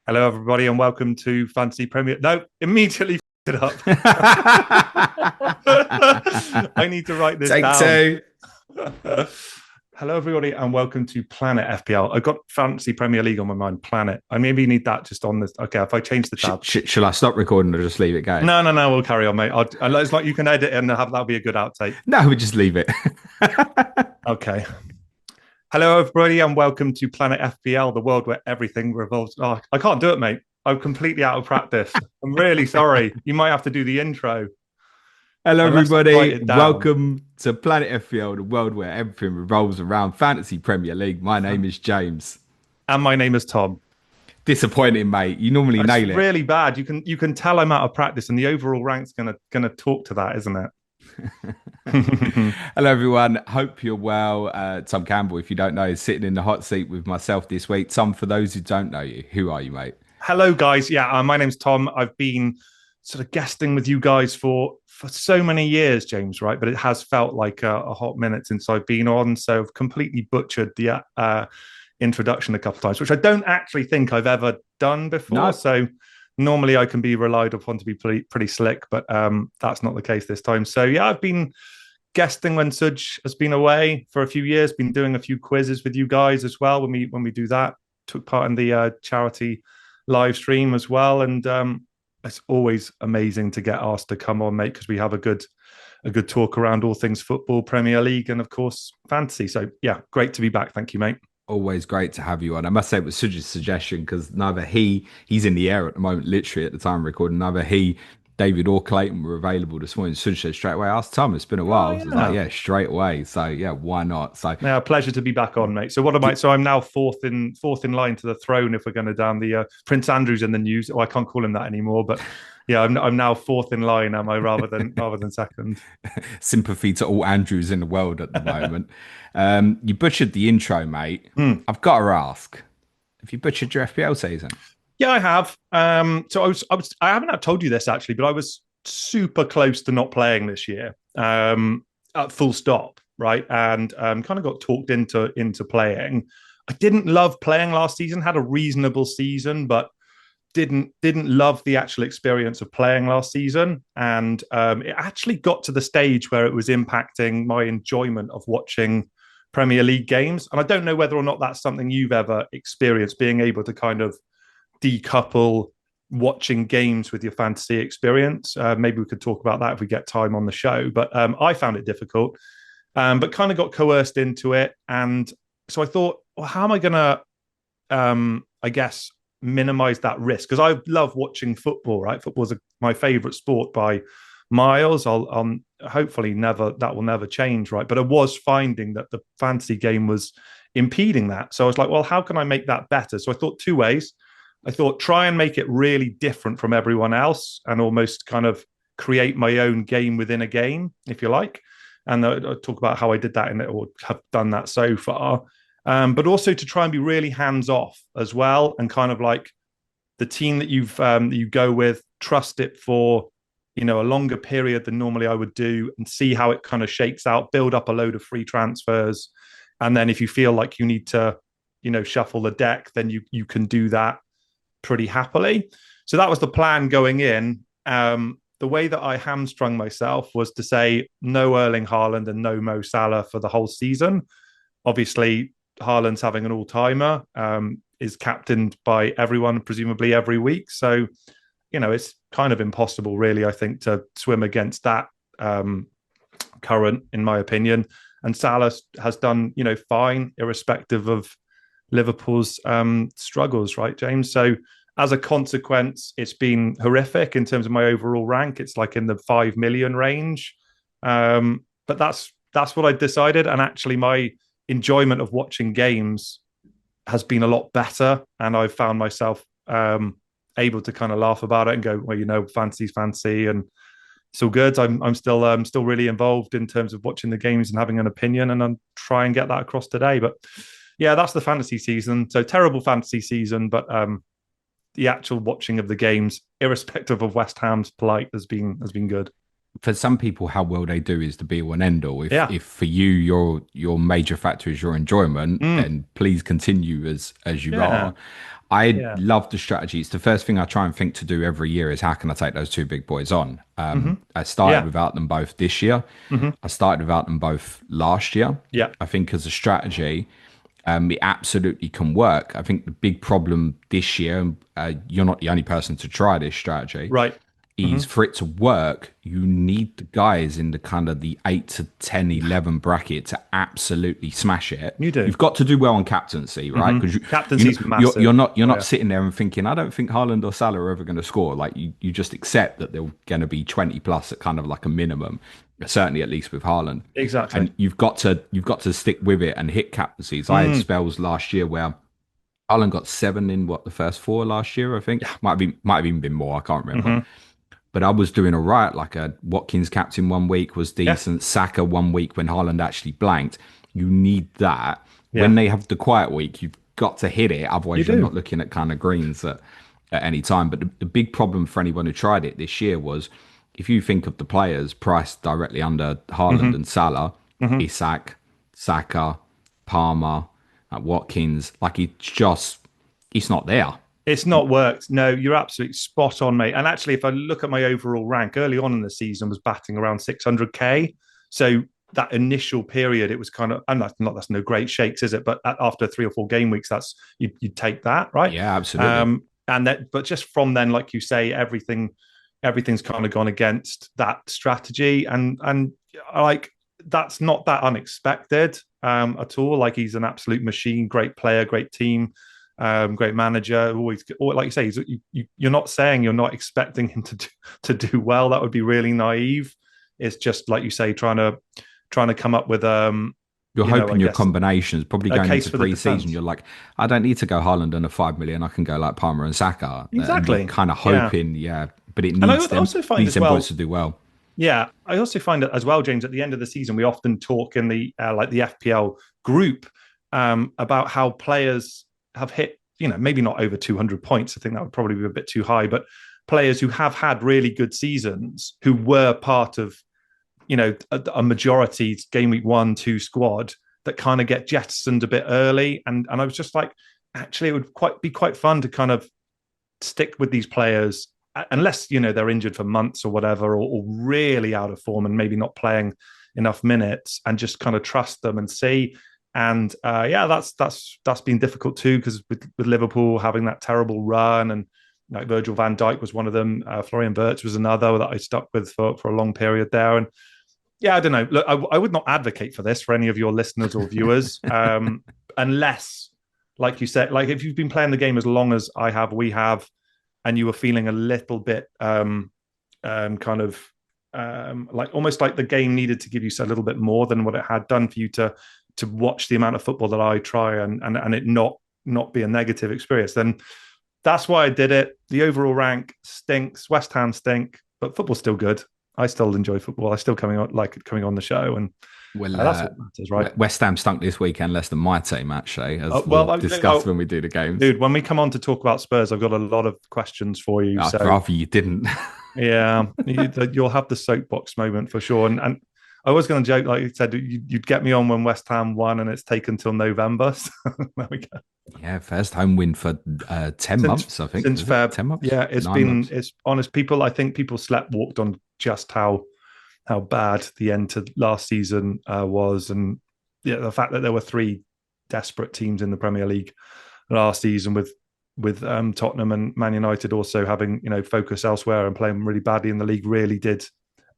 Hello, everybody, and welcome to Fantasy Premier. No, immediately it up. I need to write this Take down. two. Hello, everybody, and welcome to Planet FPL. I've got Fantasy Premier League on my mind. Planet. I maybe need that just on this. Okay, if I change the tab. Shall I stop recording or just leave it going? No. We'll carry on, mate. It's like you can edit and that'll be a good outtake. No, we just leave it. Okay. Hello, everybody, and welcome to Planet FPL, the world where everything revolves. Oh, I can't do it, mate. I'm completely out of practice. I'm really sorry. You might have to do the intro. Hello, everybody. Welcome to Planet FPL, the world where everything revolves around Fantasy Premier League. My name is James. And my name is Tom. Disappointing, mate. You normally nail it. It's really bad. You can tell I'm out of practice, and the overall rank's gonna talk to that, isn't it? Hello, everyone. Hope you're well. Tom Campbell, if you don't know, is sitting in the hot seat with myself this week. Tom, for those who don't know you, who are you, mate? Hello, guys. Yeah, my name's Tom. I've been sort of guesting with you guys for so many years, James, right? But it has felt like a hot minute since I've been on. So I've completely butchered the introduction a couple of times, which I don't actually think I've ever done before. No. So normally I can be relied upon to be pretty slick, but that's not the case this time. So yeah, I've been guesting when Suj has been away for a few years, been doing a few quizzes with you guys as well when we do that. Took part in the charity live stream as well. And it's always amazing to get asked to come on, mate, because we have a good talk around all things football, Premier League, and of course fantasy. So yeah, great to be back. Thank you, mate. Always great to have you on. I must say it was Suj's suggestion because he's in the air at the moment, literally at the time of recording, neither he, David or Clayton were available this morning. Suj said straight away, ask Tom, it's been a while. I was like, yeah, straight away. So yeah, why not? So yeah, pleasure to be back on, mate. So what am I? So I'm now fourth in line to the throne if we're going to down the Prince Andrew's in the news. Oh, I can't call him that anymore, but yeah, I'm now fourth in line, am I, rather than second? Sympathy to all Andrews in the world at the moment. You butchered the intro, mate. I've got to ask, have you butchered your FPL season? Yeah, I have. So I haven't told you this actually, but I was super close to not playing this year. At full stop, right? And kind of got talked into playing. I didn't love playing last season. Had a reasonable season, but didn't love the actual experience of playing last season. And it actually got to the stage where it was impacting my enjoyment of watching Premier League games. And I don't know whether or not that's something you've ever experienced, being able to kind of decouple watching games with your fantasy experience. Maybe we could talk about that if we get time on the show. But I found it difficult, but kind of got coerced into it. And so I thought, well, how am I going to, I guess, minimize that risk? Because I love watching football, right? Football's my favorite sport by miles. I'll hopefully that will never change, right? But I was finding that the fantasy game was impeding that. So I was like, well, how can I make that better? So I thought two ways. I thought try and make it really different from everyone else and almost kind of create my own game within a game, if you like. And I'll talk about how I did that or have done that so far. But also to try and be really hands off as well, and kind of like the team that you go with, trust it for a longer period than normally I would do, and see how it kind of shakes out. Build up a load of free transfers, and then if you feel like you need to, shuffle the deck, then you can do that pretty happily. So that was the plan going in. The way that I hamstrung myself was to say no Erling Haaland and no Mo Salah for the whole season. Obviously, Haaland's having an all-timer, is captained by everyone, presumably every week. So, it's kind of impossible, really, I think, to swim against that current, in my opinion. And Salah has done, fine, irrespective of Liverpool's struggles, right, James? So as a consequence, it's been horrific in terms of my overall rank. It's like in the 5 million range. But that's what I decided. And actually my enjoyment of watching games has been a lot better. And I've found myself able to kind of laugh about it and go, well, fantasy's fancy and it's all good. I'm still really involved in terms of watching the games and having an opinion, and I'm trying to get that across today. But yeah, that's the fantasy season. So terrible fantasy season, but the actual watching of the games, irrespective of West Ham's plight, has been good. for some people, how well they do is the be all and end all. Yeah. If for you, your major factor is your enjoyment, Mm. then please continue as you Yeah. are. I Yeah. love the strategy. It's the first thing I try and think to do every year is how can I take those two big boys on? Hmm. I started Yeah. without them both this year. Hmm. I started without them both last year. Yeah. I think as a strategy, it absolutely can work. I think the big problem this year, you're not the only person to try this strategy, Right. Hmm. is for it to work, you need the guys in the kind of the 8 to 10, 11 bracket to absolutely smash it. You do. You've got to do well on captaincy, right? Hmm. Because Captaincy's you're massive. not Oh, yeah. sitting there and thinking, I don't think Haaland or Salah are ever going to score. Like you just accept that they're going to be 20 plus at kind of like a minimum, certainly at least with Haaland. Exactly. And you've got to stick with it and hit captaincies. I had Mm. spells last year where Haaland got 7 in the first 4 last year. I think Yeah. might have even been more. I can't remember. Hmm. But I was doing all right. Like a Watkins captain one week was Yeah. decent. Saka one week when Haaland actually blanked. You need that. When Yeah. they have the quiet week, you've got to hit it. You Otherwise, you're do. not looking at kind of greens at any time. But the big problem for anyone who tried it this year was if you think of the players priced directly under Haaland Hmm. and Salah, Hmm. Isak, Saka, Palmer, Watkins, like it's not there. It's not worked. No, you're absolutely spot on, mate. And actually, if I look at my overall rank early on in the season, was batting around 600k. So that initial period, it was kind of, and that's no great shakes, is it? But after 3 or 4 game weeks, that's you take that, right? Yeah, absolutely. And that, but just from then, like you say, everything's kind of gone against that strategy, and like that's not that unexpected at all. Like he's an absolute machine, great player, great team. Great manager. Always, like you say, you're not saying you're not expecting him to do well. That would be really naive. It's just like you say, trying to come up with You're I hoping your guess combinations, probably a going case into for the pre-season, defense. you're like, I don't need to go Haaland and a 5 million. I can go like Palmer and Saka, and you're Exactly. kind of Yeah, hoping, yeah. But it and I needs them also find needs as them boys well. to do well. Yeah, I also find it as well, James. At the end of the season, we often talk in the like the FPL group about how players have hit, maybe not over 200 points. I think that would probably be a bit too high, but players who have had really good seasons, who were part of, a majority game week 1, 2 squad that kind of get jettisoned a bit early. And I was just like, actually, it would be quite fun to kind of stick with these players unless they're injured for months or whatever, or really out of form and maybe not playing enough minutes, and just kind of trust them and see. And yeah, that's been difficult too, because with Liverpool having that terrible run, and like Virgil van Dijk was one of them, Florian Wirtz was another that I stuck with for a long period there. And yeah, I don't know. Look, I would not advocate for this for any of your listeners or viewers, unless, like you said, like if you've been playing the game as long as we have, and you were feeling a little bit kind of like almost like the game needed to give you a little bit more than what it had done for you to watch the amount of football that I try, and it not be a negative experience, then that's why I did it. The overall rank stinks. West Ham stink, but football's still good. I still enjoy football. I still coming on the show, and Well, that's what matters, right? West Ham stunk this weekend less than my team, actually, as Well, we'll discuss when we do the games. dude, when we come on to talk about Spurs, I've got a lot of questions for you. I'd So rather you didn't. yeah, you'll have the soapbox moment for sure. And I was going to joke, like you said, you'd get me on when West Ham won, and it's taken till November. So there we go. Yeah, first home win for 10 months, I think. Since Is it Feb. 10 months? Yeah, 9 months? it's honest. I think people slept walked on just how bad the end to last season was, and yeah, the fact that there were 3 desperate teams in the Premier League last season, with Tottenham and Man United also having focus elsewhere and playing really badly in the league, really did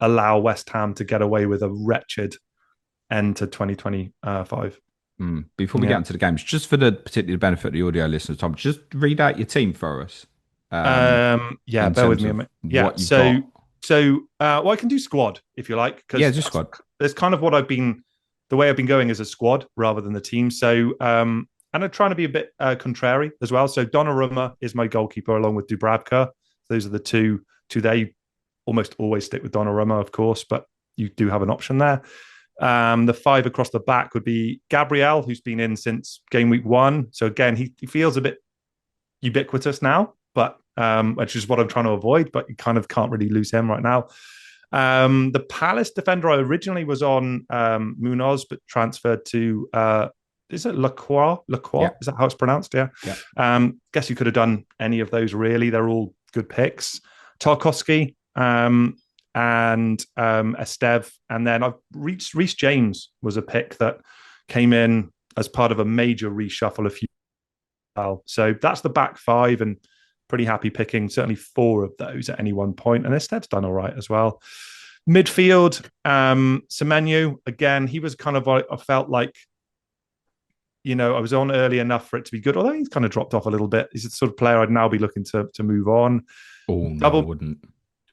allow West Ham to get away with a wretched end to 2025. Before we get into the games, just for the particular benefit of the audio listeners, Tom, just read out your team for us. Yeah, In bear with terms me a of minute. Yeah, what you've got. well, I can do squad if you like, Yeah, because just squad. there's kind of the way I've been going as a squad rather than the team. So and I'm trying to be a bit contrary as well. So Donnarumma is my goalkeeper along with Dubravka. Those are the two there. You almost always stick with Donnarumma, of course, but you do have an option there. The 5 across the back would be Gabriel, who's been in since game week 1. So again, he feels a bit ubiquitous now, but which is what I'm trying to avoid. But you kind of can't really lose him right now. The Palace defender I originally was on Munoz, but transferred to is it Lacroix? Lacroix? Yeah, Is that how it's pronounced? Yeah. yeah. Guess you could have done any of those really. They're all good picks. Tarkowski and Esteve. And then I've reached Reece James was a pick that came in as part of a major reshuffle a few well. So that's the back five, and pretty happy picking certainly four of those at any one point. And Esteve's done all right as well. Midfield, Semenyo, again, he was kind of, I felt like, I was on early enough for it to be good, although he's kind of dropped off a little bit. He's the sort of player I'd now be looking to move on. Oh, no, I wouldn't.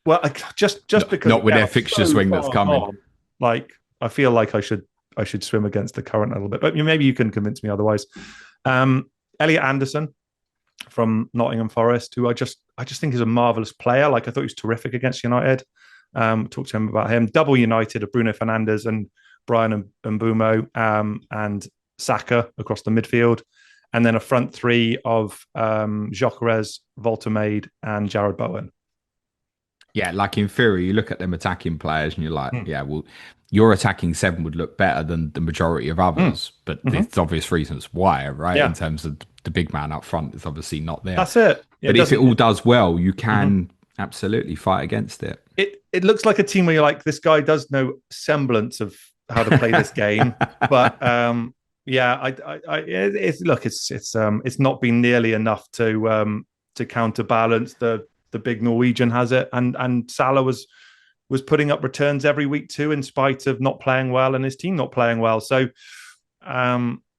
Well, just because not with their fixture swing that's coming. On, like, I feel like I should swim against the current a little bit, but maybe you can convince me otherwise. Elliot Anderson from Nottingham Forest, who I just think is a marvelous player. Like, I thought he was terrific against United. Talked to him about him. Double United of Bruno Fernandes and Brian and Mbumo, and Saka across the midfield, and then a front three of Gyökeres, Voltemade, and Jared Bowen. Yeah, like in theory, you look at them attacking players and you're like, yeah, well, your attacking seven would look better than the majority of others, but there's obvious reasons why, right? Yeah. In terms of the big man up front is obviously not there. That's it. But if it all does well, you can absolutely fight against it. It looks like a team where you're like, this guy does no semblance of how to play this game, but yeah, it's not been nearly enough to counterbalance the big Norwegian has it, and Salah was putting up returns every week too, in spite of not playing well and his team not playing well. So,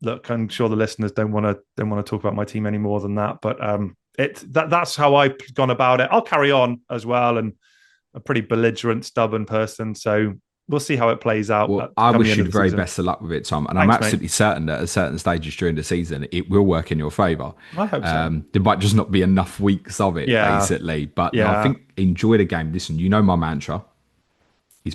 look, I'm sure the listeners don't want to talk about my team any more than that, but that's how I've gone about it. I'll carry on as well, and a pretty belligerent, stubborn person. So we'll see how it plays out. Well, I wish you the very best of luck with it, Tom. And Thanks, I'm absolutely certain that at certain stages during the season, it will work in your favour. I hope so. There might just not be enough weeks of it, basically. But no, I think enjoy the game. Listen, you know my mantra.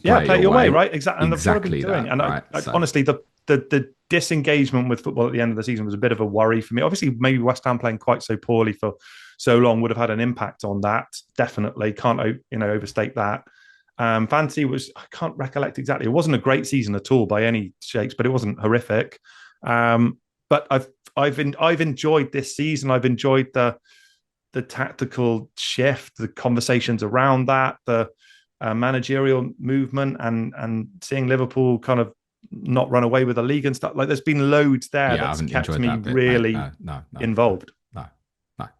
Play it your way, right? Exactly. And exactly that. And right? Honestly, the disengagement with football at the end of the season was a bit of a worry for me. Obviously, maybe West Ham playing quite so poorly for so long would have had an impact on that. Definitely. Can't overstate that. Fantasy was, I can't recollect exactly. It wasn't a great season at all by any shapes, but it wasn't horrific. But I've enjoyed this season. I've enjoyed the tactical shift, the conversations around that, the managerial movement, and seeing Liverpool kind of not run away with the league and stuff. Like, there's been loads there that's kept me really involved. No,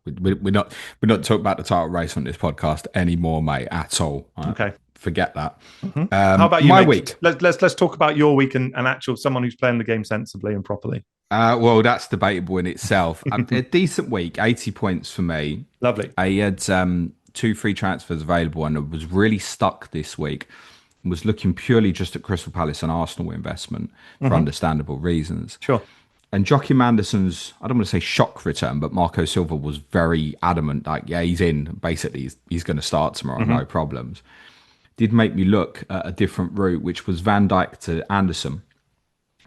we're not talking about the title race on this podcast anymore, mate, at all. Okay. Forget that. Mm-hmm. How about you, my week? Let's talk about your week and actual someone who's playing the game sensibly and properly. Well, that's debatable in itself. A decent week, 80 points for me. Lovely. I had 2 free transfers available, and I was really stuck this week. Was looking purely just at Crystal Palace and Arsenal investment for understandable reasons. Sure. And Joachim Anderson's, I don't want to say shock return, but Marco Silva was very adamant, like, yeah, he's in. Basically, he's going to start tomorrow, no problems. Did make me look at a different route, which was Van Dijk to Anderson,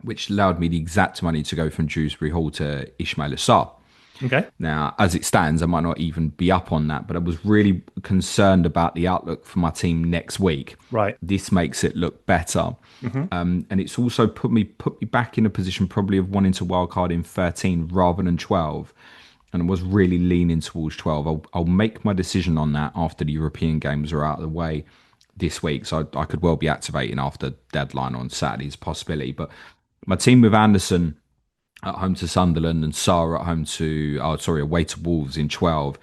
which allowed me the exact money to go from Dewsbury Hall to Ismail Assar. Okay. Now, as it stands, I might not even be up on that, but I was really concerned about the outlook for my team next week. Right. This makes it look better. And it's also put me back in a position probably of wanting to wildcard in 13 rather than 12. And I was really leaning towards 12. I'll make my decision on that after the European games are out of the way this week. So I could well be activating after deadline on Saturday's possibility. But my team with Anderson at home to Sunderland and Sarr at home to, away to Wolves in 12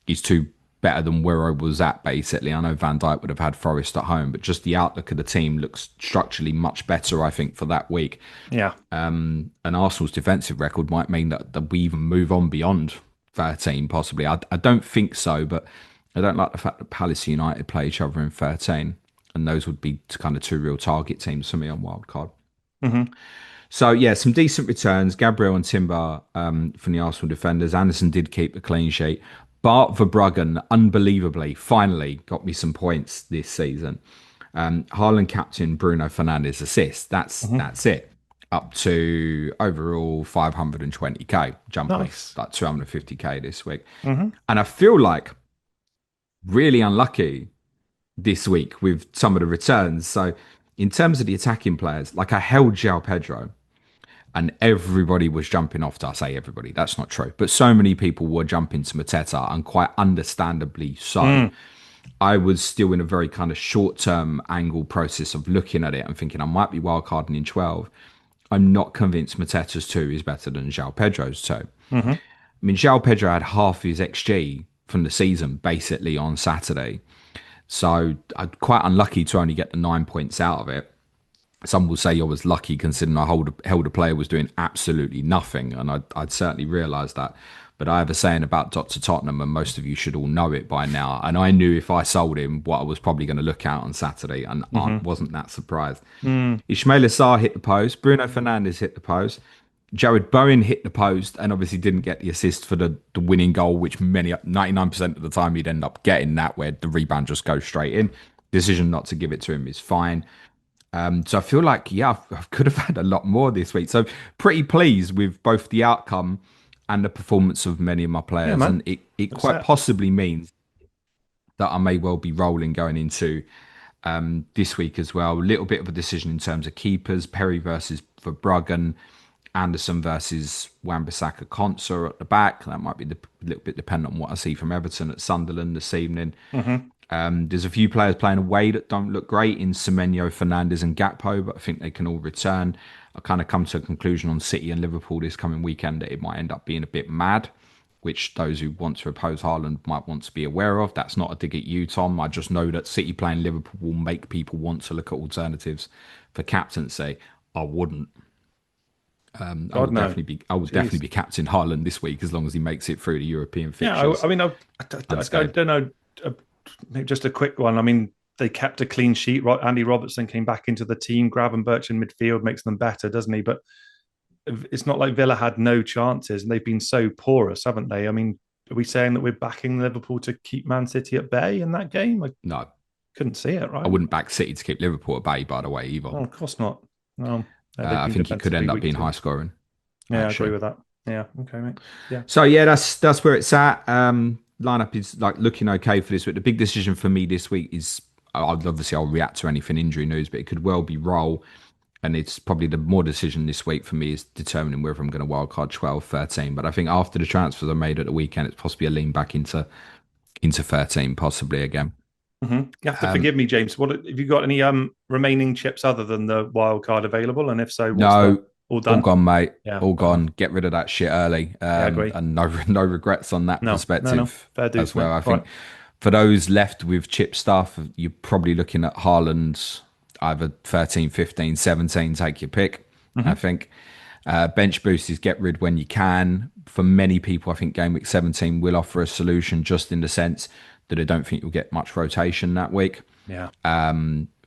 is too better than where I was at, basically. I know Van Dijk would have had Forest at home, but just the outlook of the team looks structurally much better, I think, for that week. Yeah. And Arsenal's defensive record might mean that we even move on beyond 13, possibly. I don't think so, but I don't like the fact that Palace and United play each other in 13, and those would be kind of 2 real target teams for me on wildcard. So, yeah, some decent returns. Gabriel and Timber from the Arsenal defenders. Anderson did keep a clean sheet. Bart Verbruggen, unbelievably, finally got me some points this season. Haaland captain, Bruno Fernandes assist. That's it. Up to overall 520k, jumping like 250k this week. And I feel like really unlucky this week with some of the returns. So in terms of the attacking players, like I held João Pedro and everybody was jumping off to, I say everybody, that's not true, but so many people were jumping to Mateta, and quite understandably so. Mm. I was still in a very kind of short term angle process of looking at it and thinking I might be wildcarding in 12. I'm not convinced Mateta's 2 is better than João Pedro's 2. Hmm. I mean, João Pedro had half his XG from the season basically on Saturday. So I'm quite unlucky to only get the 9 points out of it. Some will say I was lucky considering held a player was doing absolutely nothing, and I'd certainly realised that. But I have a saying about Dr. Tottenham, and most of you should all know it by now. And I knew if I sold him, what I was probably going to look at on Saturday, and I Hmm. wasn't that surprised. Mm. Ismail Assar hit the post. Bruno Fernandes hit the post. Jared Bowen hit the post and obviously didn't get the assist for the winning goal, which 99% of the time he'd end up getting that, where the rebound just goes straight in. Decision not to give it to him is fine. So I feel like, yeah, I could have had a lot more this week. So pretty pleased with both the outcome and the performance of many of my Yeah, players. man. And it That's quite it. possibly means that I may well be rolling going into this week as well. A little bit of a decision in terms of keepers. Perry versus Verbruggen, Anderson versus Wan-Bissaka, Konsa at the back. That might be a little bit dependent on what I see from Everton at Sunderland this evening. Hmm. There's a few players playing away that don't look great in Semenyo, Fernandez and Gakpo, but I think they can all return. I kind of come to a conclusion on City and Liverpool this coming weekend that it might end up being a bit mad, which those who want to oppose Haaland might want to be aware of. That's not a dig at you, Tom. I just know that City playing Liverpool will make people want to look at alternatives for captaincy. I wouldn't. God no. I would definitely Jeez. be captain Haaland this week as long as he makes it through the European Yeah, fixtures I mean, I unscathed. don't know. uh, Maybe just a quick one. I mean, they kept a clean sheet. Andy Robertson came back into the team. Gravenberch in midfield makes them better, doesn't he? But it's not like Villa had no chances, and they've been so porous, haven't they? I mean, are we saying that we're backing Liverpool to keep Man City at bay in that game? I No, couldn't see it, I right? wouldn't back City to keep Liverpool at bay, by the way, either. Oh, of course not. No, no, they've I been think it could defensively end up weak being too. high scoring, Yeah, I agree actually. with that. Yeah, okay, mate. Yeah. So yeah, that's where it's at. Lineup is like looking okay for this week. The big decision for me this week is I'll react to anything injury news, but it could well be roll. And it's probably the more decision this week for me is determining whether I'm going to wildcard 12, 13. But I think after the transfers I made at the weekend, it's possibly a lean back into 13, possibly again. Hmm. You have to Um, forgive me, James. What have you got? Any remaining chips other than the wild card available? And if so, what's the no, all all done? gone, mate. Yeah, All fair enough. gone. Get rid of that shit early. Yeah, I agree. And no regrets on that No, no, no. perspective Fair as dues, mate. well. I All right. think for those left with chip stuff, you're probably looking at Haaland's either 13, 15, 17. Take your pick, I Hmm. think. Bench boost is get rid when you can. For many people, I think Game Week 17 will offer a solution just in the sense that I don't think you'll get much rotation that week. Yeah.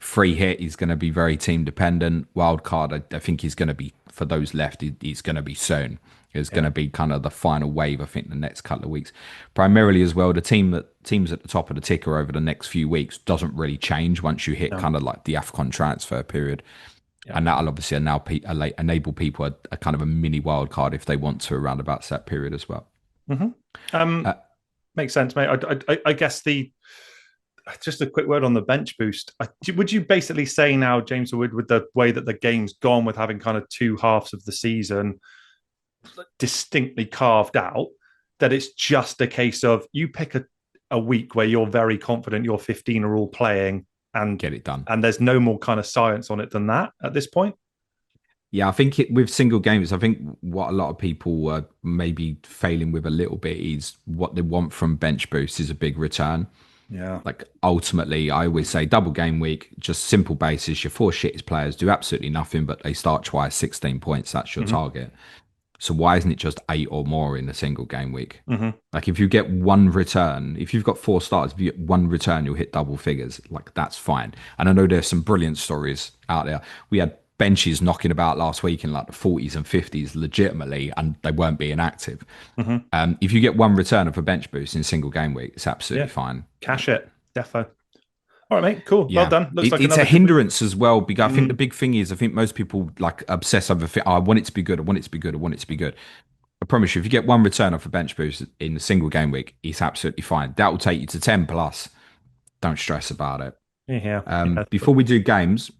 Free hit is going to be very team dependent. Wild card, I think he's going to be for those left. He's going to be soon. It's going Yeah. to be kind of the final wave. I think the next couple of weeks, primarily as well. The teams at the top of the ticker over the next few weeks doesn't really change once you hit No. kind of like the Afcon transfer period, Yeah. and that'll obviously enable people a kind of a mini wild card if they want to around about that period as well. Hmm. Um, Uh, makes sense, mate. I guess the just a quick word on the bench boost. Would you basically say now, James Wood, with the way that the game's gone, with having kind of two halves of the season distinctly carved out, that it's just a case of you pick a week where you're very confident your 15 are all playing and get it done. there's no more kind of science on it than that at this point? Yeah, I think with single games, I think what a lot of people are maybe failing with a little bit is what they want from bench boost is a big return. Yeah. Like ultimately, I always say double game week, just simple basis. Your four shittest players do absolutely nothing, but they start twice, 16 points. That's your Mm-hmm. target. So why isn't it just 8 or more in a single game week? Mm-hmm. Like if you get one return, if you've got four starts, if you get one return, you'll hit double figures. Like that's fine. And I know there's some brilliant stories out there. We had benches knocking about last week in like the 40s and 50s legitimately, and they weren't being active. Mm-hmm. If you get one return of a bench boost in a single game week, it's absolutely Yeah. fine. Cash it. Defo. All right, mate. Cool. Well Yeah, done. Looks like it's another a good week. hindrance as well because I think the big thing is I think most people like obsess over. I want it to be good. I want it to be good. I want it to be good. I promise you, if you get one return off a bench boost in a single game week, it's absolutely fine. That will take you to 10 plus. Don't stress about it. Yeah, yeah, Before we do games,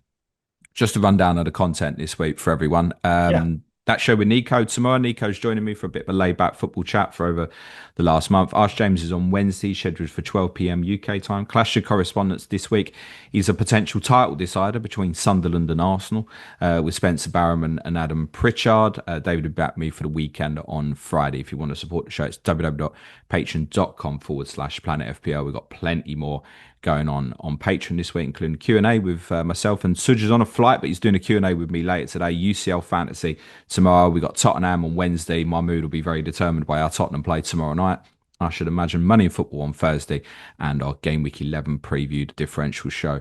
just to run down of the content this week for everyone. yeah. That show with Nico tomorrow. Nico's joining me for a bit of a laid back football chat for over the last month. Ask James is on Wednesday, scheduled for 12 p.m. UK time. Clash of Correspondence this week is a potential title decider between Sunderland and Arsenal with Spencer Barham and Adam Pritchard. David will back me for the weekend on Friday. If you want to support the show, it's www.patreon.com/Planet FPL. We've got plenty more going on Patreon this week, including Q&A with myself, and Suj is on a flight, but he's doing a Q&A with me later today. UCL Fantasy tomorrow. We got Tottenham on Wednesday. My mood will be very determined by our Tottenham play tomorrow night. I should imagine Money in Football on Thursday, and our Game Week 11 previewed differential show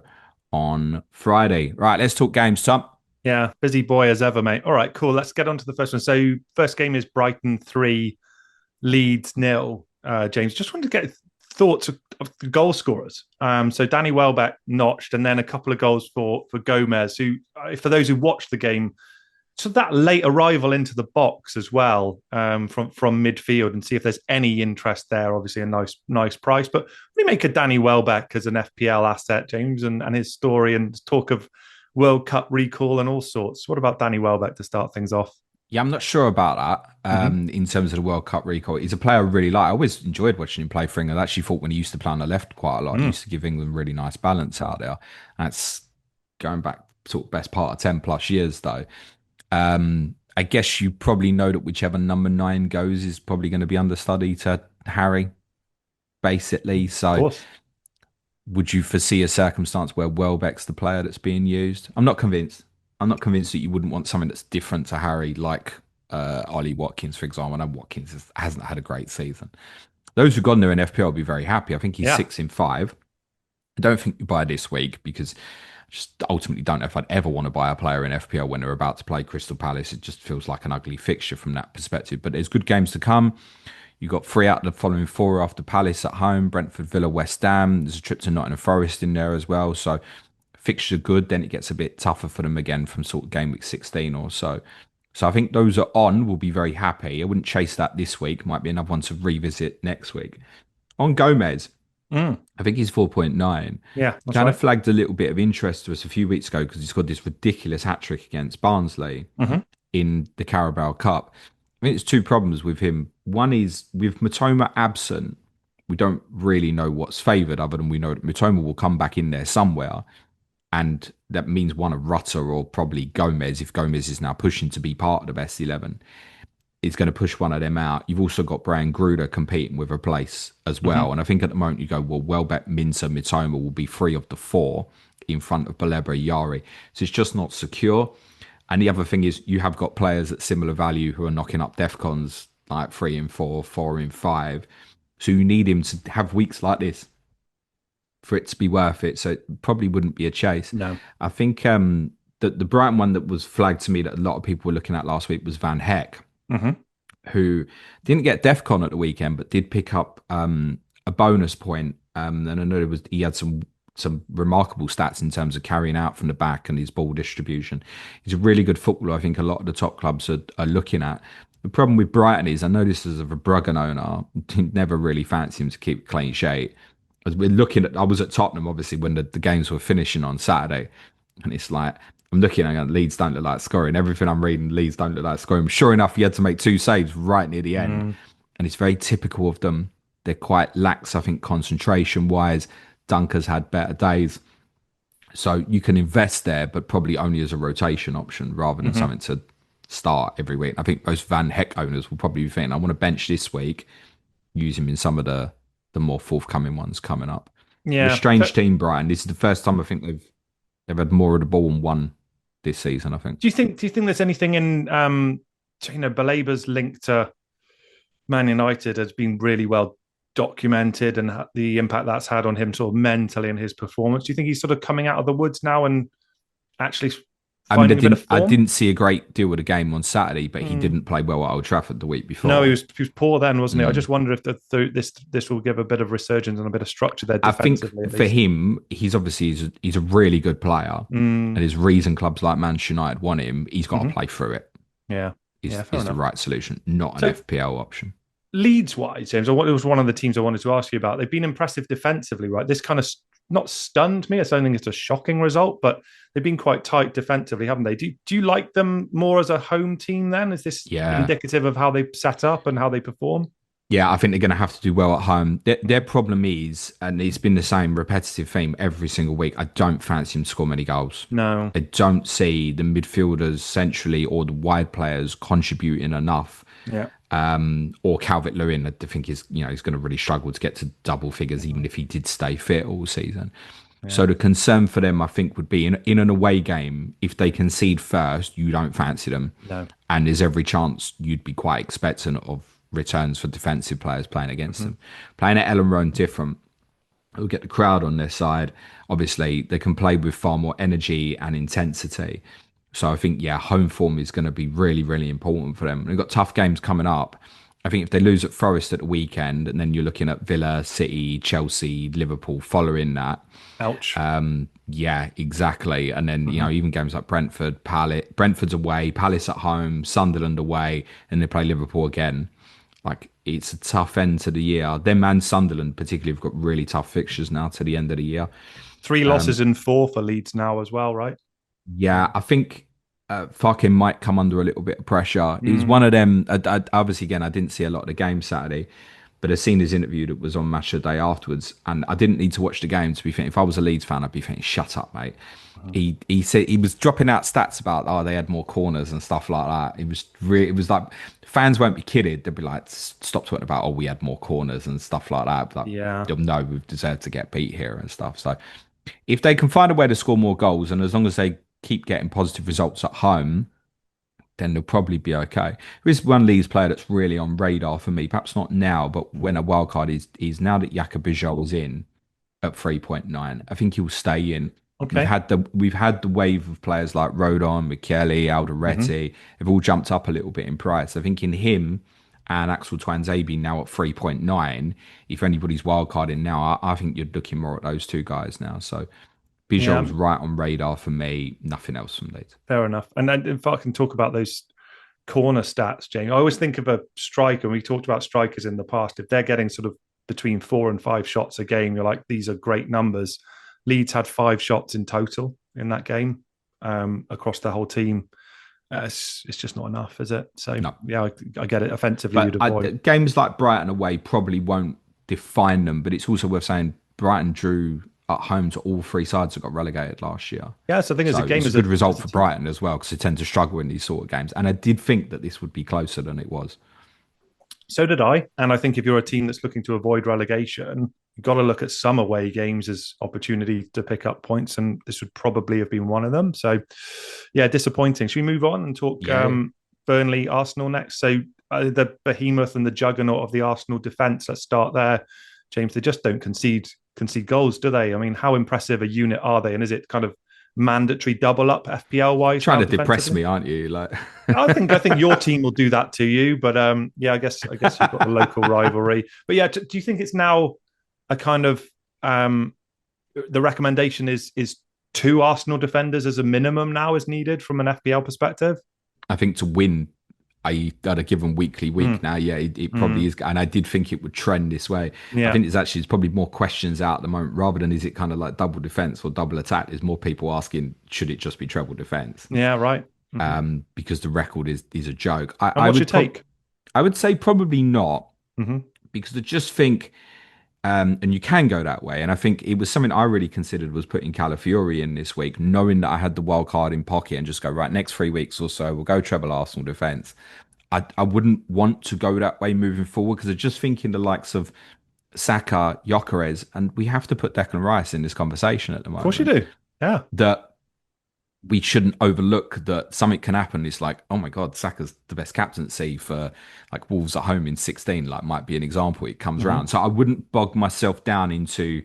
on Friday. Right, let's talk games, Tom. Yeah, busy boy as ever, mate. All right, cool. Let's get on to the first one. So first game is Brighton 3, Leeds 0. James, just wanted to get thoughts of the goal scorers. So Danny Welbeck notched, and then a couple of goals for Gomez, who, for those who watched the game, so that late arrival into the box as well, from midfield, and see if there's any interest there. Obviously, a nice price. But what do you make of Danny Welbeck as an FPL asset, James, and his story and talk of World Cup recall and all sorts? What about Danny Welbeck to start things off? Yeah, I'm not sure about that in terms of the World Cup recall. He's a player I really like. I always enjoyed watching him play for England. I actually thought when he used to play on the left quite a lot, he used to give England really nice balance out there. That's going back sort of best part of 10 plus years, though. I guess you probably know that whichever number 9 goes is probably going to be understudy to Harry, basically. So would you foresee a circumstance where Welbeck's the player that's being used? I'm not convinced. I'm not convinced that you wouldn't want something that's different to Harry, like Ollie Watkins, for example. I know Watkins hasn't had a great season. Those who've gone there in FPL will be very happy. I think he's 6 in 5. I don't think you buy this week because I just ultimately don't know if I'd ever want to buy a player in FPL when they're about to play Crystal Palace. It just feels like an ugly fixture from that perspective. But there's good games to come. You've got 3 out of the following 4 after Palace at home, Brentford, Villa, West Ham. There's a trip to Nottingham Forest in there as well. So fixture good, then it gets a bit tougher for them again from sort of game week 16 or so. So I think those are on, will be very happy. I wouldn't chase that this week. Might be another one to revisit next week. On Gomez, I think he's 4.9. Yeah, kind of flagged a little bit of interest to us a few weeks ago because he's got this ridiculous hat-trick against Barnsley in the Carabao Cup. I think there's 2 problems with him. One is with Matoma absent, we don't really know what's favoured other than we know that Matoma will come back in there somewhere. And that means one of Rutter or probably Gomez, if Gomez is now pushing to be part of the best 11, is going to push one of them out. You've also got Brian Gruder competing with a place as well. And I think at the moment you go, well, Welbeck, Minter, Mitoma will be 3 of the 4 in front of Balebra, Yari. So it's just not secure. And the other thing is you have got players at similar value who are knocking up DEFCONs like 3 in 4, 4 in 5. So you need him to have weeks like this for it to be worth it. So it probably wouldn't be a chase. No. I think the Brighton one that was flagged to me that a lot of people were looking at last week was Van Heck, who didn't get DEFCON at the weekend, but did pick up a bonus point. And I know he had some remarkable stats in terms of carrying out from the back and his ball distribution. He's a really good footballer. I think a lot of the top clubs are looking at. The problem with Brighton is, I know this as a Verbruggen owner, never really fancy him to keep a clean sheet. As we're looking at, I was at Tottenham obviously when the games were finishing on Saturday, and it's like I'm looking at Leeds don't look like scoring. Everything I'm reading, Leeds don't look like scoring. Sure enough, he had to make 2 saves right near the end, and it's very typical of them. They're quite lax, I think, concentration wise. Dunker's had better days, so you can invest there, but probably only as a rotation option rather than something to start every week. I think most Van Heck owners will probably be thinking, I want to bench this week, use him in some of the more forthcoming ones coming up. Yeah, a strange team, Brian. This is the first time I think they've had more of the ball and won this season. I think. Do you think there's anything in Baleba's link to Man United has been really well documented, and the impact that's had on him sort of mentally and his performance? Do you think he's sort of coming out of the woods now and actually? I didn't see a great deal of the game on Saturday, but he didn't play well at Old Trafford the week before. No, he was poor then, wasn't he? I just wonder if this will give a bit of resurgence and a bit of structure there defensively. I think for him, he's a really good player, and his reason clubs like Manchester United want him, he's got to play through it. Yeah, is the right solution, not an FPL option. Leeds wise, James, it was one of the teams I wanted to ask you about. They've been impressive defensively, right? This kind of not stunned me. I don't think it's a shocking result, but they've been quite tight defensively, haven't they? Do you like them more as a home team then? Is this Yeah. indicative of how they set up and how they perform? Yeah, I think they're going to have to do well at home. Their problem is, and it's been the same repetitive theme every single week, I don't fancy him to score many goals. No. I don't see the midfielders centrally or the wide players contributing enough. Yeah. Or Calvert-Lewin, I think he's going to really struggle to get to double figures, even if he did stay fit all season. Yeah. So the concern for them, I think, would be in an away game, if they concede first, you don't fancy them. No. And there's every chance you'd be quite expectant of returns for defensive players playing against them. Playing at Ellen Road different. It'll get the crowd on their side. Obviously, they can play with far more energy and intensity. So I think, yeah, home form is going to be really, really important for them. They've got tough games coming up. I think if they lose at Forest at the weekend, and then you're looking at Villa, City, Chelsea, Liverpool following that. Ouch. Yeah, exactly. And then, even games like Brentford, Palace, Brentford's away, Palace at home, Sunderland away, and they play Liverpool again. Like, it's a tough end to the year. Them and Sunderland, particularly, have got really tough fixtures now to the end of the year. 3 losses in 4 for Leeds now as well, right? Yeah, I think fucking might come under a little bit of pressure. He's Mm. one of them. Obviously, again, I didn't see a lot of the game Saturday, but I seen his interview that was on Match of the Day afterwards, and I didn't need to watch the game to be thinking. If I was a Leeds fan, I'd be thinking, "Shut up, mate." He said he was dropping out stats about they had more corners and stuff like that. It was like fans won't be kidded. They'd be like, "Stop talking about we had more corners and stuff like that." But like, Yeah. no, we've deserved to get beat here and stuff. So if they can find a way to score more goals, and as long as they keep getting positive results at home, then they'll probably be okay. There is one Leeds player that's really on radar for me, perhaps not now, but when a wild card is now that Jakob is in at 3.9. I think he'll stay in. Okay. We've had the wave of players like Rodon, Michele, Alderete. They've all jumped up a little bit in price. I think in him and Axel Twanzebe now at 3.9, if anybody's wildcarding now, I think you're looking more at those two guys now. So Yeah. Bijol's right on radar for me. Nothing else from Leeds. Fair enough. And then if I can talk about those corner stats, James, I always think of a striker, and we talked about strikers in the past. If they're getting sort of between 4 and 5 shots a game, you're like, these are great numbers. Leeds had 5 shots in total in that game across the whole team. It's just not enough, is it? So, No. yeah, I get it. Offensively, you'd avoid. Games like Brighton away probably won't define them, but it's also worth saying Brighton drew at home to all three sides that got relegated last year. Yeah, so I think as a game, it's a good result for Brighton as well, because they tend to struggle in these sort of games. And I did think that this would be closer than it was. So did I. And I think if you're a team that's looking to avoid relegation, you've got to look at some away games as opportunity to pick up points. And this would probably have been one of them. So, yeah, disappointing. Should we move on and talk Burnley, Arsenal next? So the behemoth and the juggernaut of the Arsenal defence, let's start there. James, they just don't concede goals, do they? I mean, how impressive a unit are they? And is it kind of mandatory double up FPL wise? Trying to depress me, aren't you? Like, I think your team will do that to you, but yeah, I guess you've got the local rivalry. But yeah, do you think it's now a kind of the recommendation is 2 Arsenal defenders as a minimum now is needed from an FPL perspective? I think to win at a given week now, yeah, it probably is. And I did think it would trend this way. Yeah. I think it's probably more questions out at the moment rather than is it kind of like double defense or double attack. There's more people asking, should it just be treble defense? Yeah, right. Because the record is a joke. What's your take? I would say probably not, Mm-hmm. because I just think, and you can go that way. And I think it was something I really considered was putting Calafiori in this week, knowing that I had the wild card in pocket and just go, right, next 3 weeks or so, we'll go treble Arsenal defense. I wouldn't want to go that way moving forward, because I just think in the likes of Saka, Gyökeres, and we have to put Declan Rice in this conversation at the moment. Of course you do. Yeah. That we shouldn't overlook that something can happen. It's like, oh my God, Saka's the best captaincy for like Wolves at home in 16, like might be an example. It comes around. So I wouldn't bog myself down into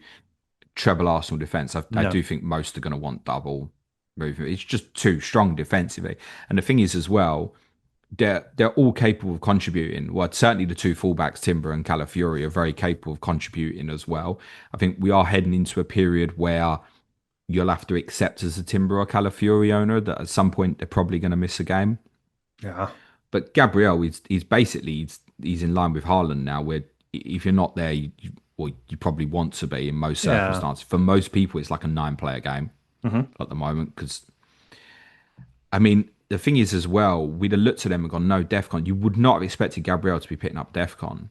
treble Arsenal defence. I do think most are going to want double movement. It's just too strong defensively. And the thing is as well, they're all capable of contributing. Well, certainly the 2 fullbacks, Timber and Calafiori, are very capable of contributing as well. I think we are heading into a period where you'll have to accept as a Timber or Calafiori owner that at some point they're probably going to miss a game. Yeah. But Gabriel, he's basically he's in line with Haaland now, where if you're not there, well, you probably want to be in most Yeah. circumstances. For most people, it's like a 9-player game Hmm. at the moment. Because I mean, the thing is as well, we'd have looked at them and gone, no, Defcon. You would not have expected Gabriel to be picking up Defcon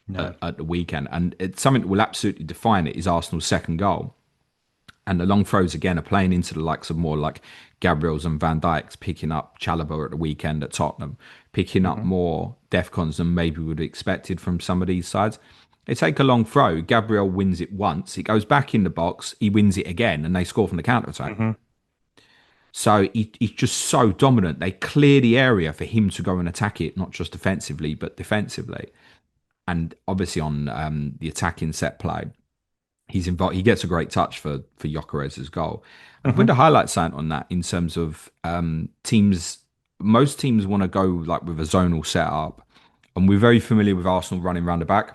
No. at the weekend, and it's something that will absolutely define it is Arsenal's second goal. And the long throws again are playing into the likes of more like Gabriel's and Van Dijk's, picking up Chalobah at the weekend at Tottenham, picking up Hmm. more Defcons than maybe we would have expected from some of these sides. They take a long throw. Gabriel wins it once. It goes back in the box. He wins it again, and they score from the counter attack. Hmm. So he's just so dominant. They clear the area for him to go and attack it, not just defensively, but defensively. And obviously on the attacking set play, he's involved. He gets a great touch for Gyökeres's goal. And with Hmm. the highlight sign on that, in terms of teams, most teams want to go like with a zonal setup, and we're very familiar with Arsenal running round the back.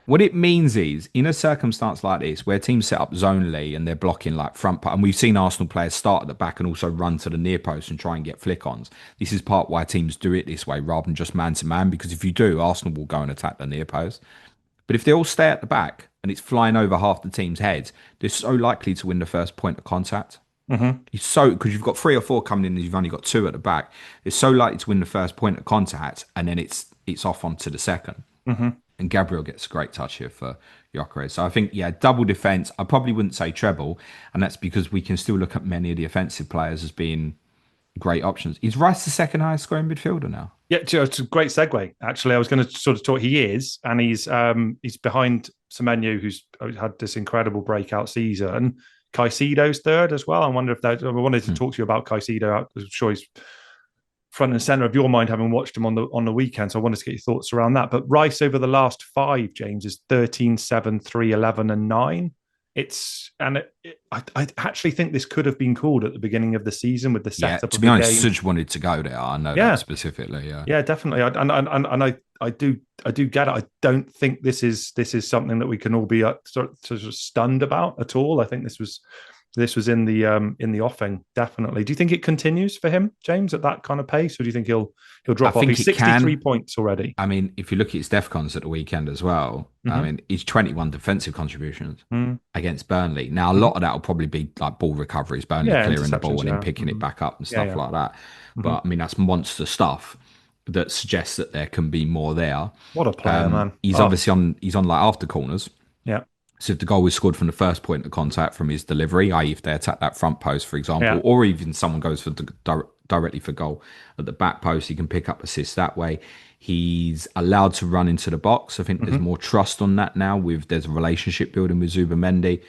What it means is, in a circumstance like this, where teams set up zonally and they're blocking like front part, and we've seen Arsenal players start at the back and also run to the near post and try and get flick-ons. This is part why teams do it this way rather than just man to man, because if you do, Arsenal will go and attack the near post. But if they all stay at the back and it's flying over half the team's heads, they're so likely to win the first point of contact. Hmm. It's so because you've got 3 or 4 coming in and you've only got 2 at the back. It's so likely to win the first point of contact, and then it's off onto the second. Hmm. And Gabriel gets a great touch here for Gyökeres. So I think, yeah, double defence. I probably wouldn't say treble, and that's because we can still look at many of the offensive players as being great options. Is Rice the second highest scoring midfielder now? Yeah, it's a great segue. Actually, I was going to sort of talk. He is, and he's behind Semenyo, who's had this incredible breakout season. Caicedo's third as well. I wonder if that. I wanted to talk to you about Caicedo. I'm sure he's front and center of your mind, having watched him on the weekend. So I wanted to get your thoughts around that. But Rice over the last 5, James, is 13, 7, 3, 11, and 9. I actually think this could have been called at the beginning of the season with the Yeah, setup to of be the honest, game. Suj wanted to go there. I know that Yeah, specifically. Yeah. yeah, definitely. I do get it. I don't think this is something that we can all be sort of stunned about at all. I think this was in the offing, definitely. Do you think it continues for him, James, at that kind of pace, or do you think he'll I drop off? think He's it 63 can. points already. I mean, if you look at his Defcons at the weekend as well, I Hmm. mean, he's 21 defensive contributions Mm. against Burnley. Now, a Hmm. lot of that will probably be like ball recoveries, Burnley Yeah, clearing the ball interceptions. and then Yeah. picking it Hmm. back up and Yeah, stuff yeah. like that. Hmm. But I mean, that's monster stuff that suggests that there can be more there. What a player, man. He's Oh, obviously he's on like after corners. yeah, So if the goal was scored from the first point of contact from his delivery, i.e., if they attack that front post, for yeah. example, or even someone goes for directly for goal at the back post, he can pick up assists that way. He's allowed to run into the box. I think there's Hmm. more trust on that now. There's a relationship building with Zubamendi,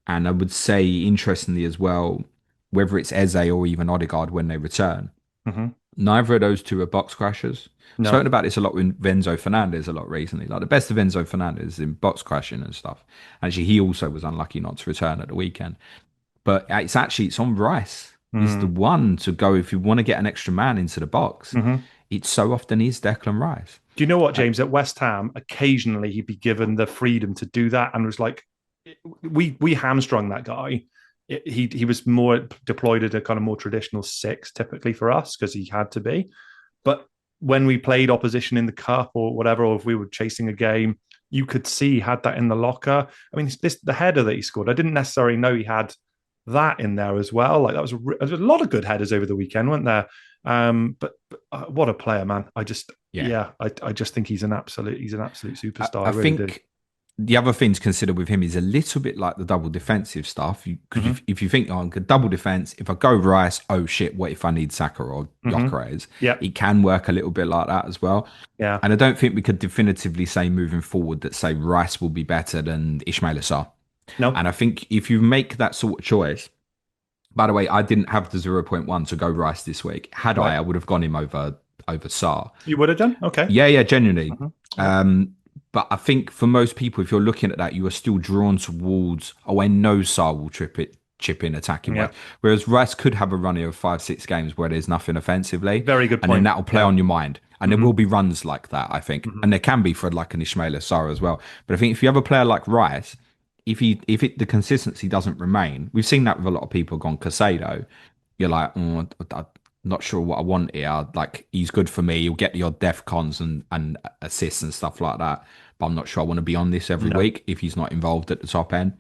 and I would say interestingly as well, whether it's Eze or even Odegaard when they return, Hmm. neither of those two are box crashers. No. Spoken about this a lot with Enzo Fernandez a lot recently. Like the best of Enzo Fernandez in box crashing and stuff. Actually, he also was unlucky not to return at the weekend. But it's on Rice. Is the Mm. one to go if you want to get an extra man into the box. Hmm. It so often is Declan Rice. Do you know what, James? At West Ham, occasionally he'd be given the freedom to do that, and was like, we hamstrung that guy. He was more deployed at a kind of more traditional 6, typically for us, because he had to be. But when we played opposition in the cup or whatever, or if we were chasing a game, you could see he had that in the locker. I mean, the header that he scored, I didn't necessarily know he had that in there as well. Like that was there was a lot of good headers over the weekend, weren't there? But what a player, man! Yeah. I just think he's an absolute superstar. I I really do. think the other thing to consider with him is a little bit like the double defensive stuff. Because Hmm. if you think, oh, double defense, if I go Rice, oh shit, what if I need Saka or Hmm. Gyökeres? Yeah, It can work a little bit like that as well. yeah, And I don't think we could definitively say moving forward that say Rice will be better than Ismail Assar. no, And I think if you make that sort of choice, by the way, I didn't have the zero point 0.1 to go Rice this week. Had right. I would have gone him over Sar. You would have done, okay. Yeah, yeah, genuinely. Hmm. Yeah. But I think for most people, if you're looking at that, you are still drawn towards, oh, I know Sar will chip in attacking Yeah. way. Whereas Rice could have a run of 5, 6 games where there's nothing offensively. Very good And then point. that'll play Yeah. on your mind. And there will be runs like that, I think. Hmm. And there can be for like an Ismail Assar as well. But I think if you have a player like Rice, the consistency doesn't remain, we've seen that with a lot of people gone Caicedo. You're like, not sure what I want here. Like, he's good for me. He'll get the odd def cons and assists and stuff like that. But I'm not sure I want to be on this every No. week if he's not involved at the top end.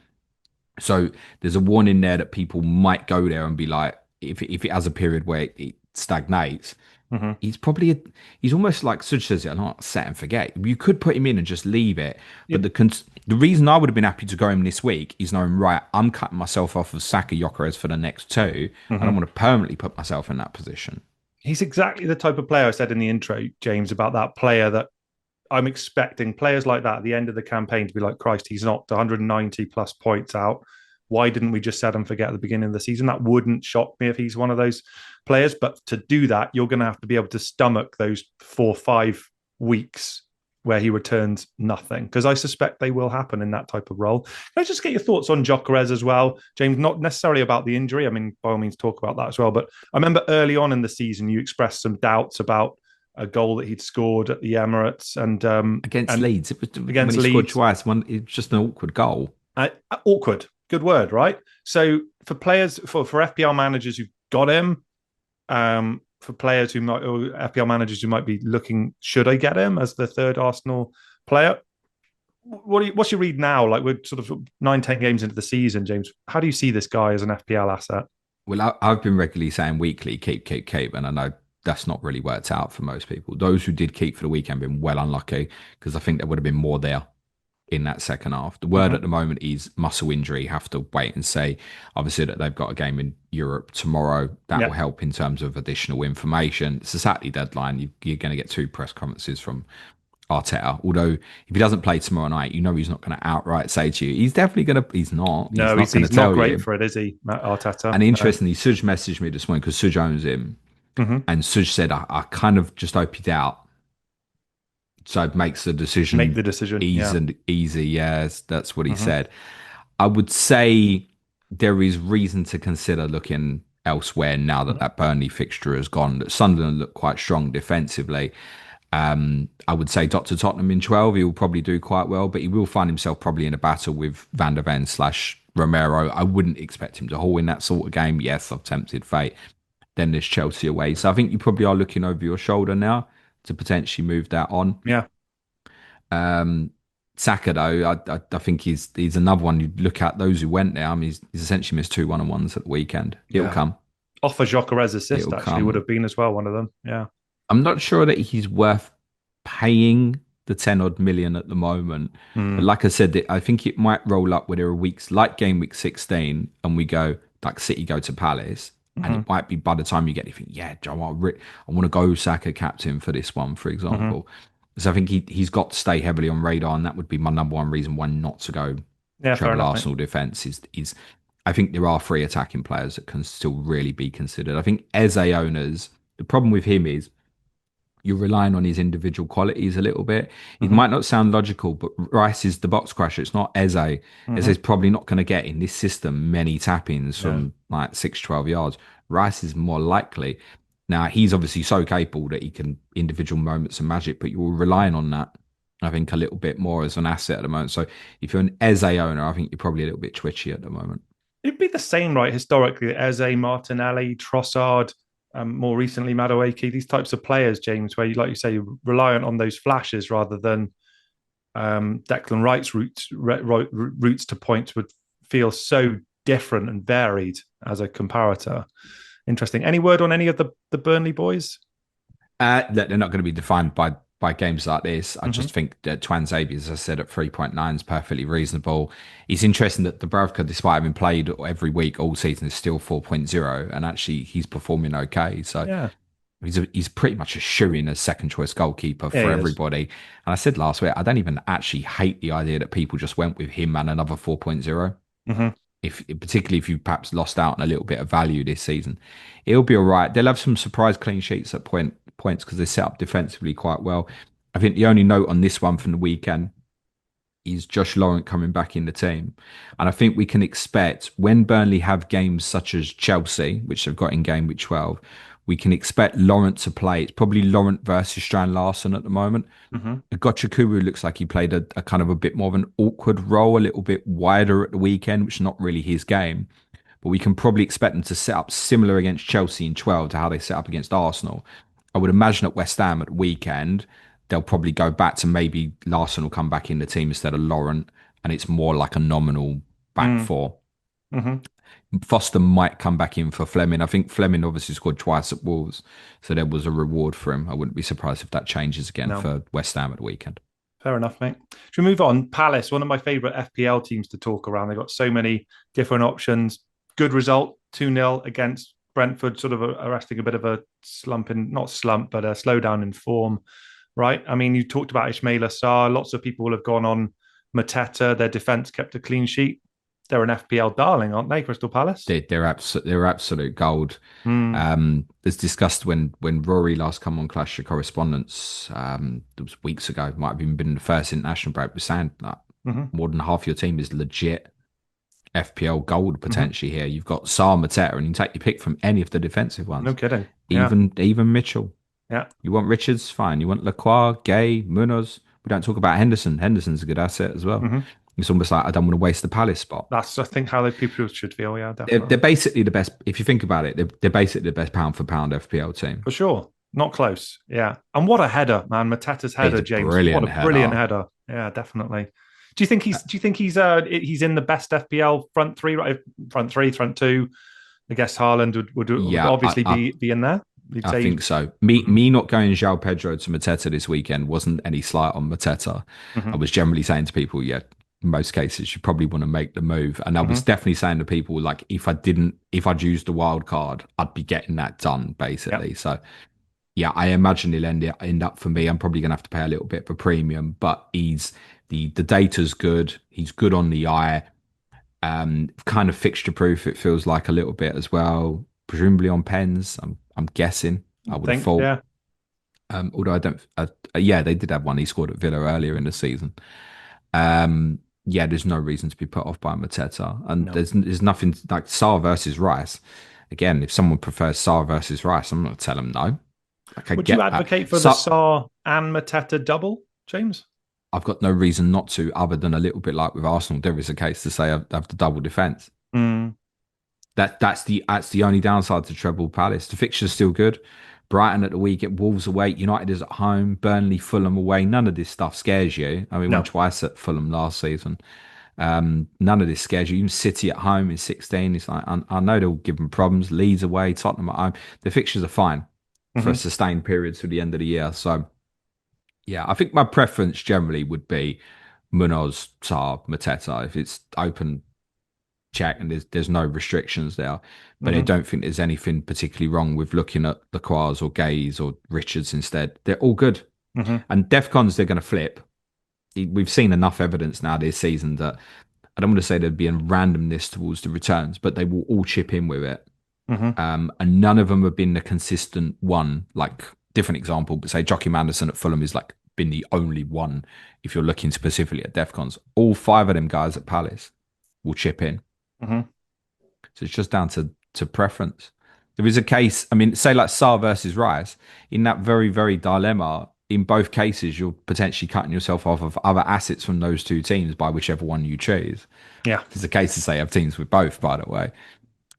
So there's a warning there that people might go there and be like, if it has a period where it stagnates, Hmm. he's probably he's almost like Such says it, not set and forget. You could put him in and just leave it, but Yep. the reason I would have been happy to go him this week is knowing, right, I'm cutting myself off of Saka Gyökeres for the next two. I don't Hmm. want to permanently put myself in that position. He's exactly the type of player I said in the intro, James, about that player that I'm expecting players like that at the end of the campaign to be like, Christ, he's knocked 190 plus points out. Why didn't we just set and forget at the beginning of the season? That wouldn't shock me if he's one of those players. But to do that, you're going to have to be able to stomach those 4 or 5 weeks where he returns nothing, because I suspect they will happen in that type of role. Can I just get your thoughts on Gyökeres as well, James? Not necessarily about the injury. I mean, by all means, talk about that as well. But I remember early on in the season, you expressed some doubts about a goal that he'd scored at the Emirates Against and Leeds, it was when against he scored Leeds. twice. One, it was just an awkward goal. Awkward, good word, right? So for players, for FPL managers who've got him, for players who might, or FPL managers who might be looking, should I get him as the third Arsenal player? What's your read now? Like, we're sort of 9, 10 games into the season, James. How do you see this guy as an FPL asset? Well, I've been regularly saying weekly, keep, and I know that's not really worked out for most people. Those who did keep for the weekend been well unlucky because I think there would have been more there in that second half. The word Mm-hmm. at the moment is muscle injury. Have to wait and see. Obviously, that they've got a game in Europe tomorrow. That will Yeah, help in terms of additional information. It's a Saturday deadline. You're going to get two press conferences from Arteta. Although if he doesn't play tomorrow night, you know he's not going to outright say to you, he's definitely going to. He's not. He's no, not going to he's not tell great you. for it, is he, Matt Arteta? And No. interestingly, Suj messaged me this morning because Suj owns him. Mm-hmm. And Suj said, I kind of just opted out. So it makes the Make decision the decision. easy Yeah. and easy. Yes, that's what he Mm-hmm. said. I would say there is reason to consider looking elsewhere now that that Burnley fixture has gone. That Sunderland look quite strong defensively. I would say Dr. Tottenham in 12, he will probably do quite well, but he will find himself probably in a battle with Van der Ven / Romero. I wouldn't expect him to haul in that sort of game. Yes, I've tempted fate. Then there's Chelsea away. So I think you probably are looking over your shoulder now to potentially move that on. Yeah. Um, Saka, though, I think he's another one you look at. Those who went there, I mean, he's essentially missed two 1-on-1s at the weekend. It'll Yeah. come. Offer Gyökeres assist It'll actually would come. have been as well one of them. Yeah. I'm not sure that he's worth paying the 10 odd million at the moment. But Mm. like I said, I think it might roll up where there are weeks like game week 16 and we go, like City go to Palace. And Mm-hmm. it might be by the time you get, you think, yeah, Joe, I want to go Saka captain for this one, for Mm-hmm. example. So I think he's got to stay heavily on radar, and that would be my number one reason why not to go Yeah, fair treble enough, mate. Arsenal defense is I think there are three attacking players that can still really be considered. I think Eze owners, the problem with him is you're relying on his individual qualities a little bit. It Mm-hmm. might not sound logical, but Rice is the box crusher. It's not Eze. Mm-hmm. Eze's probably not going to get in this system many tap-ins No. from like 6, 12 yards. Rice is more likely. Now, he's obviously so capable that he can individual moments of magic, but you're relying on that, I think, a little bit more as an asset at the moment. So if you're an Eze owner, I think you're probably a little bit twitchy at the moment. It'd be the same, right? Historically, Eze, Martinelli, Trossard, more recently Madueke, these types of players, James, where you, like you say, you're reliant on those flashes rather than Declan Wright's routes to points would feel so different and varied as a comparator. Interesting. Any word on any of the Burnley boys? That they're not going to be defined by games like this. I Mm-hmm. just think that Twanzebe, as I said, at 3.9 is perfectly reasonable. It's interesting that Dubravka, despite having played every week all season, is still 4.0, and actually he's performing okay. So Yeah, he's pretty much a shoo-in as second choice goalkeeper yeah, for he is. everybody. And I said last week, I don't even actually hate the idea that people just went with him and another 4.0. Mm-hmm. If particularly if you perhaps lost out on a little bit of value this season, it'll be all right. They'll have some surprise clean sheets at points because they set up defensively quite well. I think the only note on this one from the weekend is Josh Laurent coming back in the team, and I think we can expect when Burnley have games such as Chelsea, which they've got in game week 12, we can expect Laurent to play. It's probably Laurent versus Strand Larson at the moment. Mm-hmm. Gochakuru looks like he played a kind of a bit more of an awkward role, a little bit wider at the weekend, which is not really his game. but we can probably expect them to set up similar against Chelsea in 12 to how they set up against Arsenal. I would imagine at West Ham at the weekend, they'll probably go back to maybe Larson will come back in the team instead of Laurent, and it's more like a nominal back Mm. four. Mm-hmm. Foster might come back in for Fleming. I think Fleming obviously scored twice at Wolves, so there was a reward for him. I wouldn't be surprised if that changes again No. for West Ham at the weekend. Fair enough, mate. Should we move on? Palace, one of my favourite FPL teams to talk around. They've got so many different options. Good result, 2-0 against Brentford, sort of arresting a bit of a not slump, but a slowdown in form, right? I mean, you talked about Ismaila Sarr. Lots of people have gone on Mateta. Their defence kept a clean sheet. They're an FPL darling, aren't they, Crystal Palace? They're absolute gold. Mm. As discussed when Rory last come on Clash of Correspondence, it was weeks ago. It might have even been the first international break. We're saying that more than half your team is legit FPL gold potentially here. You've got Sarr, Mateta, and you can take your pick from any of the defensive ones. No kidding. Even Mitchell. Yeah. You want Richards? Fine. You want Lacroix, Gay, Munoz? We don't talk about Henderson. Henderson's a good asset as well. It's almost like I don't want to waste the Palace spot. That's, I think, how the people should feel. Yeah, definitely. They're basically the best. If you think about it, they're basically the best pound for pound FPL team. For sure. Not close. Yeah. And what a header, man. Mateta's header, James. What a brilliant header. Yeah, definitely. Do you think he's in the best FPL front three, right? Front three, front two. I guess Haaland would obviously be in there. I think so. Me not going João Pedro to Mateta this weekend wasn't any slight on Mateta. I was generally saying to people, in most cases, you probably want to make the move. And I was definitely saying to people, like, if I'd used the wild card, I'd be getting that done, basically. Yep. So, yeah, I imagine he'll end up for me. I'm probably going to have to pay a little bit for premium, but the data's good. He's good on the eye. Kind of fixture proof, it feels like a little bit as well. Presumably on pens, I'm guessing. I would have thought. Yeah. Although I don't. They did have one. He scored at Villa earlier in the season. There's no reason to be put off by Mateta, and there's nothing like Sarr versus Rice. Again, if someone prefers Sarr versus Rice, I'm not going to tell them no. Would you advocate for the Sarr and Mateta double, James? I've got no reason not to, other than a little bit like with Arsenal, there is a case to say I have the double defence. That's the only downside to treble Palace. The fixture's still good. Brighton at the week, at Wolves away, United is at home, Burnley, Fulham away. None of this stuff scares you. I mean, we went twice at Fulham last season. None of this scares you. Even City at home in 16. It's like, I know they'll give them problems. Leeds away, Tottenham at home. The fixtures are fine for a sustained period to the end of the year. So, yeah, I think my preference generally would be Munoz, Sarr, Mateta. If it's open check and there's no restrictions there, but I don't think there's anything particularly wrong with looking at Lacroix or Gaze or Richards instead. They're all good. And DEFCONs, they're going to flip. We've seen enough evidence now this season that I don't want to say there'd be a randomness towards the returns, but they will all chip in with it. And none of them have been the consistent one. Like, different example, but say Joachim Anderson at Fulham is like been the only one if you're looking specifically at DEFCONs. All 5 of them guys at Palace will chip in. So it's just down to preference. There is a case, I mean, say like Sarr versus Rice, in that very, very dilemma, in both cases, you're potentially cutting yourself off of other assets from those two teams by whichever one you choose. Yeah. There's a case to say have teams with both, by the way.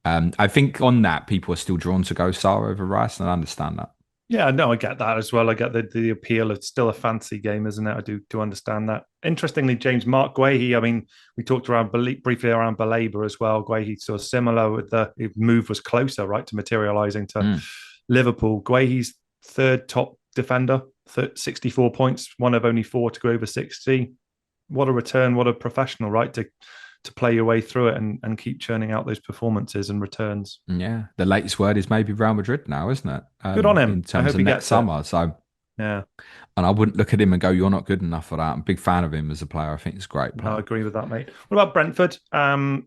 I think on that, people are still drawn to go Sarr over Rice, and I understand that. Yeah, no, I get that as well. I get the appeal. It's still a fancy game, isn't it? I do understand that. Interestingly, James, Mark Guehi, I mean, we talked around briefly around Baleba as well. Guehi sort of similar with the move was closer, right, to materialising to Liverpool. Guehi's third top defender, 64 points, one of only 4 to go over 60. What a return, what a professional, right, to play your way through it and keep churning out those performances and returns. Yeah. The latest word is maybe Real Madrid now, isn't it? Good on him. In terms of next summer. So, yeah. And I wouldn't look at him and go, you're not good enough for that. I'm a big fan of him as a player. I think he's a great player. I agree with that, mate. What about Brentford? Absolutely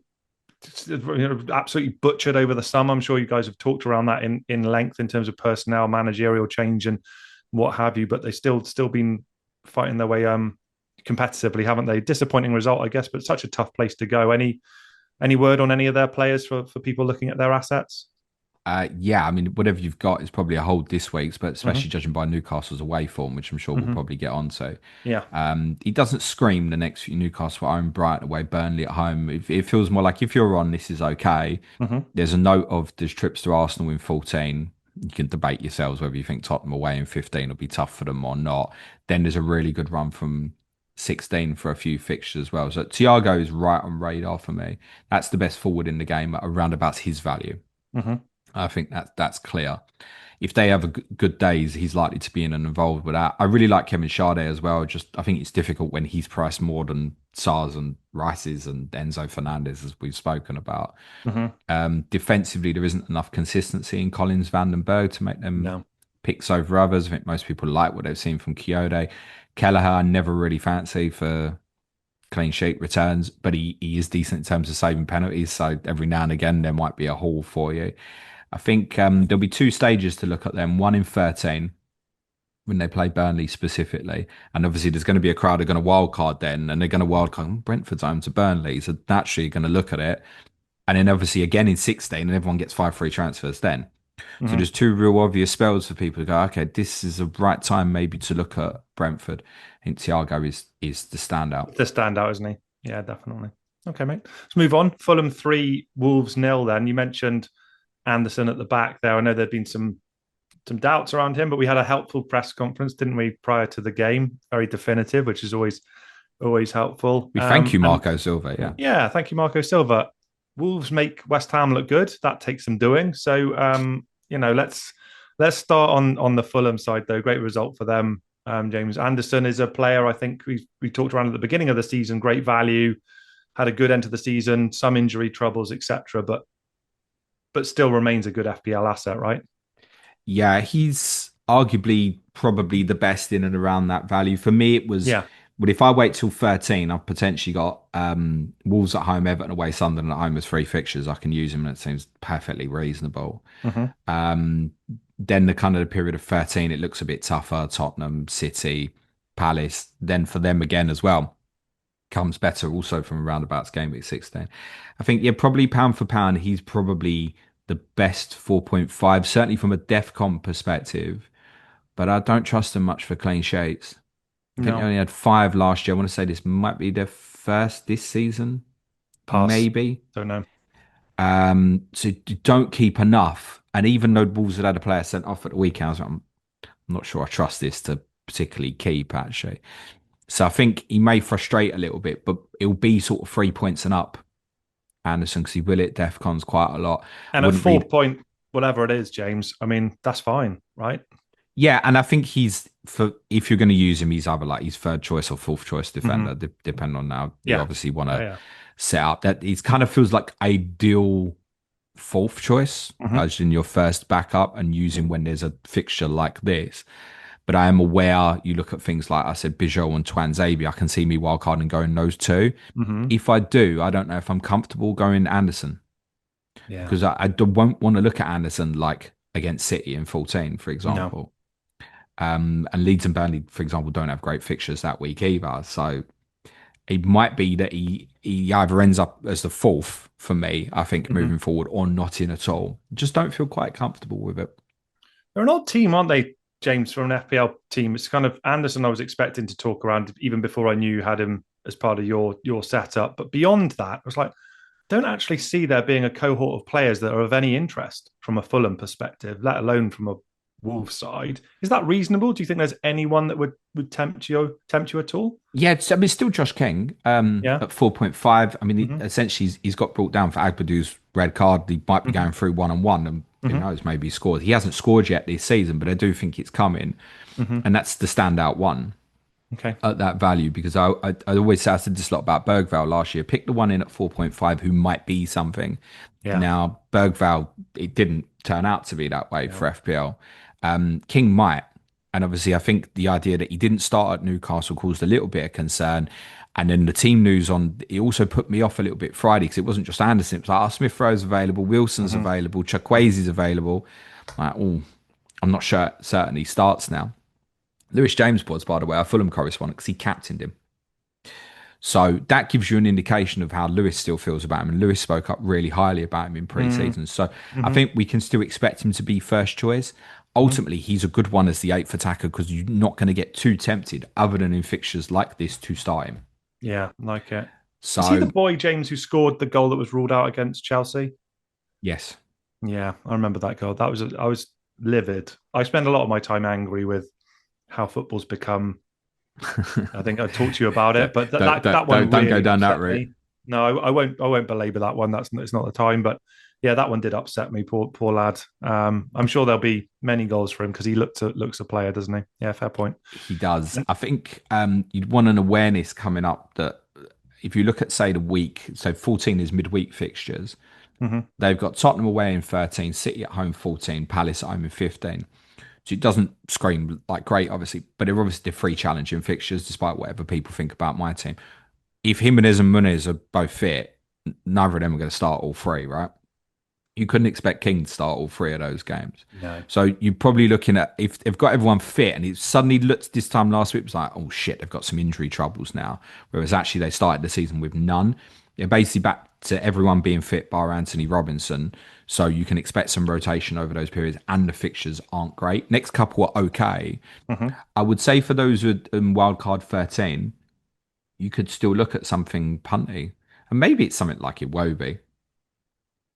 butchered over the summer. I'm sure you guys have talked around that in length in terms of personnel, managerial change and what have you, but they still been fighting their way competitively, haven't they? Disappointing result, I guess, but such a tough place to go. Any word on any of their players for people looking at their assets? Yeah, I mean, whatever you've got is probably a hold this week's, but Hmm. especially judging by Newcastle's away form, which I'm sure we'll Hmm. probably get onto. Yeah. He doesn't scream the next few: Newcastle at home, Brighton away, Burnley at home. It feels more like if you're on, this is okay. Hmm. There's a note of there's trips to Arsenal in 14. You can debate yourselves whether you think Tottenham away in 15 will be tough for them or not. Then there's a really good run from 16 for a few fixtures as well. So Thiago is right on radar for me. That's the best forward in the game at around about his value. Hmm. I think that's clear. If they have a good days, he's likely to be in and involved with that. I really like Kevin Sade as well. Just I think it's difficult when he's priced more than Sars and Rice's and Enzo Fernandez, as we've spoken about. Hmm. Defensively, there isn't enough consistency in Collins, Vandenberg to make them No. picks over others. I think most people like what they've seen from Kyoto. Kelleher, I never really fancy for clean sheet returns, but he is decent in terms of saving penalties. So every now and again, there might be a haul for you. I think there'll be two stages to look at them. One in 13 when they play Burnley specifically, and obviously there's going to be a crowd who are going to wild card then, and they're going to wild card Brentford's home to Burnley, so naturally you're going to look at it. And then obviously again in 16, and everyone gets 5 free transfers then. So Hmm. there's two real obvious spells for people to go, okay, this is the right time maybe to look at Brentford. I think Thiago is the standout. The standout, isn't he? Yeah, definitely. Okay, mate. Let's move on. Fulham 3, Wolves nil. Then you mentioned Anderson at the back there. I know there'd been some doubts around him, but we had a helpful press conference, didn't we, prior to the game? Very definitive, which is always helpful. We thank you, And Marco Silva. Yeah. yeah, thank you, Marco Silva. Wolves make West Ham look good. That takes some doing. So let's start on the Fulham side though. Great result for them. James Anderson is a player I think we talked around at the beginning of the season. Great value, had a good end to the season, some injury troubles, etc. But still remains a good FPL asset, right? Yeah, he's arguably probably the best in and around that value. For me, it was, Yeah. but if I wait till 13, I've potentially got Wolves at home, Everton away, Sunderland at home as 3 fixtures. I can use him and it seems perfectly reasonable. Hmm. Um, then the kind of the period of 13, it looks a bit tougher. Tottenham, City, Palace. Then for them again as well, comes better also from roundabouts game week 16. I think, yeah, probably pound for pound, he's probably the best 4.5, certainly from a DEFCON perspective, but I don't trust them much for clean sheets. I think they No. only had 5 last year. I want to say this might be their first this season, Pass. maybe. Don't know. So you don't keep enough. And even though Wolves had a player sent off at the weekend, I'm not sure I trust this to particularly keep actually. So I think he may frustrate a little bit, but it'll be sort of 3 points and up, Anderson, because he will hit DEFCONs quite a lot. I And at wouldn't four read. point whatever it is, James. I mean, that's fine, right? Yeah, and I think he's for if you're going to use him, he's either like his third choice or fourth choice Hmm. defender, depending on how you Yeah. obviously want Yeah. to Yeah. set up. That he kind of feels like ideal fourth choice Hmm. as in your first backup and using when there's a fixture like this. But I am aware you look at things like I said, Bijou and Twanzebe. I can see me wildcarding going those two. Hmm. If I do, I don't know if I'm comfortable going Anderson Yeah. because won't want to look at Anderson like against City in 14, for No. example. And Leeds and Burnley, for example, don't have great fixtures that week either. So it might be that he either ends up as the fourth for me, I think, Hmm. moving forward, or not in at all. Just don't feel quite comfortable with it. They're an odd team, aren't they, James, for an FPL team? It's kind of Anderson I was expecting to talk around even before I knew you had him as part of your setup. But beyond that, I was like, don't actually see there being a cohort of players that are of any interest from a Fulham perspective, let alone from a Wolves side. Is that reasonable? Do you think there's anyone that would tempt you at all? Yeah, I mean, still Josh King Yeah. at 4.5. I mean, Hmm. essentially, he's got brought down for Agbadou's red card. He might be Hmm. going through 1-on-1, and who Hmm. knows, maybe he scored. He hasn't scored yet this season, but I do think it's coming. Hmm. And that's the standout one Okay. at that value because I always say I said this a lot about Bergval last year. Pick the one in at 4.5 who might be something. Yeah. Now, Bergval, it didn't turn out to be that way Yeah. for FPL. King might. And obviously, I think the idea that he didn't start at Newcastle caused a little bit of concern. And then the team news on it also put me off a little bit Friday because it wasn't just Anderson. It was like, oh, Smith Rowe's available, Wilson's Hmm. available, Chukwueze's available. Like, oh, I'm not sure certain he starts now. Lewis James was, by the way, our Fulham correspondent because he captained him. So that gives you an indication of how Lewis still feels about him. And Lewis spoke up really highly about him in pre-season. So I Mm-hmm. think we can still expect him to be first choice. Mm-hmm. Ultimately, he's a good one as the eighth attacker because you're not going to get too tempted, other than in fixtures like this, to start him. Yeah, like it. Is he the So boy, James, who scored the goal that was ruled out against Chelsea? yes, Yeah, I remember that goal. I was livid. I spend a lot of my time angry with how football's become. I think I talked to you about it, don't, but that one don't go really down that upset route. me. No, I won't belabor that one. It's not the time. But yeah, that one did upset me. Poor lad. I'm sure there'll be many goals for him because he looks a player, doesn't he? Yeah, fair point. He does. I think you'd want an awareness coming up that if you look at, say, the week, so 14 is midweek fixtures, Mm-hmm. they've got Tottenham away in 13, City at home 14, Palace at home in 15. So it doesn't scream like great, obviously, but they're obviously free challenging fixtures, despite whatever people think about my team. If Jimenez and Muniz are both fit, neither of them are going to start all three, right? You couldn't expect King to start all three of those games. No. So you're probably looking at, if they've got everyone fit, and it suddenly looked this time last week, it was like, oh shit, they've got some injury troubles now. Whereas actually they started the season with none. They're basically back to everyone being fit bar Anthony Robinson. So you can expect some rotation over those periods, and the fixtures aren't great. Next couple are okay. Mm-hmm. I would say for those with wildcard 13, you could still look at something punty. And maybe it's something like Iwobi,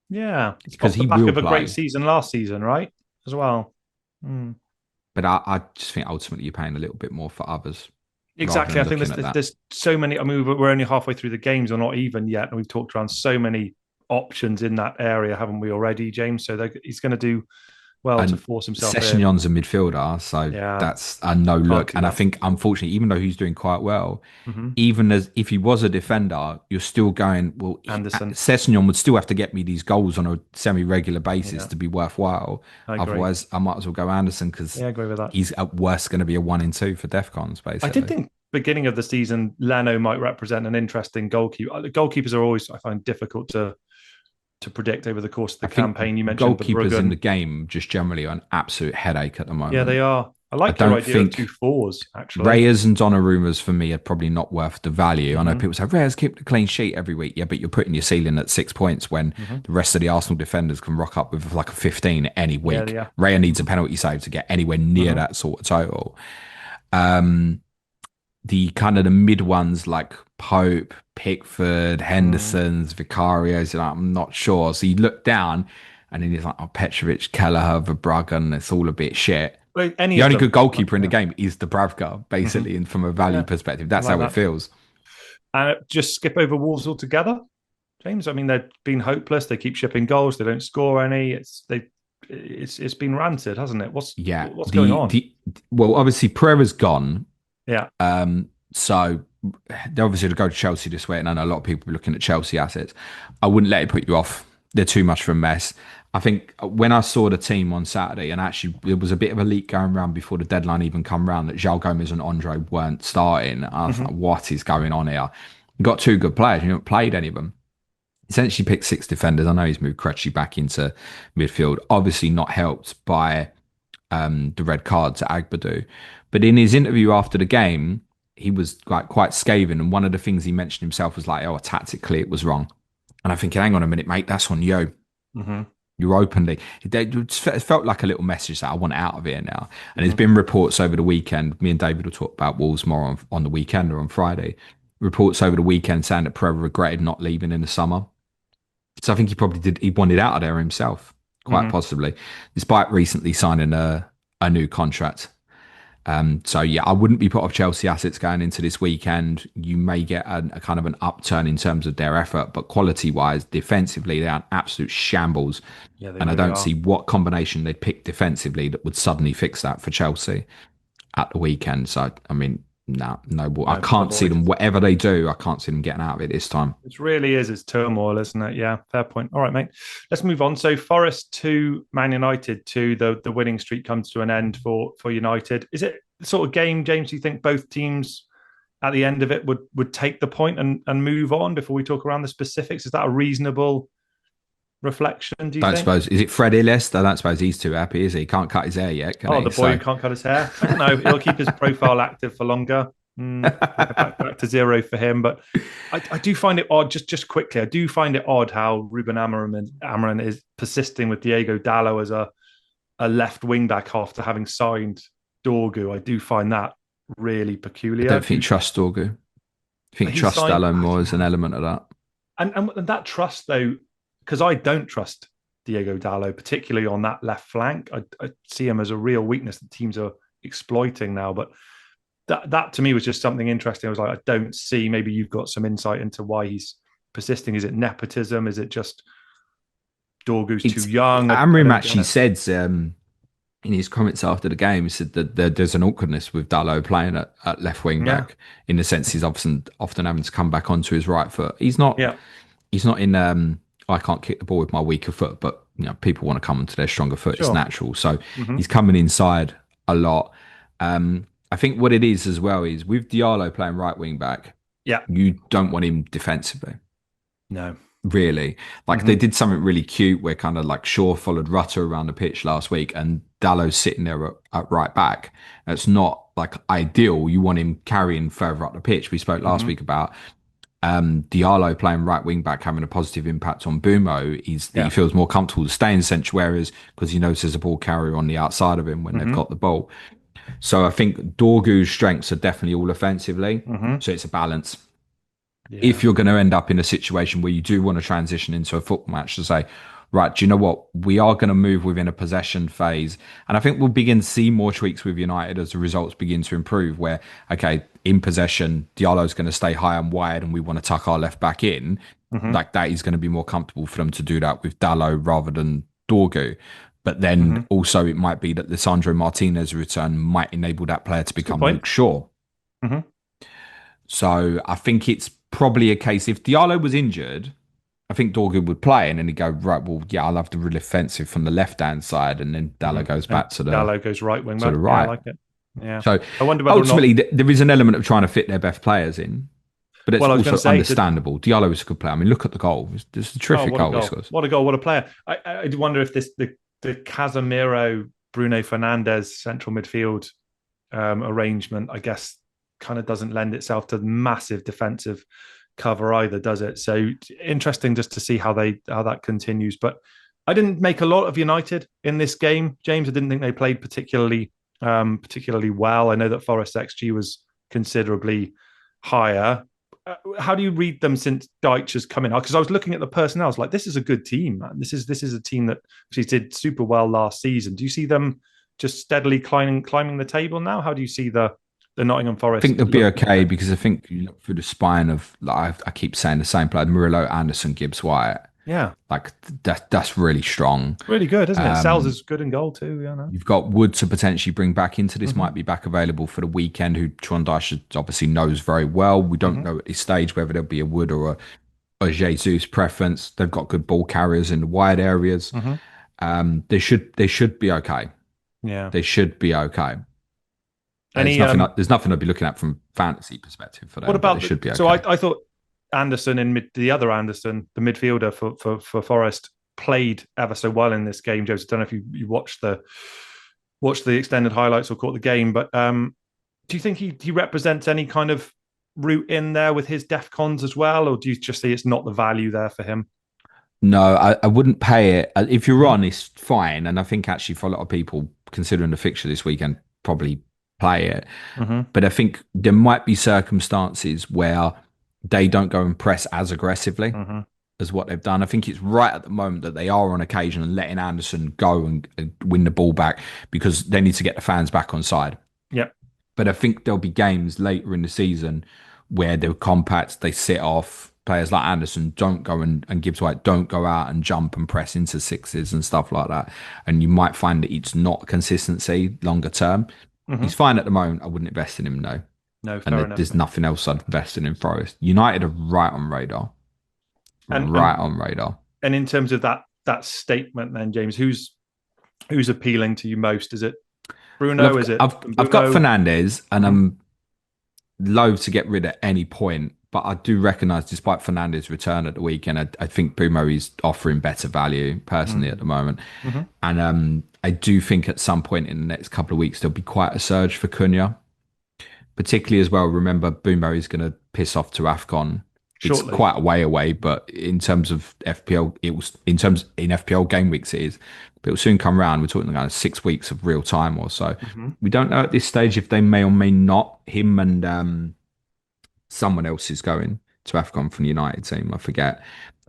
Yeah, it's because off the he back will of a great play. season last season, right? As well. Mm. But I just think ultimately you're paying a little bit more for others rather Exactly. than I think looking at that. there's so many. I mean, we're only halfway through the games, or not even yet, and we've talked around so many options in that area, haven't we already, James? So he's going to do well to And force himself in. Sessegnon's a midfielder, so Yeah, that's a no can't look. do And I that. think, unfortunately, even though he's doing quite well, Mm-hmm. even as if he was a defender, you're still going, well, Anderson. Sessegnon would still have to get me these goals on a semi regular basis Yeah, to be worthwhile. I agree. Otherwise, I might as well go Anderson because Yeah, I agree with that. he's at worst going to be a 1 in 2 for DEFCONs, I did basically. think beginning of the season, Leno might represent an interesting goalkeeper. Goalkeepers are always, I find, difficult to predict over the course of the I think campaign. You mentioned goalkeepers in the Verbruggen. game just generally are an absolute headache at the Yeah, moment. they are. I I like your don't idea of two think fours, actually. Reyes and Donnarumma's for me are probably not worth the value. I know Mm-hmm. people say Reyes keep the clean sheet every week. Yeah, but you're putting your ceiling at 6 points when Mm-hmm. the rest of the Arsenal defenders can rock up with like a 15 any Yeah, week. yeah. Raya needs a penalty save to get anywhere near Mm-hmm. that sort of total. Um, the kind of the mid ones like Pope, Pickford, Mm. Henderson's, Vicarios, like, I'm not sure. So you look down and then he's like, oh, Petrovic, Kelleher, Verbruggen, it's all a bit shit. Well, any The of only them. good goalkeeper in the Yeah. game is Dubravka, Mm-hmm. basically, and from a value Yeah, perspective, I that's like how it that. feels. And just skip over Wolves altogether, James. I mean, they've been hopeless. They keep shipping goals. They don't score any. It's been ranted, hasn't it? Yeah, What's going on? well, obviously Pereira's gone, Yeah. so they're obviously to go to Chelsea this way, and I know a lot of people are looking at Chelsea assets. I wouldn't let it put you off. They're too much for a mess. I think when I saw the team on Saturday, and actually there was a bit of a leak going around before the deadline even come round that João Gomez and Andre weren't starting. I was Mm-hmm. like, what is going on here? Got two good players. You haven't played any of them. Essentially picked six defenders. I know he's moved Krejci back into midfield. Obviously not helped by the red card to Agbadu. But in his interview after the game, he was like quite scathing. And one of the things he mentioned himself was like, oh, tactically it was wrong. And I'm thinking, hang on a minute, mate, that's on you. Mm-hmm. You're openly. It felt like a little message that I want out of here now. And there's Mm-hmm. been reports over the weekend. Me and David will talk about Wolves more on the weekend or on Friday. Reports over the weekend saying that Pereira regretted not leaving in the summer. So I think he probably did. He wanted out of there himself, quite Mm-hmm. possibly, despite recently signing a new contract. So yeah, I wouldn't be put off Chelsea assets going into this weekend. You may get a kind of an upturn in terms of their effort, but quality wise, defensively, they are an absolute shambles. Yeah, they And I really don't are. see what combination they'd pick defensively that would suddenly fix that for Chelsea at the weekend. So I mean, no, I No, can't see avoid. them. Whatever they do, I can't see them getting out of it this time. It really is. It's turmoil, isn't it? Yeah, fair point. All right, mate. Let's move on. So Forest 2, Man United 2. The winning streak comes to an end for United. Is it the sort of game, James, do you think both teams at the end of it would take the point and move on before we talk around the specifics? Is that a reasonable reflection, do you Don't think? suppose is it Freddie List? I don't suppose he's too happy, is he? Can't cut his hair yet, can Oh, he? the boy So who can't cut his hair. I don't know. He'll keep his profile active for longer. Back to zero for him. But I do find it odd. Just quickly, I do find it odd how Ruben Amorim is persisting with Diego Dallo as a left wing back after having signed Dorgu. I do find that really I peculiar. don't think you trust Dorgu. I think He trust signed, Dallo more as an element of that. and that trust though, because I don't trust Diego Dallo, particularly on that left flank. I see him as a real weakness that teams are exploiting now. But that to me was just something interesting. I was like, I don't see. Maybe you've got some insight into why he's persisting. Is it nepotism? Is it just Dorgu's too young? I Amrim don't get actually it. said in his comments after the game, he said that there's an awkwardness with Dallo playing at left wing Yeah, back in the sense he's often having to come back onto his right foot. yeah, He's not in I can't kick the ball with my weaker foot, but people want to come onto their stronger foot. It's sure. natural. So Mm-hmm. he's coming inside a lot. I think what it is as well is with Diallo playing right wing back, Yeah, you don't want him defensively. no. Really, like they did something really cute where kind of like Shaw followed Rutter around the pitch last week, and Dallo's sitting there at right back. It's not like ideal. You want him carrying further up the pitch. We spoke last week about Diallo playing right wing back having a positive impact on Bumo. He feels more comfortable to stay in central areas because he knows there's a ball carrier on the outside of him when they've got the ball. So I think Dorgu's strengths are definitely all offensively. So it's a balance. Yeah. If you're going to end up in a situation where you do want to transition into a football match to say, right, do you know what? We are going to move within a possession phase. And I think we'll begin to see more tweaks with United as the results begin to improve where, okay, in possession, Diallo's going to stay high and wide and we want to tuck our left back in. Like that is going to be more comfortable for them to do that with Dallo rather than Dorgu. But then also it might be that Lisandro Martinez return might enable that player to become Luke Shaw. So I think it's probably a case if Diallo was injured, I think Dorgu would play and then he'd go, right, well, yeah, I'll have the real offensive from the left-hand side and then Dallo goes back to the Dallo goes right wing back. right. Yeah, I like it. Yeah. So I wonder whether ultimately or not... there is an element of trying to fit their best players in, but it's also understandable. Diallo is a good player. I mean, look at the goal. It's a terrific goal he scores. What a goal, what a player. I wonder if the Casemiro, Bruno Fernandes central midfield arrangement, I guess, kind of doesn't lend itself to massive defensive cover either, does it? So interesting just to see how that continues. But I didn't make a lot of United in this game, James. I didn't think they played particularly well. I know that Forest XG was considerably higher. How do you read them since Deitch has come in? Because I was looking at the personnel, I was like, this is a good team, man. This is a team that actually did super well last season. Do you see them just steadily climbing the table now? How do you see the Nottingham Forest? I think they'll be okay because I think you look through the spine of, like I keep saying the same player, Murillo, Anderson, Gibbs, White. Yeah, like that's really strong, really good, isn't it? Sells is good in goal too. Yeah, no? You've got Wood to potentially bring back into this. Might be back available for the weekend. Who Trondheim obviously knows very well. We don't know at this stage whether there'll be a Wood or a Jesus preference. They've got good ball carriers in the wide areas. They should be okay. Yeah, they should be okay. There's nothing I'd be looking at from fantasy perspective for them. What about they should be okay. So I thought Anderson the other Anderson, the midfielder for Forest, played ever so well in this game. James, I don't know if you watched the extended highlights or caught the game, but do you think he represents any kind of route in there with his DEFCONs as well, or do you just see it's not the value there for him? No, I wouldn't pay it. If you're on, it's fine. And I think actually for a lot of people, considering the fixture this weekend, probably play it. But I think there might be circumstances where they don't go and press as aggressively as what they've done. I think it's right at the moment that they are on occasion and letting Anderson go and win the ball back because they need to get the fans back on side. Yeah. But I think there'll be games later in the season where they're compact, they sit off. Players like Anderson don't go and Gibbs White don't go out and jump and press into sixes and stuff like that. And you might find that it's not consistency longer term. He's fine at the moment. I wouldn't invest in him, no. No, fair enough. There's nothing else I'd invest in Forest. United are right on radar. On radar. And in terms of that statement then, James, who's appealing to you most? Is it Bruno? Well, I've got Fernandes and I'm loath to get rid at any point, but I do recognise despite Fernandes' return at the weekend, I think Bruno is offering better value personally at the moment. And I do think at some point in the next couple of weeks, there'll be quite a surge for Cunha. particularly as well. Remember, Boomo is going to piss off to AFCON. It's shortly. quite a way away, but in terms of FPL, it was in FPL game weeks it is. But it'll soon come round. We're talking about 6 weeks of real time or so. Hmm. We don't know at this stage if they may or may not. Him and someone else is going to AFCON from the United team. I forget.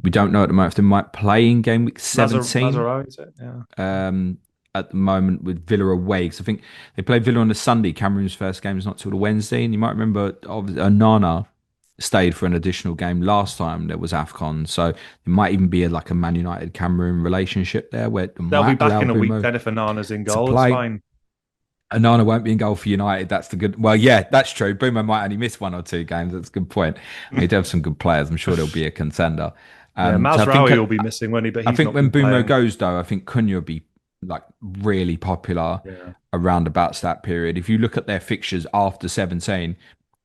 We don't know at the moment if they might play in game week 17 Mazarao, is it? Yeah. um, at the moment with Villa away. Because I think they play Villa on the Sunday. Cameroon's first game is not till the Wednesday. And you might remember Nana stayed for an additional game last time there was AFCON. So there might even be like a Man United Cameroon relationship there where it They'll be might back allow in a week Bumo then if Anana's in to goal. It's play. fine. Anana won't be in goal for United. That's the good. Well, yeah, that's true. Boomer might only miss 1 or 2 games. That's a good point. They do have some good players. I'm sure there'll be a contender. Yeah, So Mazraoui will be missing, won't he? But I he's think not when been Boomer playing. goes though, I think Cunha will be like really popular Yeah. around about that period. If you look at their fixtures after 17,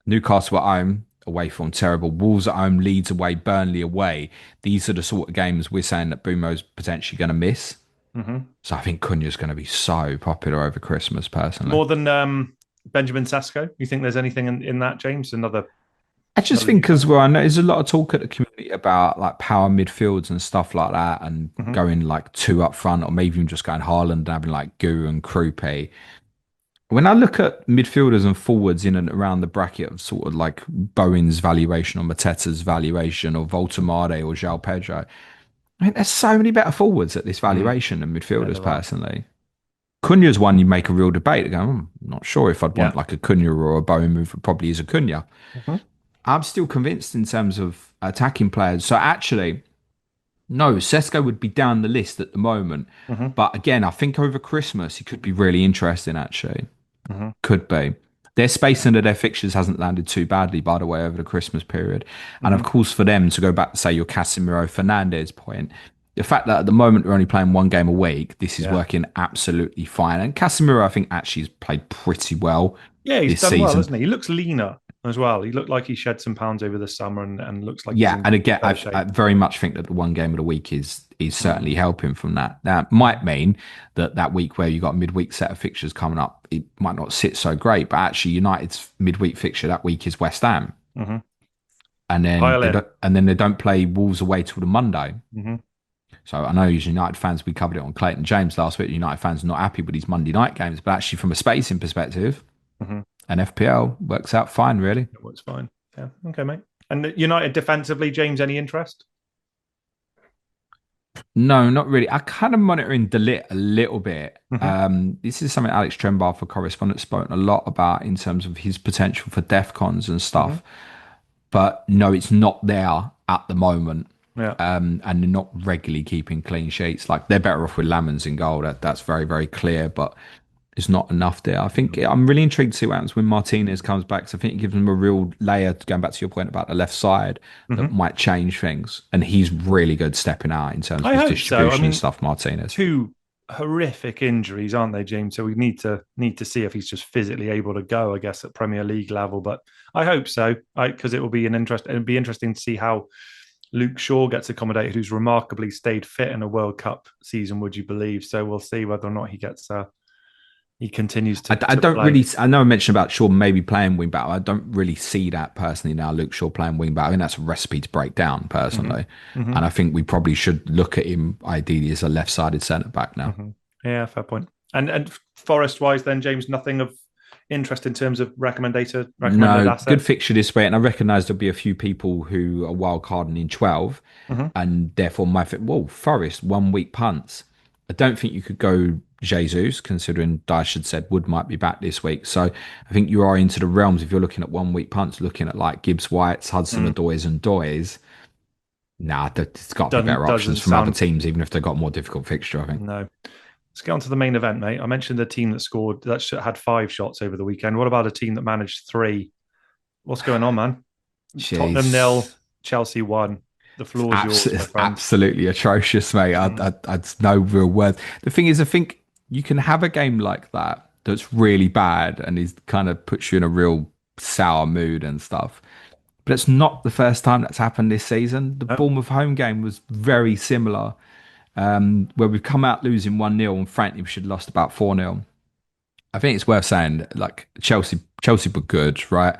Newcastle at home, away from terrible. Wolves at home, Leeds away, Burnley away. These are the sort of games we're saying that Boomer's potentially going to miss. Hmm. So I think Cunha's going to be so popular over Christmas, personally. More than Benjamin Sesko. You think there's anything in that, James? I just Another think as Newcastle. well, I know there's a lot of talk at the community about like power midfields and stuff like that and Hmm. going like two up front or maybe even just going Haaland and having like Gu and Krupe. When I look at midfielders and forwards in and around the bracket of sort of like Bowen's valuation or Mateta's valuation or Voltemade or João Pedro, I mean, there's so many better forwards at this Mm. valuation than Yeah, midfielders there are. personally. Cunha's one you make a real debate. I go, I'm not sure if I'd Yeah. want like a Cunha or a Bowen move. It probably is a Cunha. Hmm. I'm still convinced in terms of attacking players. So actually, no, Sesko would be down the list at the moment. Hmm. But again, I think over Christmas he could be really interesting. Actually, Hmm. could be. Their space under their fixtures hasn't landed too badly, by the way, over the Christmas period. And of Hmm. course, for them to go back to say your Casemiro Fernandez point, the fact that at the moment we're only playing 1 game a week, this is Yeah. working absolutely fine. And Casemiro, I think, actually has played pretty well Yeah, he's this done well, season. hasn't he? He looks leaner as well. He looked like he shed some pounds over the summer and looks like he's Yeah, in and again, better I shape. very much think that the 1 game of the week is Mm. certainly helping from that. That might mean that that week where you got a midweek set of fixtures coming up, it might not sit so great. But actually, United's midweek fixture that week is West Ham, Hmm. and then Pile they in. don't play Wolves away till the Monday. Hmm. So I know as United fans, we covered it on Clayton James last week. United fans are not happy with these Monday night games, but actually, from a spacing perspective, Hmm. an FPL works out fine, really. It works fine. Yeah. Okay, mate. And United defensively, James, any interest? No, not really. I kind of monitoring Delit a little bit. Hmm. This is something Alex Trembar for correspondent spoken a lot about in terms of his potential for DEFCONs and Hmm. stuff. But no, it's not there at the moment. Yeah. And they're not regularly keeping clean sheets. Like they're better off with Lamons in goal. That's very, very clear. But it's not enough there. I think I'm really intrigued to see what happens when Martinez comes back. So I think it gives them a real layer, going back to your point about the left side, that Hmm. might change things. And he's really good stepping out in terms of I his hope so. I distribution and mean, stuff, Martinez. two horrific injuries, aren't they, James? So we need to see if he's just physically able to go, I guess, at Premier League level. But I hope so, because it will be it'd be interesting to see how Luke Shaw gets accommodated, who's remarkably stayed fit in a World Cup season, would you believe? So we'll see whether or not he continues I to don't play. really. I know I mentioned about Shaw maybe playing wing back. I don't really see that personally now. Luke Shaw playing wing back. I think that's a recipe to break down Hmm. personally, Hmm. and I think we probably should look at him ideally as a left-sided centre back now. Hmm. Yeah, fair point. And Forest wise, then James, nothing of interest in terms of recommended No, good assets. fixture this way, and I recognise there'll be a few people who are wild carding in 12, Hmm. and therefore might think, whoa, Forest 1 week punts. I don't think you could go Jesus, considering Dyche had said Wood might be back this week. So I think you are into the realms if you're looking at 1 week punts, looking at like Gibbs Whites, Hudson Mm. Odoi and Doys. Nah, there's got to be Doesn't better options doesn't from other sound teams, even if they've got more difficult fixture, I think. no. Let's get on to the main event, mate. I mentioned the team that scored that had 5 shots over the weekend. What about a team that managed three? What's going on, man? Tottenham nil, Jeez. Chelsea 1. The floor's yours, my friend. Absolutely atrocious, mate. Mm. I'd no real words. The thing is, I think you can have a game like that that's really bad and is kind of puts you in a real sour mood and stuff. But it's not the first time that's happened this season. The No. Bournemouth home game was very similar, where we've come out losing 1-0 and frankly we should have lost about 4-0. I think it's worth saying, like Chelsea were good, right?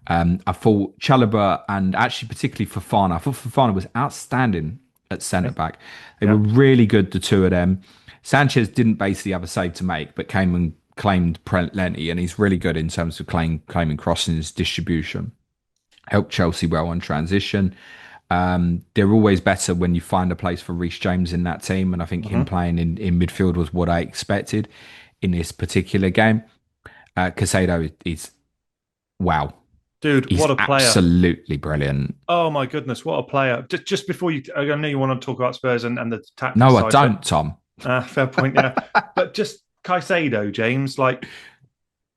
I thought Chalobah and actually particularly Fofana. I thought Fofana was outstanding at centre back. They were Yeah. really good, the two of them. Sanchez didn't basically have a save to make, but came and claimed plenty, and he's really good in terms of claiming crossings, distribution. Helped Chelsea well on transition. They're always better when you find a place for Reece James in that team, and I think him Hmm. playing in midfield was what I expected in this particular game. Caicedo is wow. Dude, He's what a player. absolutely brilliant. Oh my goodness, what a player. Just before you, I know you want to talk about Spurs and the tactics No, I side, but don't, Tom. fair point, yeah. But just Caicedo, James, like,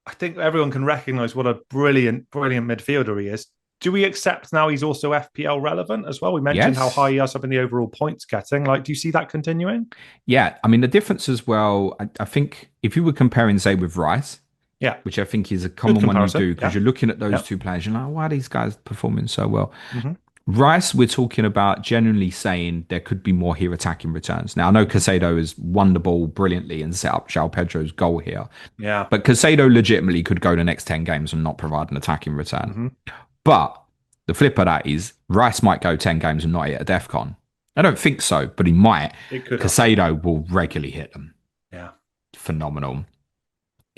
I think everyone can recognize what a brilliant, brilliant midfielder he is. Do we accept now he's also FPL relevant as well? We mentioned how high Yes. he is up in the overall points getting. Like, do you see that continuing? Yeah. I mean, the difference as well, I think if you were comparing, say, with Rice, Yeah, which I think is a good common one you comparison. do because Yeah, you're looking at those yeah. two players, you're like, why are these guys performing so well? Hmm. Rice, we're talking about genuinely saying there could be more here attacking returns. Now, I know Hmm. Caicedo has won the ball brilliantly and set up João Pedro's goal here, Yeah. but Caicedo legitimately could go the next 10 games and not provide an attacking return. Hmm. But the flip of that is Rice might go 10 games and not hit a DEFCON. I don't think so, but he might. It could happen. Caicedo will regularly hit them. Yeah. Phenomenal.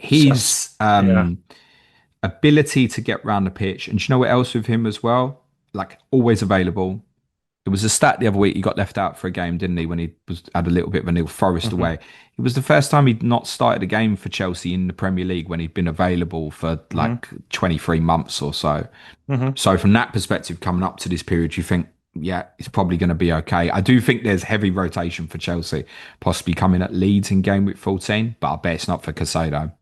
So, His yeah. ability to get round the pitch, and do you know what else with him as well? Like always available. It was a stat the other week. He got left out for a game, didn't he? When he had a little bit of a nil Forest Hmm. away. It was the first time he'd not started a game for Chelsea in the Premier League when he'd been available for Hmm. like 23 months or so. Hmm. So from that perspective, coming up to this period, you think, yeah, it's probably going to be okay. I do think there's heavy rotation for Chelsea, possibly coming at Leeds in game week 14, but I bet it's not for Casado.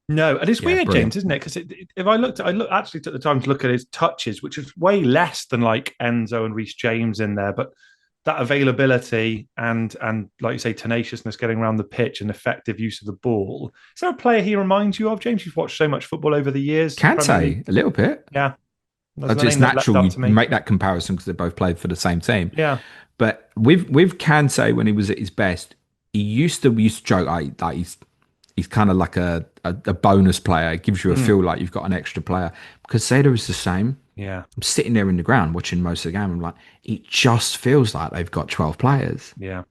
No, and it's Yeah, weird, James, brilliant. isn't it? Because if actually took the time to look at his touches, which is way less than like Enzo and Reece James in there, but that availability and like you say, tenaciousness getting around the pitch and effective use of the ball. Is there a player he reminds you of, James? You've watched so much football over the years, Premier League. Kante, a little bit. Yeah, that's the It's name that leapt natural up you to me. make that comparison because they both played for the same team. Yeah. But with Kante when he was at his best, he used to joke like he's kind of like a bonus player. It gives you a Mm. feel like you've got an extra player. Because Seda is the same. Yeah. I'm sitting there in the ground watching most of the game. I'm like, it just feels like they've got 12 players. Yeah.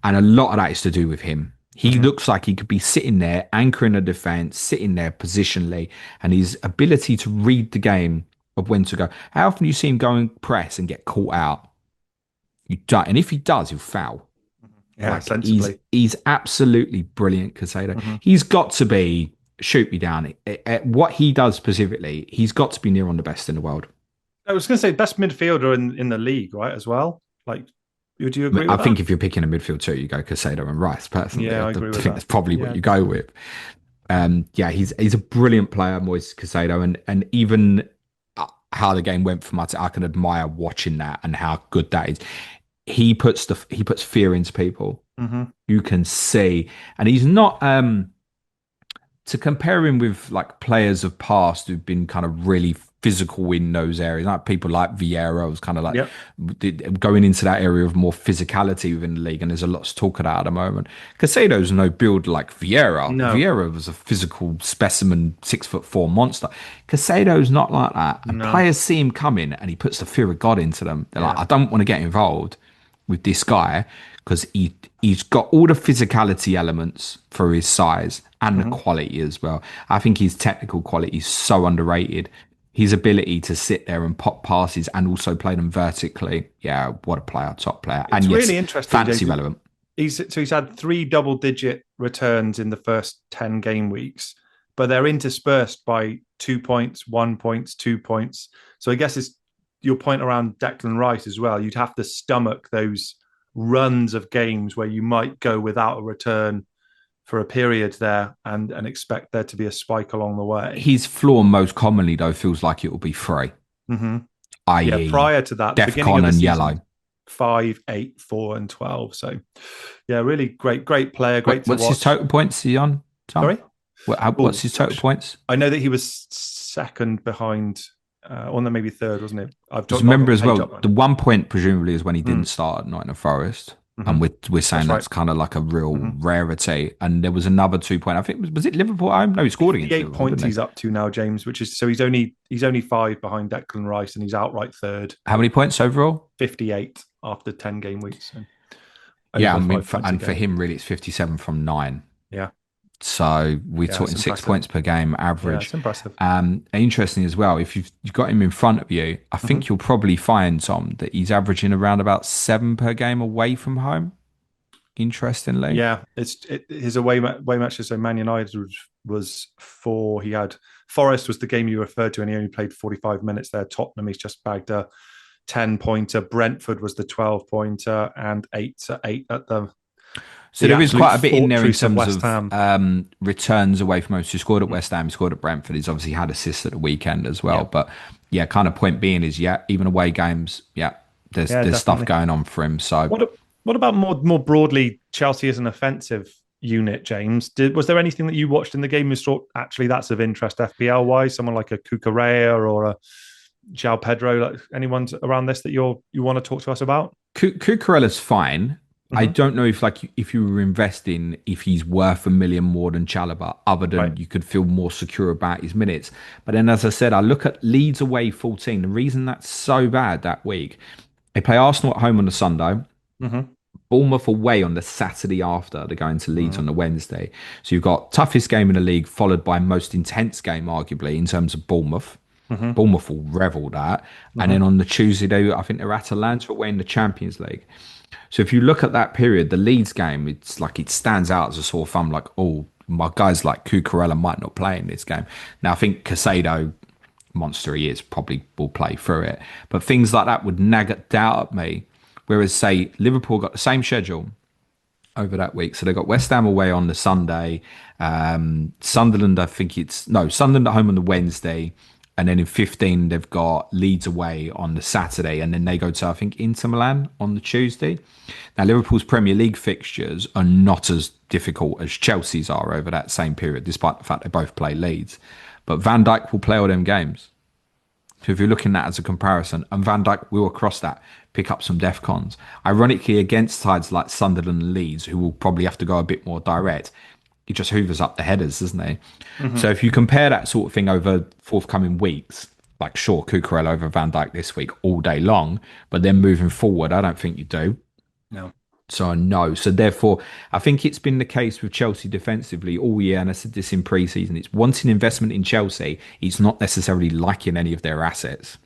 And a lot of that is to do with him. He Hmm. looks like he could be sitting there, anchoring a defense, sitting there positionally, and his ability to read the game of when to go. How often do you see him go and press and get caught out? You don't. And if he does, he'll foul. Yeah, Like he's sensibly. he's absolutely brilliant, Casado. Hmm. He's got to be shoot me down. At what he does specifically, he's got to be near on the best in the world. I was going to say best midfielder in the league, right? As well. Like, would you agree I with that? think if you're picking a midfield two, you go Casado and Rice. Personally, Yeah, I I agree with think that. that's probably what Yeah. you go with. Yeah, he's a brilliant player, Moises Caicedo, and even how the game went for my I can admire watching that and how good that is. He puts fear into people. Hmm. You can see, and he's not to compare him with like players of past who've been kind of really physical in those areas, like people like Vieira was kind of like Yep. going into that area of more physicality within the league, and there's a lot to talk about at the moment. Casado's no build like Vieira. No. Vieira was a physical specimen, 6'4" monster. Casado's not like that, and No. players see him coming, and he puts the fear of God into them. They're like, Yeah. I don't want to get involved with this guy because he's got all the physicality elements for his size and the Hmm. quality as well. I think his technical quality is so underrated. His ability to sit there and pop passes and also play them vertically. Yeah, what a player, top player. And It's yes, really interesting, fantasy James. relevant. He's had three double-digit returns in the first 10 game weeks, but they're interspersed by 2 points, 1 points, 2 points. So I guess it's your point around Declan Rice as well. You'd have to stomach those runs of games where you might go without a return for a period there and expect there to be a spike along the way. His floor most commonly, though, feels like it will be free, Hmm. Yeah, i.e., prior to that, the beginning of Defcon the and season, yellow. 5, 8, 4, and 12. So, yeah, really great player, great to What's his watch. total points, he on, Tom? Sorry? What's Oh his total gosh, points? I know that he was second behind, or then maybe third, wasn't it? I've Because not got remember the as page well, up. the 1 point presumably is when he Hmm. didn't start at Nottingham Forest. And we're saying That's that's right. kind of like a real hmm rarity. And there was another 2 point. I think was it Liverpool at home? No, he scored against 58 Liverpool, points didn't he? he's up to now, James, which is so he's only 5 behind Declan Rice, and he's outright third. How many points overall? 58 after 10 game weeks, so only Yeah, I by mean, 5 points a and for game. him, really, it's 57 from 9. Yeah, So we're yeah, it's talking six impressive. points per game Yeah, average. it's impressive. Interesting as well, if you've got him in front of you, I hmm think you'll probably find, Tom, that he's averaging around about 7 per game away from home, interestingly. Yeah, his away matches. So Man United was 4. He had Forest was the game you referred to, and he only played 45 minutes there. Tottenham, he's just bagged a 10-pointer. Brentford was the 12-pointer, and 8 at So the there is absolute quite a bit in there in fortress of terms West of Ham. returns away from home. So he scored at West Ham, he scored at Brentford. He's obviously had assists at the weekend as well. Yeah, But yeah, kind of point being is, yeah, even away games, yeah, yeah, there's stuff definitely. going on for him. So What what about more broadly Chelsea as an offensive unit, James? Was there anything that you watched in the game you thought actually that's of interest FPL wise? Someone like a Cucurella or a João Pedro, like anyone around this that you want to talk to us about? Cucurella's fine. I hmm don't know if you were investing if he's worth 1 million more than Chalobah, other Right. than you could feel more secure about his minutes. But then, as I said, I look at Leeds away 14. The reason that's so bad that week, they play Arsenal at home on the Sunday, hmm Bournemouth away on the Saturday after. They're going to Leeds on the Wednesday. So you've got toughest game in the league, followed by most intense game, arguably, in terms of Bournemouth. hmm Bournemouth will revel that. And then hmm on the Tuesday, I think they're Atalanta away in the Champions League. So if you look at that period, the Leeds game, it's like it stands out as a sore thumb. Like, oh, my guys like Cucurella might not play in this game. Now I think Caicedo, monster he is, probably will play through it. But things like that would nag at doubt at me. Whereas say Liverpool got the same schedule over that week. So they got West Ham away on the Sunday. Sunderland, I think it's no Sunderland at home on the Wednesday, and then in 15 they've got Leeds away on the Saturday, and then they go to I think Inter Milan on the Tuesday. Now Liverpool's Premier League fixtures are not as difficult as Chelsea's are over that same period, despite the fact they both play Leeds. But Van Dijk will play all them games. So if you're looking at that as a comparison, and Van Dijk will across that pick up some def cons. Ironically, against sides like Sunderland and Leeds, who will probably have to go a bit more direct, he just hoovers up the headers, doesn't he? hmm So if you compare that sort of thing over forthcoming weeks, like sure, Cucurella over Van Dijk this week all day long, but then moving forward, I don't think you do. No. So no. So therefore, I think it's been the case with Chelsea defensively all year, and I said this in pre-season. It's wanting investment in Chelsea. It's not necessarily liking any of their assets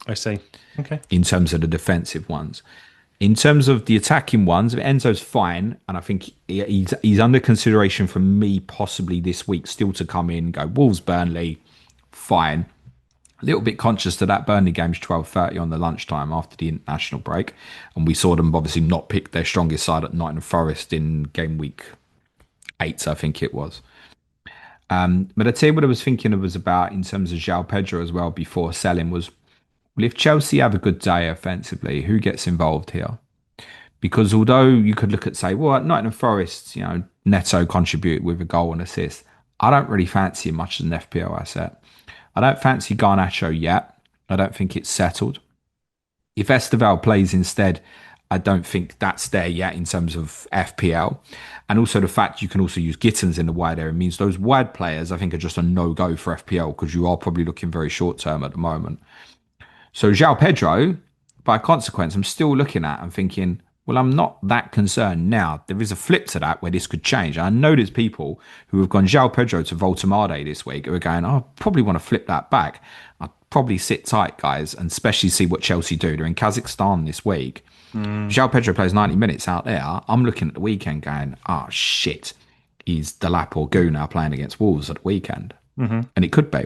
I see. Okay. in terms of the defensive ones. In terms of the attacking ones, Enzo's fine, and I think he's under consideration for me possibly this week still to come in, go Wolves, Burnley, fine. A little bit conscious that Burnley game's 12:30 on the lunchtime after the international break, and we saw them obviously not pick their strongest side at Nottingham Forest in game week 8, I think it was. But I tell you what I was thinking of was about in terms of João Pedro as well before selling was, well, if Chelsea have a good day offensively, who gets involved here? Because although you could look at say, well, at Nottingham Forest, Neto contributed with a goal and assist, I don't really fancy him much as an FPL asset. I don't fancy Garnacho yet. I don't think it's settled. If Esteval plays instead, I don't think that's there yet in terms of FPL. And also the fact you can also use Gittins in the wide area means those wide players, I think, are just a no-go for FPL because you are probably looking very short-term at the moment. So João Pedro, by consequence, I'm still looking at and thinking, well, I'm not that concerned now. There is a flip to that where this could change. I know there's people who have gone João Pedro to Voltemade this week who are going, oh, I probably want to flip that back. I'll probably sit tight, guys, and especially see what Chelsea do. They're in Kazakhstan this week. Mm. João Pedro plays 90 minutes out there. I'm looking at the weekend going, oh, shit. Is Delap or Goo now playing against Wolves at the weekend? hmm And it could be.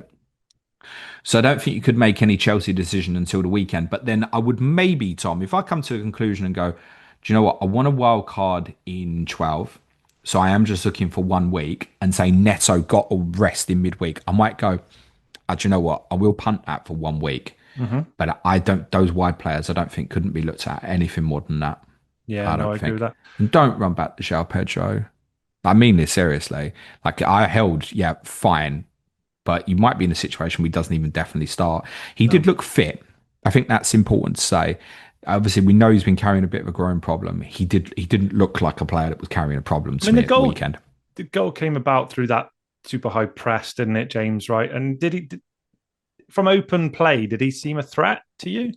So I don't think you could make any Chelsea decision until the weekend. But then I would maybe, Tom, if I come to a conclusion and go, do you know what? I want a wild card in 12. So I am just looking for 1 week and say Neto got a rest in midweek. I might go, do you know what? I will punt that for 1 week. hmm But I don't, those wide players, I don't think couldn't be looked at anything more than that. Yeah, I no, don't I agree with think. that. And don't run back to João Pedro. I mean this seriously. Like I held, yeah, fine, but you might be in a situation where he doesn't even definitely start. He No. did look fit. I think that's important to say. obviously we know he's been carrying a bit of a growing problem. He didn't look like a player that was carrying a problem I to mean, me at the weekend. the goal came about through that super high press, didn't it, James? Right? And from open play? Did he seem a threat to you?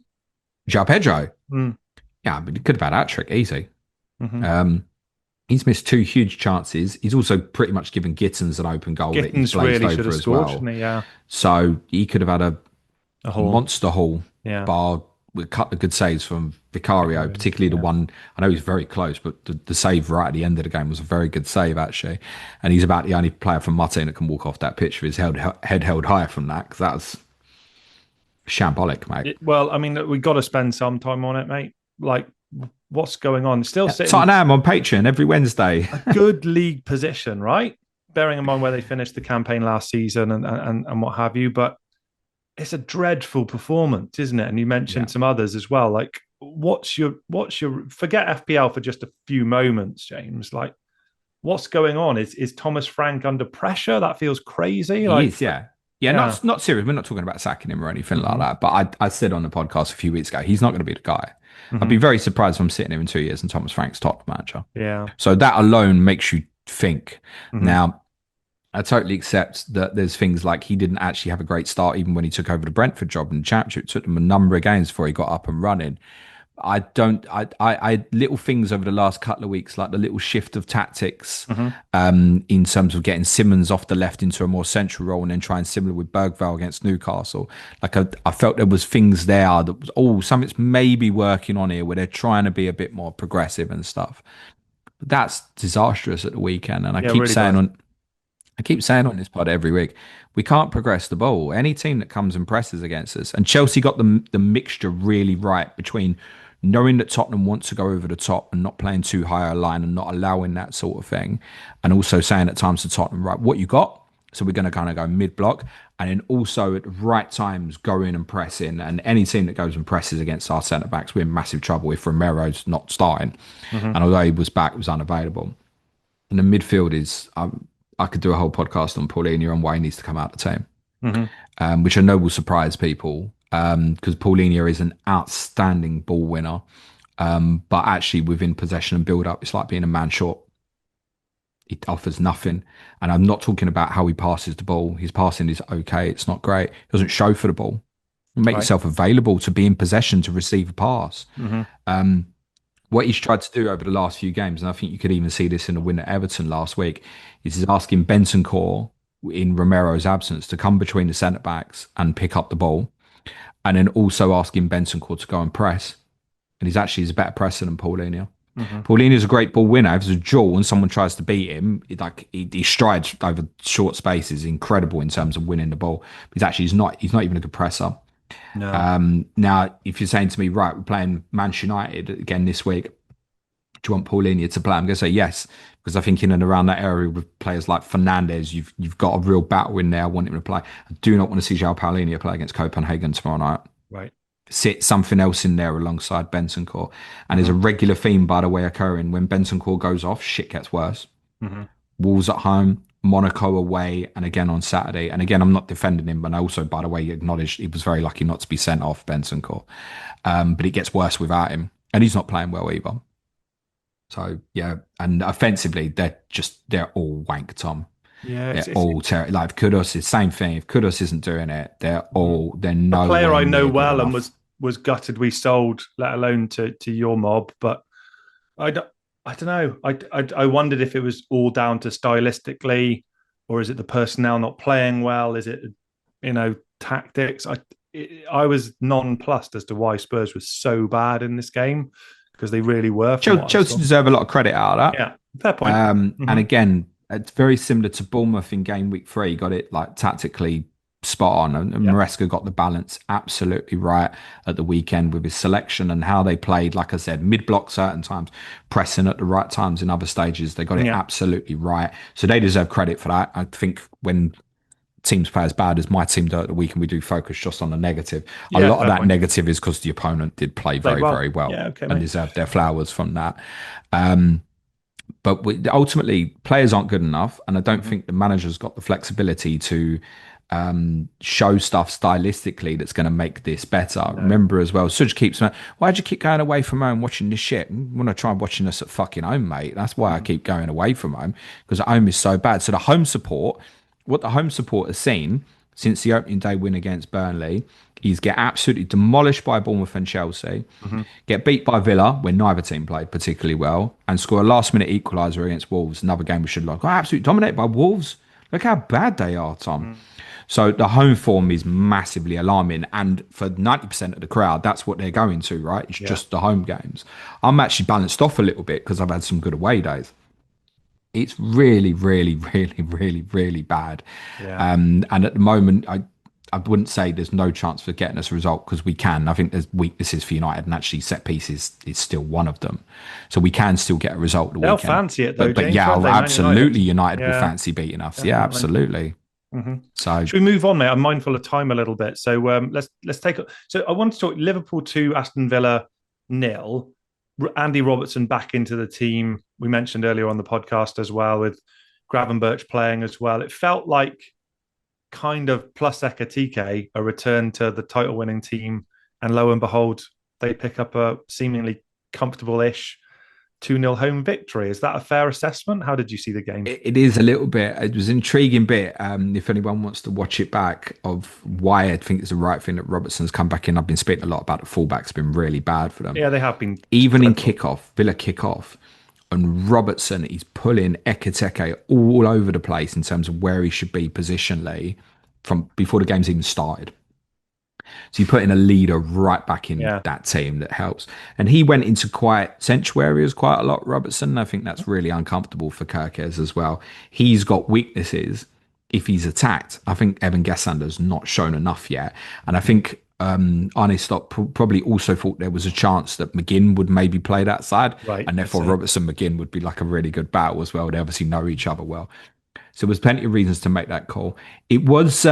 João Pedro, Mm. yeah, I mean, he could have had that trick easy. Hmm. Um, he's missed two huge chances. He's also pretty much given Gittins an open goal that he's Gittins blazed really should over have as scored, well. shouldn't he? Yeah, So he could have had a a haul. monster haul, Yeah. bar with a couple of good saves from Vicario, particularly the Yeah. one. I know he's very close, but the save right at the end of the game was a very good save actually. And he's about the only player from Martin that can walk off that pitch with his head held high from that, because that was shambolic, mate. Well, I mean, we got to spend some time on it, mate. Like, what's going on? Still sitting Tottenham on Patreon every Wednesday. a good league position, right? Bearing in mind where they finished the campaign last season and what have you, but it's a dreadful performance, isn't it? And you mentioned Yeah. some others as well. Like, what's your forget FPL for just a few moments, James? Like, what's going on? Is Thomas Frank under pressure? That feels crazy. He Like, is, yeah. Yeah, yeah. not serious. We're not talking about sacking him or anything like Mhm. that. But I said on the podcast a few weeks ago, he's not going to be the guy. I'd be Mhm. very surprised if I'm sitting here in 2 years and Thomas Frank's top manager. Yeah. So that alone makes you think. Mhm. Now, I totally accept that there's things like he didn't actually have a great start even when he took over the Brentford job in the championship. It took him a number of games before he got up and running. I don't. I little things over the last couple of weeks, like the little shift of tactics, Mhm. in terms of getting Simmons off the left into a more central role, and then trying similar with Bergvall against Newcastle. Like I felt there was things there that was something's maybe working on here where they're trying to be a bit more progressive and stuff. But that's disastrous at the weekend, and Yeah, really bad. I keep saying on this pod every week, we can't progress the ball. Any team that comes and presses against us, and Chelsea got the mixture really right between knowing that Tottenham want to go over the top and not playing too high a line and not allowing that sort of thing, and also saying at times to Tottenham, right, what you got? So we're going to kind of go mid block, and then also at the right times go in and press in. And any team that goes and presses against our centre backs, we're in massive trouble if Romero's not starting. Mhm. And although he was back, it was unavailable. And the midfield is, I could do a whole podcast on Paulinho and why he needs to come out of the team, Mhm. which I know will surprise people, because Paulinho is an outstanding ball winner. But actually, within possession and build up, it's like being a man short. It offers nothing. And I'm not talking about how he passes the ball. His passing is okay. It's not great. He doesn't show for the ball. Make Right. yourself available to be in possession to receive a pass. Mhm. What he's tried to do over the last few games, and I think you could even see this in the win at Everton last week, is he's asking Bentancur in Romero's absence to come between the centre backs and pick up the ball, and then also asking Bentancur to go and press. And he's a better presser than Paulinho. Mhm. Paulinho's a great ball winner. If there's a duel and someone tries to beat him, he strides over short spaces, incredible in terms of winning the ball. But he's not even a good presser. No. Now, if you're saying to me, right, we're playing Manchester United again this week, do you want Paulinho to play? I'm going to say yes, because I think in and around that area with players like Fernandes, you've got a real battle in there. I want him to play. I do not want to see João Paulinho play against Copenhagen tomorrow night. Right. Sit something else in there alongside Bentancur. And there's a regular theme, by the way, occurring when Bentancur goes off, shit gets worse. Mhm. Wolves at home, Monaco away, and again on Saturday. And again, I'm not defending him, but I also, by the way, acknowledged he was very lucky not to be sent off, Bentancur. But it gets worse without him. And he's not playing well either. So, yeah. And offensively, they're all wank, Tom. Yeah, They're all terrible. Like Kudus is the same thing. If Kudus isn't doing it, they're a nowhere player I know near good well and enough. was gutted we sold, let alone to your mob. But I don't know. I wondered if it was all down to stylistically, or is it the personnel not playing well? Is it tactics? I was nonplussed as to why Spurs was so bad in this game, because they really were. From what I Chelsea saw. deserve a lot of credit out of that. Yeah, fair point. And again, it's very similar to Bournemouth in game week 3. Got it like tactically spot on, and Maresca got the balance absolutely right at the weekend with his selection and how they played. Like I said, mid block certain times, pressing at the right times in other stages. They got it absolutely right, so they deserve credit for that. I think when teams play as bad as my team do at the weekend, we do focus just on the negative. A lot of that negative is because the opponent did play very, very well, and deserved their flowers from that. But ultimately, players aren't good enough, and I don't think the manager's got the flexibility to show stuff stylistically that's going to make this better. No. Remember as well, Suj keeps saying, why'd you keep going away from home watching this shit? Want to try watching us at fucking home, mate. That's why I keep going away from home, because at home is so bad. So the home support, what the home support has seen since the opening day win against Burnley, is get absolutely demolished by Bournemouth and Chelsea, get beat by Villa when neither team played particularly well, and score a last minute equaliser against Wolves, another game we should have got absolutely dominated by Wolves. Look how bad they are, Tom. So the home form is massively alarming, and for 90% of the crowd, that's what they're going to, right? It's just the home games. I'm actually balanced off a little bit because I've had some good away days. It's really, really, really, really, really bad. And at the moment, I wouldn't say there's no chance for getting us a result, because we can. I think there's weaknesses for United, and actually set pieces is still one of them. So we can still get a result the They'll weekend. fancy it though, But James, yeah, won't they? absolutely, United will fancy beating us. Definitely. Yeah, absolutely. So should we move on, mate? I'm mindful of time a little bit, so let's take. So I want to talk Liverpool 2, Aston Villa 0. Andy Robertson back into the team. We mentioned earlier on the podcast as well, with Gravenberch playing as well. It felt like kind of plus Ekatike, a return to the title-winning team, and lo and behold, they pick up a seemingly comfortable-ish 2-0 home victory. Is that a fair assessment? How did you see the game? it is a little bit. It was an intriguing bit. If anyone wants to watch it back, of why I think it's the right thing that Robertson's come back in. I've been speaking a lot about the fullbacks been really bad for them. Yeah, they have been. Even in kickoff, Villa kickoff, and Robertson is pulling Ekatike all over the place in terms of where he should be positionally from before the game's even started. So you put in a leader right back in that team that helps. And he went into quite central areas quite a lot, Robertson. I think that's really uncomfortable for Kirkes as well. He's got weaknesses if he's attacked. I think Evan Gassander's not shown enough yet. And I think Arne Slot probably also thought there was a chance that McGinn would maybe play that side. Right, and therefore Robertson McGinn would be like a really good battle as well. They obviously know each other well. So there's plenty of reasons to make that call. It was...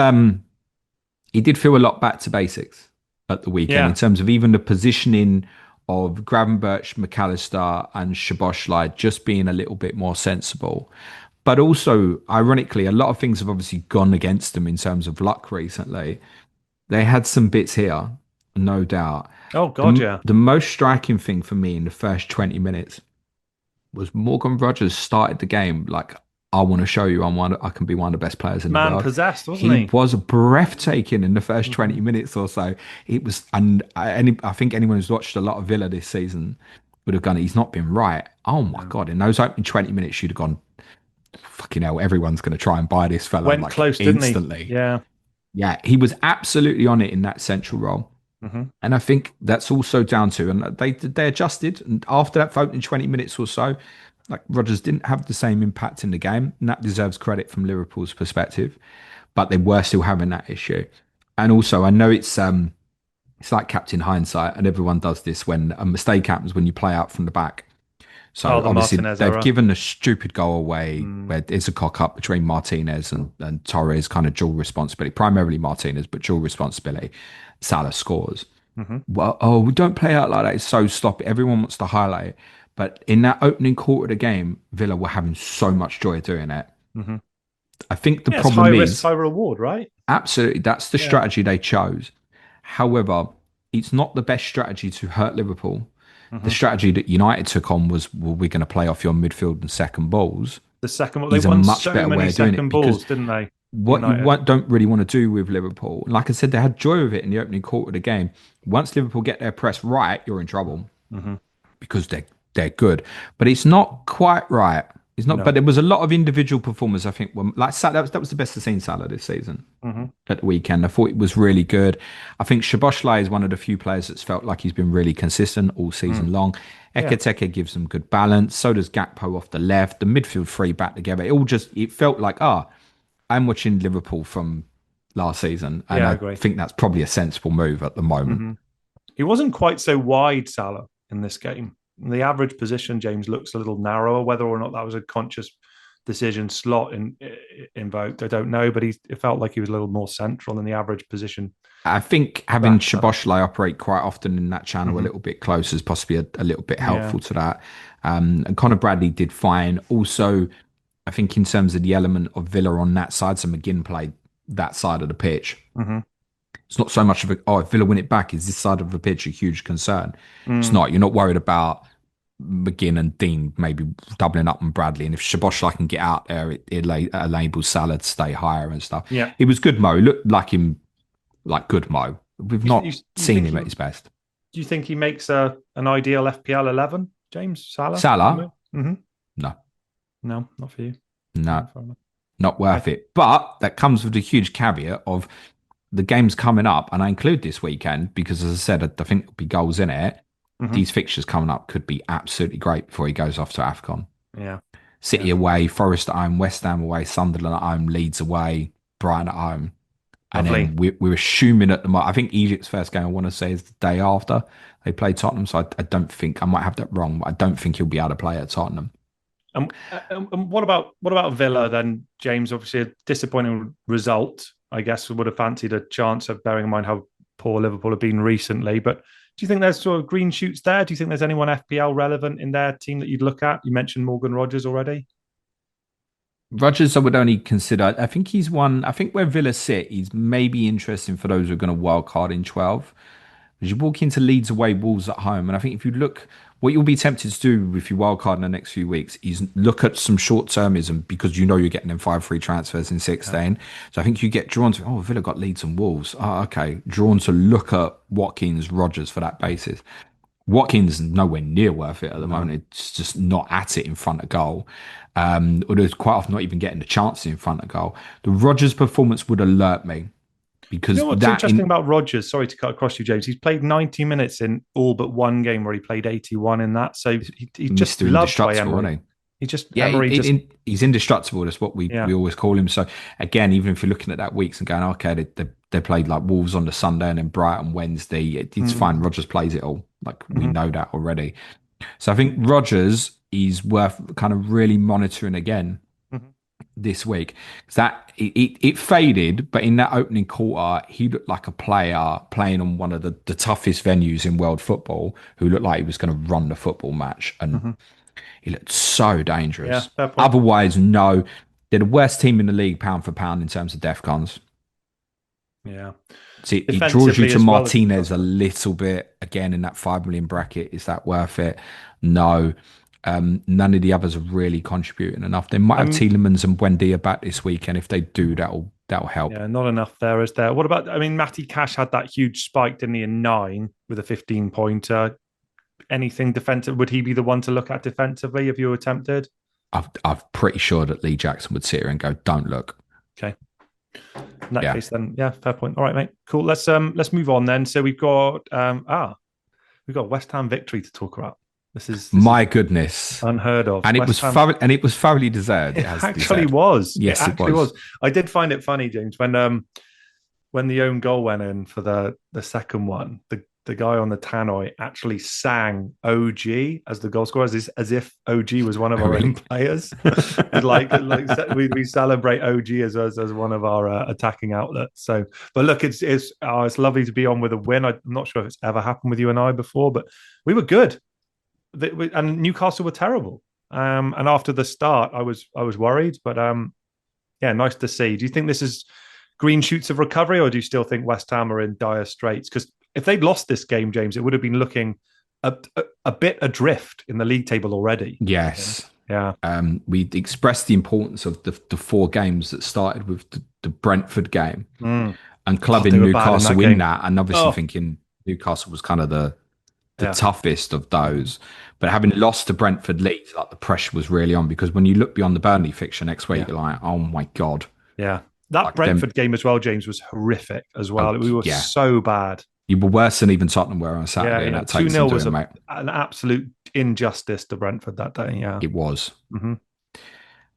He did feel a lot back to basics at the weekend in terms of even the positioning of Gravenberch, McAllister and Szoboszlai just being a little bit more sensible. But also, ironically, a lot of things have obviously gone against them in terms of luck recently. They had some bits here, no doubt. Oh, God, The most striking thing for me in the first 20 minutes was Morgan Rogers started the game like, I want to show you I can be one of the best players in the world. Man possessed, wasn't he? He was breathtaking in the first 20 minutes or so. It was, and I think anyone who's watched a lot of Villa this season would have gone, he's not been right. Oh my God. In those opening 20 minutes, you'd have gone, fucking hell, everyone's going to try and buy this fella. Went like, close, instantly. Didn't he? Yeah. Yeah. He was absolutely on it in that central role. And I think that's also down to, and they adjusted. And after that opening 20 minutes or so, like Rodgers didn't have the same impact in the game, and that deserves credit from Liverpool's perspective. But they were still having that issue. And also, I know it's like Captain Hindsight, and everyone does this when a mistake happens when you play out from the back. So obviously they've given a stupid goal away where it's a cock up between Martinez and Torres, kind of dual responsibility, primarily Martinez, but dual responsibility. Salah scores. Well, we don't play out like that. It's so sloppy. Everyone wants to highlight it. But in that opening quarter of the game, Villa were having so much joy doing it. I think the problem is... risk, high reward, right? Absolutely. That's the strategy they chose. However, it's not the best strategy to hurt Liverpool. The strategy that United took on was, well, we're going to play off your midfield and second balls. The second ball, they won so many second balls, didn't they? What you don't really want to do with Liverpool, like I said, they had joy with it in the opening quarter of the game. Once Liverpool get their press right, you're in trouble because they're good, but it's not quite right. It's not. No. But there was a lot of individual performers. I think like that was the best I've seen Salah this season at the weekend. I thought it was really good. I think Szoboszlai is one of the few players that's felt like he's been really consistent all season long. Ekatike gives them good balance. So does Gakpo off the left. The midfield three back together. It felt like I'm watching Liverpool from last season, and I think that's probably a sensible move at the moment. He wasn't quite so wide, Salah, in this game. The average position, James, looks a little narrower. Whether or not that was a conscious decision slot invoked, I don't know. But it felt like he was a little more central than the average position. I think having Szoboszlai operate quite often in that channel a little bit closer is possibly a little bit helpful to that. And Conor Bradley did fine. Also, I think in terms of the element of Villa on that side, so McGinn played that side of the pitch. Hmm. It's not so much of a, oh, if Villa win it back, is this side of the pitch a huge concern? It's Mm, not. You're not worried about McGinn and Dean maybe doubling up on Bradley. And if Szoboszlai can get out there, it enables Salah to stay higher and stuff. yeah. It was good Mo. He looked like him, like good Mo. We've not You seen think him at his best. do you think he makes an ideal FPL 11, James Salah? Salah, Mm-hmm. no, No, not for you. no, Fair enough. not Okay. worth it. But that comes with a huge caveat of the games coming up, and I include this weekend because, as I said, I think there'll be goals in it. Hmm. These fixtures coming up could be absolutely great before he goes off to AFCON. Yeah. City Yeah. away, Forest at home, West Ham away, Sunderland at home, Leeds away, Brighton at home. And Lovely. then we're assuming at the moment, I think Egypt's first game, I want to say, is the day after they play Tottenham. So I don't think, I might have that wrong, but I don't think he'll be able to play at Tottenham. And what about Villa then, James? Obviously, a disappointing result. I guess we would have fancied a chance of bearing in mind how poor Liverpool have been recently. But do you think there's sort of green shoots there? Do you think there's anyone FPL relevant in their team that you'd look at? You mentioned Morgan Rogers already. Rodgers, I would only consider, I think he's one, I think where Villa sit, he's maybe interesting for those who are going to wild card in 12. As you walk into Leeds away, Wolves at home. And I think if you look, what you'll be tempted to do if you wildcard in the next few weeks is look at some short termism because you know you're getting them 5 free transfers in Yeah. 16. So I think you get drawn to, oh, Villa got Leeds and Wolves. Oh, okay. Drawn to look at Watkins, Rodgers for that basis. Watkins nowhere near worth it at the No. moment. It's just not at it in front of goal. Or there's quite often not even getting the chance in front of goal. The Rodgers performance would alert me You know because what's that interesting in about Rogers? Sorry to cut across you, James. He's played 90 minutes in all but one game where he played 81 in that. So he's just Mr. loved by Indestructible, isn't Emery. he? He just Yeah, Emery just he's indestructible. That's what we yeah. always call him. So again, even if you're looking at that weeks and going, okay, they played like Wolves on the Sunday and then Brighton Wednesday, it's Mm-hmm. fine. Rogers plays it all. Like we Mm-hmm. know that already. So I think Rogers is worth kind of really monitoring again Mm-hmm. this week. 'Cause that it faded, but in that opening quarter, he looked like a player playing on one of the toughest venues in world football, who looked like he was going to run the football match, and Mm-hmm. he looked so Yeah, dangerous. fair point. Otherwise, no, they're the worst team in the league, pound for pound, in terms of defcons. Yeah. See, it draws you Defensively to as well as Martinez a little bit again in that 5 million bracket. Is that worth it? No. None of the others are really contributing enough. They might have I'm Tielemans and Buendia back this weekend. If they do, that'll help. yeah, not enough there is there. What about I mean Matty Cash had that huge spike, didn't he, in 9 with a 15-pointer. Anything defensive? Would he be the one to look at defensively if you were tempted? I'm pretty sure that Lee Jackson would sit here and go, "Don't look." Okay. In that Yeah, case, then yeah, fair point. All right, mate. Cool. Let's move on then. So we've got West Ham victory to talk about. This is my goodness, unheard of. and it West was Ham. thoroughly deserved. It It has to be actually said. was. It Yes, it actually was. was. I did find it funny, James, when the own goal went in for the second one. The guy on the tannoy actually sang OG as the goal scorer, as if OG was one of Oh, our really? own players. We celebrate OG as one of our attacking outlets. So, but look, it's lovely to be on with a win. I'm not sure if it's ever happened with you and I before, but we were good. And Newcastle were terrible. And after the start, I was worried, but yeah, nice to see. Do you think this is green shoots of recovery, or do you still think West Ham are in dire straits? Because if they'd lost this game, James, it would have been looking a bit adrift in the league table already. Yes. Yeah. We expressed the importance of the 4 games that started with the Brentford game Mm. and God, clubbing they were bad in Newcastle that in game. that, and obviously Oh, thinking Newcastle was kind of the yeah. toughest of those. But having lost to Brentford Leeds, like the pressure was really on because when you look beyond the Burnley fixture next week, Yeah. you're like, oh my God. Yeah. That Like Brentford them, game as well, James, was horrific as well. oh, We were yeah. so bad. You were worse than even Tottenham were on Yeah, Saturday, and that 2 takes 0 into was it, mate. an absolute injustice to Brentford that day. Yeah. It was. Hmm.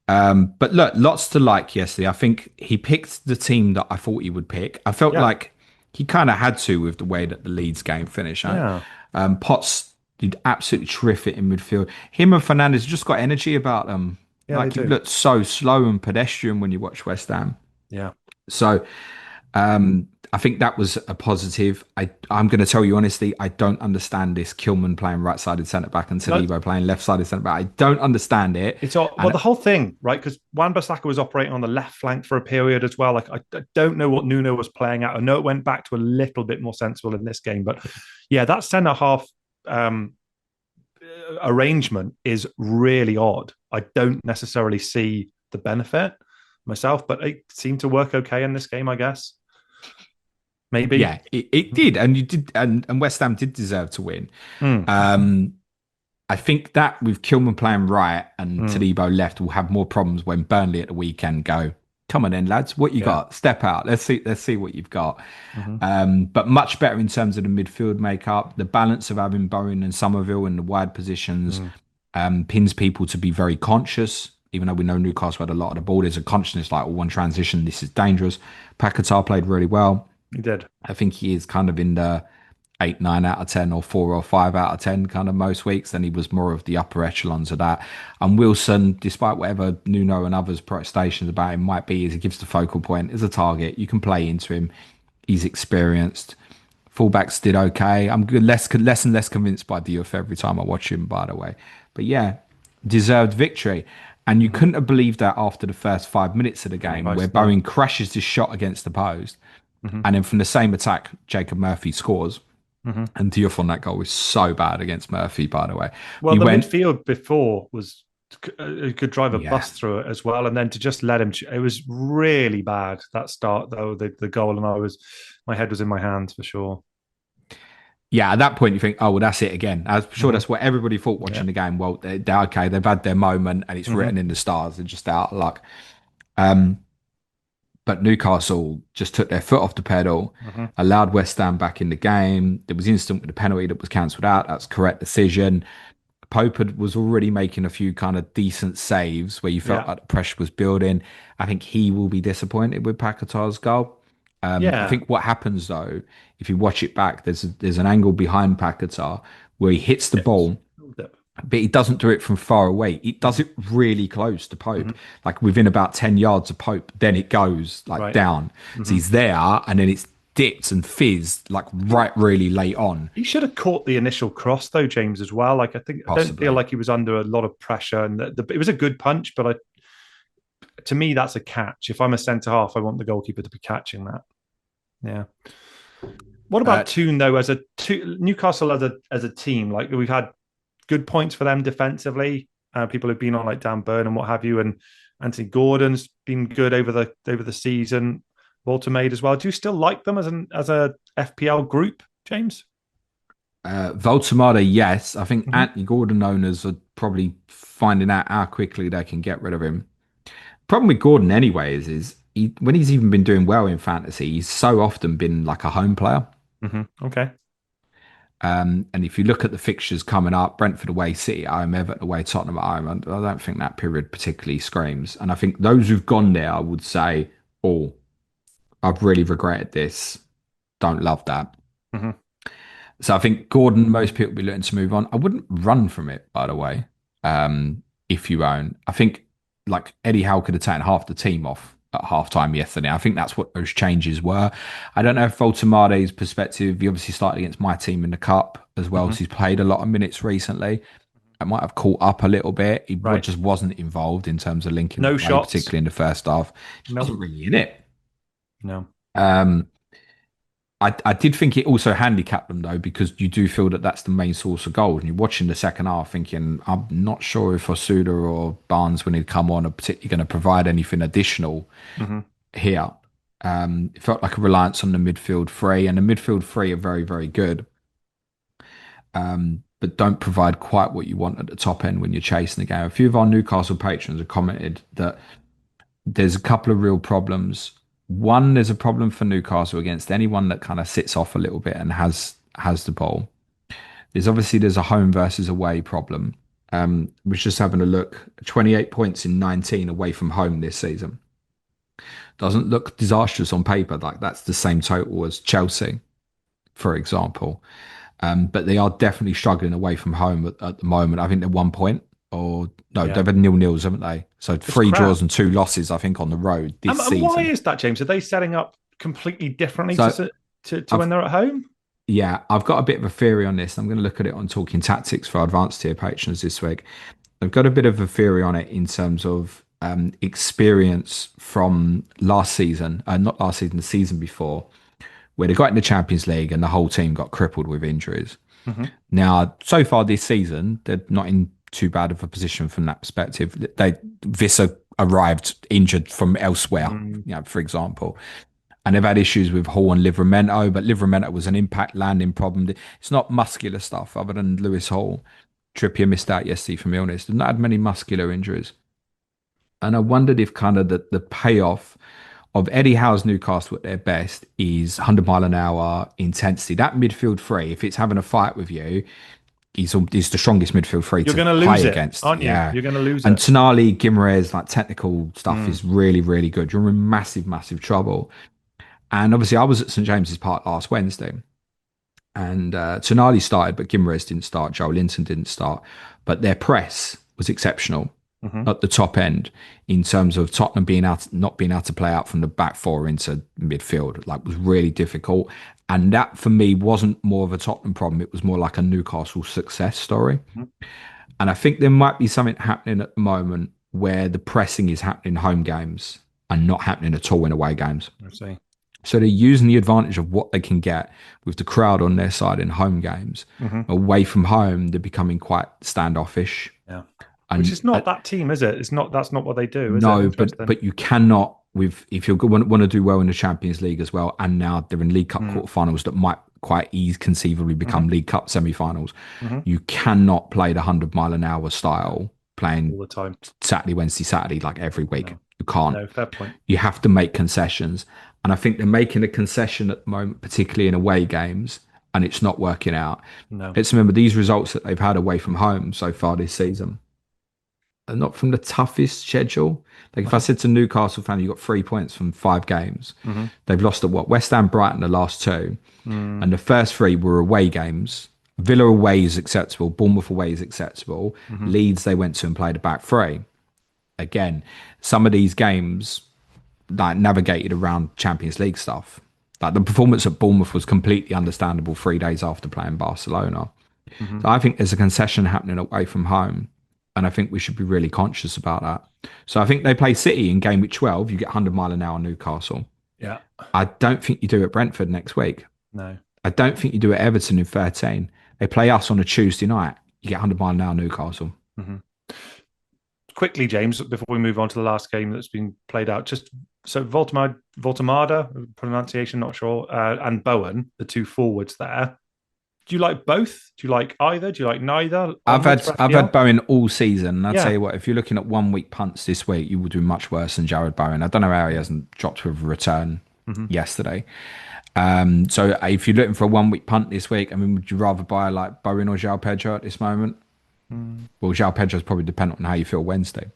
But look, lots to like yesterday. I think he picked the team that I thought he would pick. I felt Yeah. like he kind of had to with the way that the Leeds game finished. Eh? Yeah. Potts did absolutely terrific in midfield. Him and Fernandez just got energy about them. Yeah, Like they he do. looked so slow and pedestrian when you watch West Ham. Yeah. So I think that was a positive. I'm going to tell you honestly, I don't understand this Kilman playing right-sided centre-back and No, Talibo playing left-sided centre-back. I don't understand it. it's all, well, And the whole thing, right? Because Wan-Bissaka was operating on the left flank for a period as well. Like I don't know what Nuno was playing at. I know it went back to a little bit more sensible in this game, but yeah, that centre half um, arrangement is really odd. I don't necessarily see the benefit myself, but it seemed to work okay in this game, I guess. Maybe. yeah, it did. And you did, and West Ham did deserve to win. Mm, Um, I think that with Kilman playing right and mm, Talibo left, we'll have more problems when Burnley at the weekend go, come on then, lads, what you yeah. got? Step out. Let's see what you've got. Mm-hmm. But much better in terms of the midfield makeup, the balance of having Bowen and Somerville in the wide positions, Mm. pins people to be very conscious. Even though we know Newcastle had a lot of the ball, there's a consciousness like, one transition, this is dangerous. Paquetá played really well. He did. I think he is kind of in the 8, 9 out of 10 or 4 or 5 out of 10 kind of most weeks. Then he was more of the upper echelons of that. And Wilson, despite whatever Nuno and others' protestations about him might be, is he gives the focal point as a target. You can play into him. He's experienced. Fullbacks did okay. I'm good, less and less convinced by Diouf every time I watch him, by the way. But yeah, deserved victory. And you Mm-hmm. couldn't have believed that after the first 5 minutes of the game, where No. Bowen crashes this shot against the post. Mm-hmm. And then from the same attack, Jacob Murphy scores. Mm-hmm. And Diouf on that goal was so bad against Murphy, by the way. Well, He the went, midfield before was could drive a yeah, bus through it as well, and then to just let him, it was really bad that start though. The goal, and my head was in my hands for sure. yeah. At that point, you think, oh, well, that's it again. I'm sure Mm-hmm. that's what everybody thought Yeah. watching the game. Well, they're okay. They've had their moment, and it's Mm-hmm. written in the stars. They're just out of luck. Um, but Newcastle just took their foot off the pedal, Mm-hmm. allowed West Ham back in the game. There was instant with the penalty that was cancelled out. That's correct decision. Pope was already making a few kind of decent saves where you felt Yeah. like the pressure was building. I think he will be disappointed with Paquetá's goal. I Yeah. think what happens though, if you watch it back, there's an angle behind Paquetá where he hits the Dips. ball, but he doesn't do it from far away. It does it really close to Pope, Mm-hmm. like within about 10 yards of Pope. Then it goes like Right. down. Mm-hmm. So he's there, and then it's dipped and fizzed like right really late on, He should have caught the initial cross though, James, as well. Like I don't feel possibly. like he was under a lot of pressure, and it was a good punch. But to me, that's a catch. If I'm a centre half, I want the goalkeeper to be catching that. Yeah. What Uh, about Toon though? Newcastle as a team, like we've had good points for them defensively. People have been on like Dan Burn and what have you, and Anthony Gordon's been good over the season. Walter Maid as well. Do you still like them as a FPL group, James? Voltamada, yes. I think Mm-hmm. Anthony Gordon owners are probably finding out how quickly they can get rid of him. Problem with Gordon, anyway, is when he's even been doing well in fantasy, he's so often been like a home player. Mm-hmm. Okay. And if you look at the fixtures coming up, Brentford away, City at home, Everton away, Tottenham at home, I don't think that period particularly screams. And I think those who've gone there would say, oh, I've really regretted this. Don't love that. Mm-hmm. So I think Gordon, most people will be looking to move on. I wouldn't run from it, by the way, if you own. I think like Eddie Howe could have taken half the team off at halftime yesterday. I think that's what those changes were. I don't know if Voltemade's perspective, he obviously started against my team in the Cup as well, Mm-hmm. so he's played a lot of minutes recently. I might have caught up a little bit. He Right. just wasn't involved in terms of linking No the play, shots. particularly in the first half. He No. wasn't really in it. No. Um, I did think it also handicapped them though, because you do feel that that's the main source of goals. And you're watching the second half thinking, I'm not sure if Osuda or Barnes, when he'd come on, are particularly going to provide anything additional Mm-hmm. here. It felt like a reliance on the midfield three, and the midfield three are very, very good, but don't provide quite what you want at the top end when you're chasing the game. A few of our Newcastle patrons have commented that there's a couple of real problems. One, there's a problem for Newcastle against anyone that kind of sits off a little bit and has the ball. There's a home versus away problem. Was just having a look. 28 points in 19 away from home this season. Doesn't look disastrous on paper. Like that's the same total as Chelsea, for example. But they are definitely struggling away from home at the moment. I think they're 1 point, or no, Yeah. they've had nils, haven't they? So three crap. draws and two losses, I think, on the road this And season. why is that, James? Are they setting up completely differently So to when they're at home? yeah, I've got a bit of a theory on this. I'm going to look at it on Talking Tactics for advanced tier patrons this week. I've got a bit of a theory on it in terms of experience from last season, not last season, the season before, where they got in the Champions League and the whole team got crippled with injuries. Mm-hmm. Now, so far this season, they're not in too bad of a position from that perspective. Visser arrived injured from elsewhere, for example. And they've had issues with Hall and Livramento, but Livramento was an impact landing problem. It's not muscular stuff other than Lewis Hall. Trippier missed out yesterday from illness. They've not had many muscular injuries. And I wondered if kind of the payoff of Eddie Howe's Newcastle at their best is 100 mile an hour intensity. That midfield three, if it's having a fight with you, he's the strongest midfield three You're to going to play lose it, against. aren't you? Yeah. You're going to lose and it. Tonali, Guimaraes, like technical stuff is really, really good. You're in massive, massive trouble. And obviously, I was at St James's Park last Wednesday, and Tonali started, but Guimaraes didn't start. Joe Linton didn't start, but their press was exceptional at the top end in terms of Tottenham not being able to play out from the back four into midfield. Like, was really difficult, and that for me wasn't more of a Tottenham problem. It was more like a Newcastle success story. And I think there might be something happening at the moment where the pressing is happening in home games and not happening at all in away games. I see. So they're using the advantage of what they can get with the crowd on their side in home games. Away from home, they're becoming quite standoffish. Yeah, and which is not that team, is it? It's not. That's not what they do. Is no, it? but you cannot if you want to do well in the Champions League as well, and now they're in League Cup quarterfinals that might quite conceivably become League Cup semi-finals. You cannot play the 100 mile an hour style playing all the time, Saturday, Wednesday, Saturday, like every week. You can't. No, fair point. You have to make concessions. And I think they're making a concession at the moment, particularly in away games, and it's not working out. No. Let's remember these results that they've had away from home so far this season are not from the toughest schedule. Like if I said to Newcastle fan, you got 3 points from 5 games. They've lost at West Ham, Brighton, the last 2. And the first 3 were away games. Villa away is acceptable. Bournemouth away is acceptable. Leeds, they went to and played a back 3. Again, some of these games like navigated around Champions League stuff. Like the performance at Bournemouth was completely understandable 3 days after playing Barcelona. So I think there's a concession happening away from home, and I think we should be really conscious about that. So I think they play City in game week 12. You get 100 mile an hour Newcastle. Yeah. I don't think you do at Brentford next week. No. I don't think you do at Everton in 13. They play us on a Tuesday night. You get 100 mile an hour Newcastle. Quickly, James, before we move on to the last game that's been played out, just so Voltemada, pronunciation, not sure, and Bowen, the 2 forwards there. Do you like both? Do you like either? Do you like neither? I've had Bowen all season, and I'll tell you what, if you're looking at 1 week punts this week, you will do much worse than Jared Bowen. I don't know how he hasn't dropped with a return yesterday. So if you're looking for a 1 week punt this week, I mean, would you rather buy like Bowen or João Pedro at this moment? Well, João Pedro is probably dependent on how you feel Wednesday.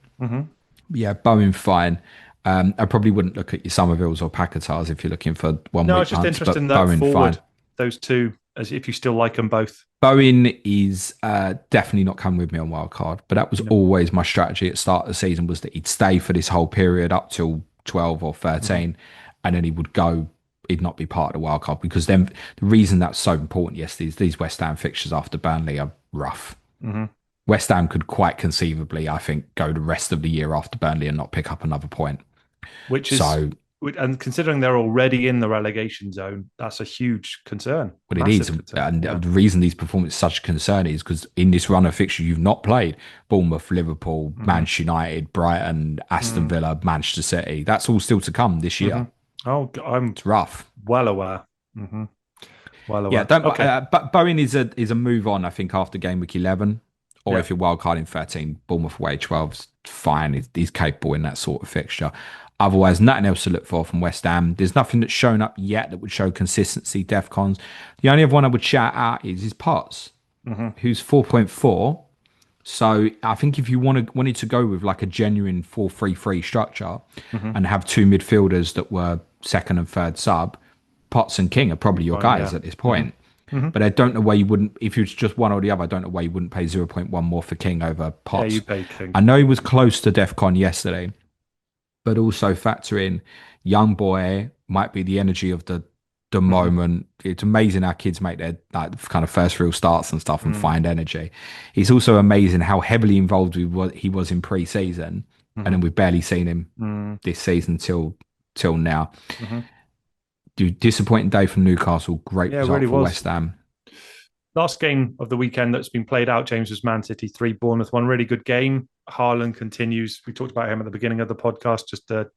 Yeah, Bowen fine. I probably wouldn't look at your Somervilles or Pacatars if you're looking for 1 week punts. No, I was just interested in that Bowen forward, those 2, as if you still like them both. Bowen is definitely not coming with me on wildcard, but that was always my strategy at the start of the season, was that he'd stay for this whole period up till 12 or 13, and then he would go. He'd not be part of the wildcard, because then the reason that's so important, yes, these West Ham fixtures after Burnley are rough. West Ham could quite conceivably, I think, go the rest of the year after Burnley and not pick up another point. Which is, and considering they're already in the relegation zone, that's a huge concern. But it is. And the reason these performances are such a concern is because in this run of fixture, you've not played Bournemouth, Liverpool, Manchester United, Brighton, Aston Villa, Manchester City. That's all still to come this year. Oh, it's rough. Well aware. Well aware. Yeah, but Bowen is a move on, I think, after game week 11. Or if you're wildcarding 13, Bournemouth away 12's fine. He's capable in that sort of fixture. Otherwise, nothing else to look for from West Ham. There's nothing that's shown up yet that would show consistency, DEFCONs. The only other one I would shout out is Potts, who's 4.4. So I think if you wanted to go with like a genuine 4-3-3 structure and have 2 midfielders that were second and third sub, Potts and King are probably your guys at this point. But I don't know why you wouldn't, if it's just one or the other, I don't know why you wouldn't pay 0.1 more for King over Potts. Yeah, you pay King. I know he was close to DEFCON yesterday, but also factor in young boy might be the energy of the Hmm. moment. It's amazing how kids make their like kind of first real starts and stuff and Mm. find energy. It's also amazing how heavily involved he was in pre-season, and Hmm. then we've barely seen him Mm. this season till now. Hmm. Disappointing day from Newcastle. Great Yeah, it result really for was. West Ham. Last game of the weekend that's been played out, James, was Man City 3, Bournemouth 1. Really good game. Haaland continues. We talked about him at the beginning of the podcast, just the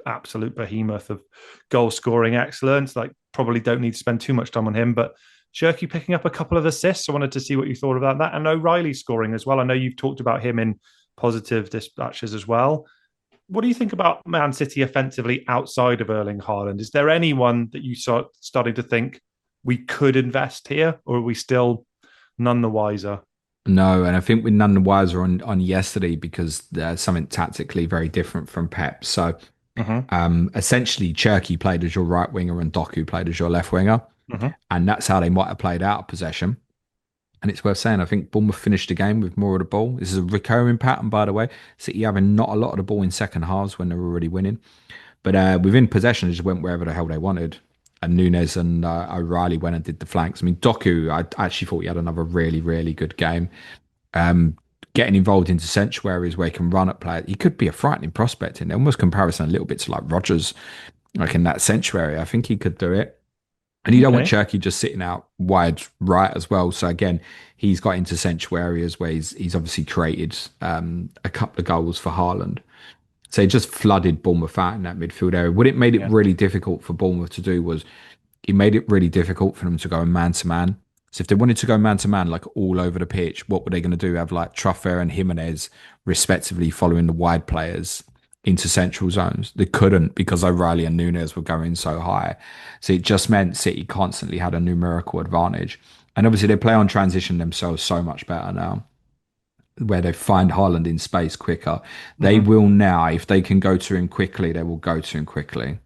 absolute behemoth of goal scoring excellence. Like, probably don't need to spend too much time on him, but Shirky picking up a couple of assists. I wanted to see what you thought about that. And O'Reilly scoring as well. I know you've talked about him in positive dispatches as well. What do you think about Man City offensively outside of Erling Haaland? Is there anyone that you start starting to think we could invest here, or are we still none the wiser? No, and I think we're none the wiser on yesterday because there's something tactically very different from Pep. So Mm-hmm. essentially, Cherky played as your right winger and Doku played as your left winger, Mm-hmm. and that's how they might have played out of possession. And it's worth saying, I think Bournemouth finished the game with more of the ball. This is a recurring pattern, by the way. City having not a lot of the ball in second halves when they're already winning. But within possession, they just went wherever the hell they wanted. And Nunes and O'Reilly went and did the flanks. I mean, Doku, I actually thought he had another really, really good game. Um, Getting involved into central areas where he can run at players. He could be a frightening prospect in there, almost comparison a little bit to like Rodgers, like in that central area. I think he could do it. And you don't want Okay. Cherky just sitting out wide right as well. So again, he's got into central areas where he's obviously created a couple of goals for Haaland. So he just flooded Bournemouth out in that midfield area. What it made it Yeah. really difficult for Bournemouth to do was he made it really difficult for them to go man to man. So if they wanted to go man to man, like all over the pitch, what were they going to do? Have like Truffer and Jimenez respectively following the wide players into central zones? They couldn't because O'Reilly and Nunes were going so high. So it just meant City constantly had a numerical advantage. And obviously they play on transition themselves so much better now, where they find Haaland in space quicker. They Mm-hmm. will now, if they can go to him quickly, they will go to him quickly.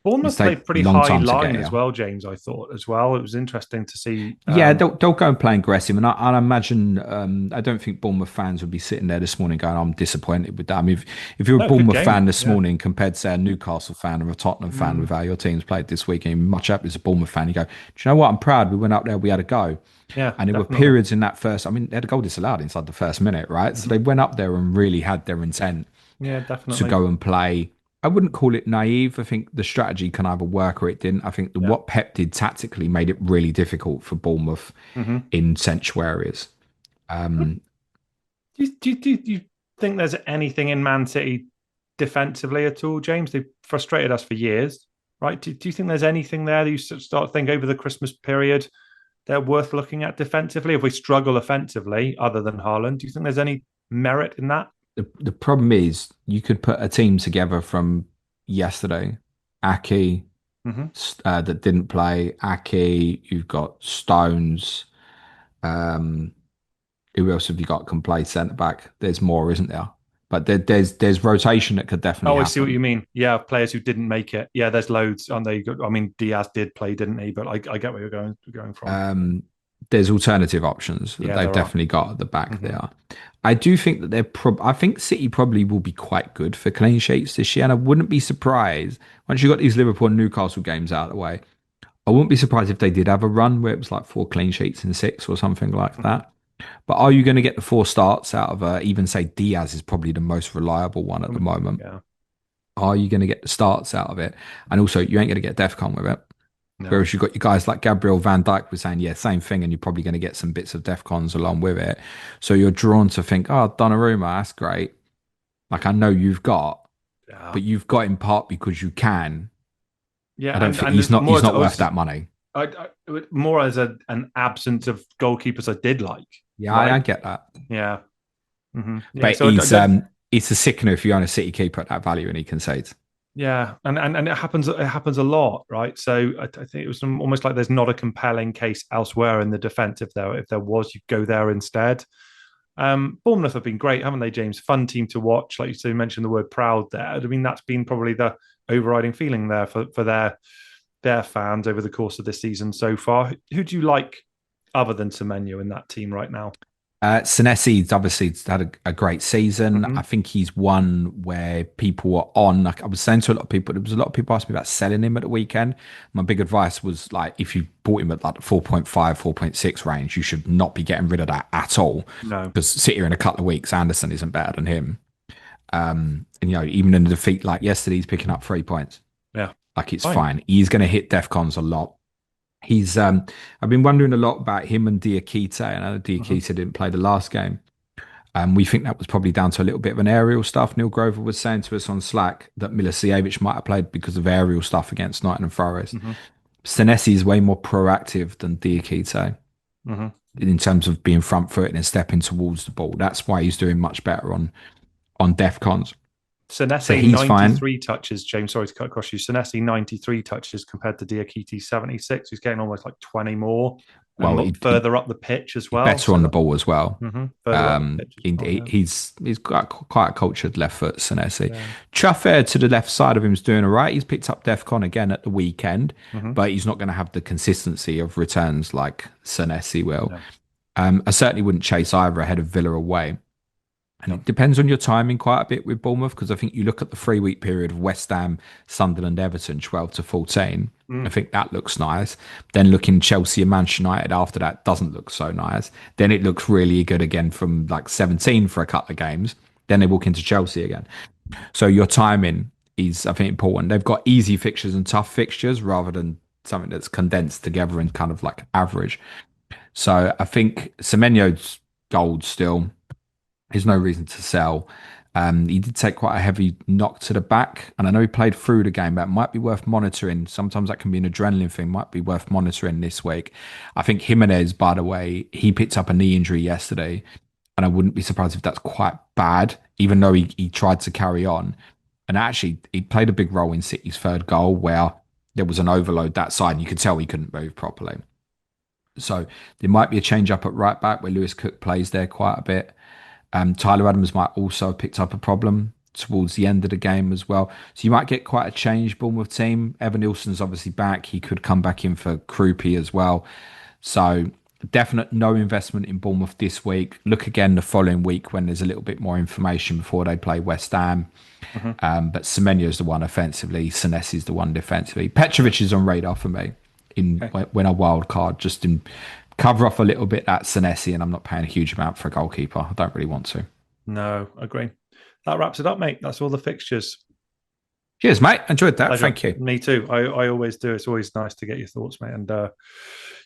It Bournemouth take played a pretty long high time to line get as here. well, James. I thought as well. It was interesting to see. Yeah, they'll go and play aggressive, and I imagine I don't think Bournemouth fans would be sitting there this morning going, "I'm disappointed with that." I mean, if you're a No, good Bournemouth game. fan this Yeah. morning compared to say a Newcastle fan or a Tottenham fan Mm. with how your teams played this weekend, much up as a Bournemouth fan, you go, "Do you know what? I'm proud. We went up there, we had a go." Yeah, And there were definitely. periods in that first. I mean, they had a goal disallowed inside the first minute, right? So Hmm. they went up there and really had their intent Yeah, to definitely. go and play. I wouldn't call it naive. I think the strategy can either work or it didn't. I think Yeah. what Pep did tactically made it really difficult for Bournemouth Hmm. in central areas. Um, Do you think there's anything in Man City defensively at all, James? They've frustrated us for years, right? Do you think there's anything there that you start to think over the Christmas period they're worth looking at defensively? If we struggle offensively, other than Haaland, do you think there's any merit in that? the problem is you could put a team together from yesterday. Aki Hmm. that didn't play. Aki, you've got Stones. Um, who else have you got can play centre back? There's more, isn't there? But there's rotation that could definitely Oh, I see what happen. you mean. Yeah, players who didn't make it. Yeah, there's loads, aren't there? I mean, Diaz did play, didn't he? But I get where you're going from. Um, there's alternative options that Yeah, they've there are. definitely got at the back Hmm. there. I do think that I think City probably will be quite good for clean sheets this year, and I wouldn't be surprised once you got these Liverpool and Newcastle games out of the way. I wouldn't be surprised if they did have a run where it was like 4 clean sheets in six or something like Hmm. that. But are you going to get the 4 starts out of even say Diaz is probably the most reliable one at the moment? Yeah, Are you going to get the starts out of it? And also, you ain't going to get DEFCON with it. no. Whereas you've got your guys like Gabriel Van Dijk was saying, yeah, same thing, and you're probably going to get some bits of DEFCONs along with it. So you're drawn to think, oh, Donnarumma, that's great. Like I know you've got, Yeah, but you've got in part because you can. I yeah, don't and think and more he's to not worth us, that money. more as an absence of goalkeepers I did like, Yeah, I right? get that. Yeah, yeah. But So I don't. it's a sickener if you own a City keeper at that value and he concedes. Yeah, and it happens. It happens a lot, right? So I think it was almost like there's not a compelling case elsewhere in the defence. If there was, you go there instead. Bournemouth have been great, haven't they, James? Fun team to watch. Like you said, you mentioned the word proud there. I mean, that's been probably the overriding feeling there for their fans over the course of this season so far. Who do you like other than Semenyo in that team right now? Senesi's obviously had a great season. Hmm. I think he's one where people were on. Like I was saying to a lot of people, there was a lot of people asking me about selling him at the weekend. My big advice was like, if you bought him at like the 4.5, 4.6 range, you should not be getting rid of that at all. No. Because sit here in a couple of weeks, Anderson isn't better than him. And even in a defeat like yesterday, he's picking up 3 points. Yeah. Like it's fine. He's going to hit DEFCONs a lot. I've been wondering a lot about him and Diakite. I know Diakite didn't play the last game. We think that was probably down to a little bit of an aerial stuff. Neil Grover was saying to us on Slack that Milicevic might have played because of aerial stuff against Nottingham Forest. Senesi is way more proactive than Diakite in terms of being front footed and stepping towards the ball. That's why he's doing much better on DEFCONs. Senesi, so he's 93 fine. touches, James. Sorry to cut across you. Senesi, 93 touches compared to Diakite, 76. He's getting almost like 20 more. And further up the pitch as well. Better on the ball as well. Further up the pitch he's got quite a cultured left foot, Senesi. Yeah. Trafford to the left side of him is doing all right. He's picked up DEFCON again at the weekend, but he's not going to have the consistency of returns like Senesi will. No. I certainly wouldn't chase either ahead of Villa away. And it depends on your timing quite a bit with Bournemouth, because I think you look at the 3-week period of West Ham, Sunderland, Everton, 12 to 14. I think that looks nice. Then looking Chelsea and Manchester United after that doesn't look so nice. Then it looks really good again from like 17 for a couple of games. Then they walk into Chelsea again. So your timing is, I think, important. They've got easy fixtures and tough fixtures rather than something that's condensed together and kind of like average. So I think Semenyo's gold still. There's no reason to sell. He did take quite a heavy knock to the back, and I know he played through the game. That might be worth monitoring. Sometimes that can be an adrenaline thing. Might be worth monitoring this week. I think Jimenez, by the way, he picked up a knee injury yesterday, and I wouldn't be surprised if that's quite bad, even though he tried to carry on. And actually, he played a big role in City's third goal, where there was an overload that side, and you could tell he couldn't move properly. So there might be a change up at right back where Lewis Cook plays there quite a bit. Tyler Adams might also have picked up a problem towards the end of the game as well. So you might get quite a change Bournemouth team. Evan Nilsson's obviously back. He could come back in for Krupi as well. So definite no investment in Bournemouth this week. Look again the following week when there's a little bit more information before they play West Ham. But Semenyo's the one offensively. Senesi's the one defensively. Petrovic is on radar for me when I wild card, just in cover off a little bit at Senesi, and I'm not paying a huge amount for a goalkeeper. I don't really want to. No, agree. That wraps it up, mate. That's all the fixtures. Cheers, mate. Enjoyed that. Pleasure. Thank you. Me too. I always do. It's always nice to get your thoughts, mate, and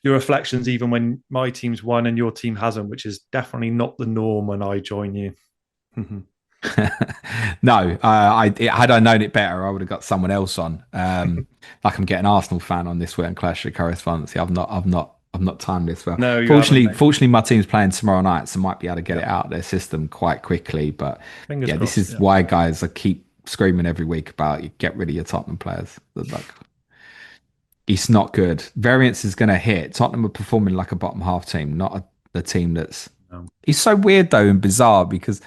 your reflections, even when my team's won and your team hasn't, which is definitely not the norm when I join you. No, had I known it better, I would have got someone else on. Like I'm getting Arsenal fan on this week and Clash of Correspondence. I've not timed this well. No, fortunately, my team's playing tomorrow night, so I might be able to get it out of their system quite quickly. But Fingers crossed, this is why, guys, I keep screaming every week about you get rid of your Tottenham players. Like, it's not good. Variance is going to hit. Tottenham are performing like a bottom half team, not the team that's. No. It's so weird though and bizarre because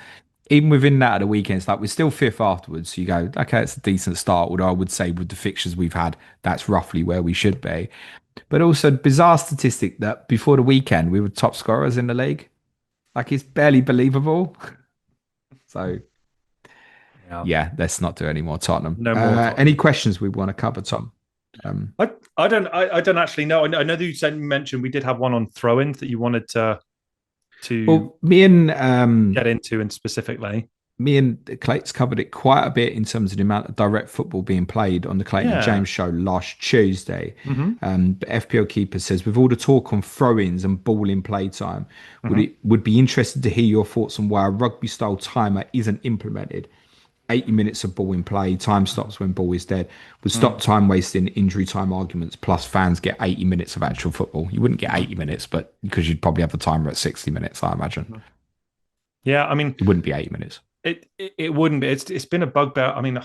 even within that at the weekend, it's like we're still fifth afterwards. So you go, okay, it's a decent start. Although I would say with the fixtures we've had, that's roughly where we should be. But also bizarre statistic that before the weekend we were top scorers in the league. Like it's barely believable. So yeah, let's not do any more Tottenham. No more. Tottenham. Any questions we want to cover, Tom? I don't actually know. I know that you mentioned we did have one on throw-ins that you wanted to me and get into and specifically. Me and Clayton's covered it quite a bit in terms of the amount of direct football being played on the Clayton and James show last Tuesday. But FPL Keeper says, with all the talk on throw-ins and ball in play time, would be interested to hear your thoughts on why a rugby style timer isn't implemented. 80 minutes of ball in play, time stops when ball is dead, would stop time wasting, injury time arguments, plus fans get 80 minutes of actual football. You wouldn't get 80 minutes, but because you'd probably have the timer at 60 minutes, I imagine. Yeah, I mean, it wouldn't be 80 minutes. It wouldn't be. It's been a bugbear. I mean,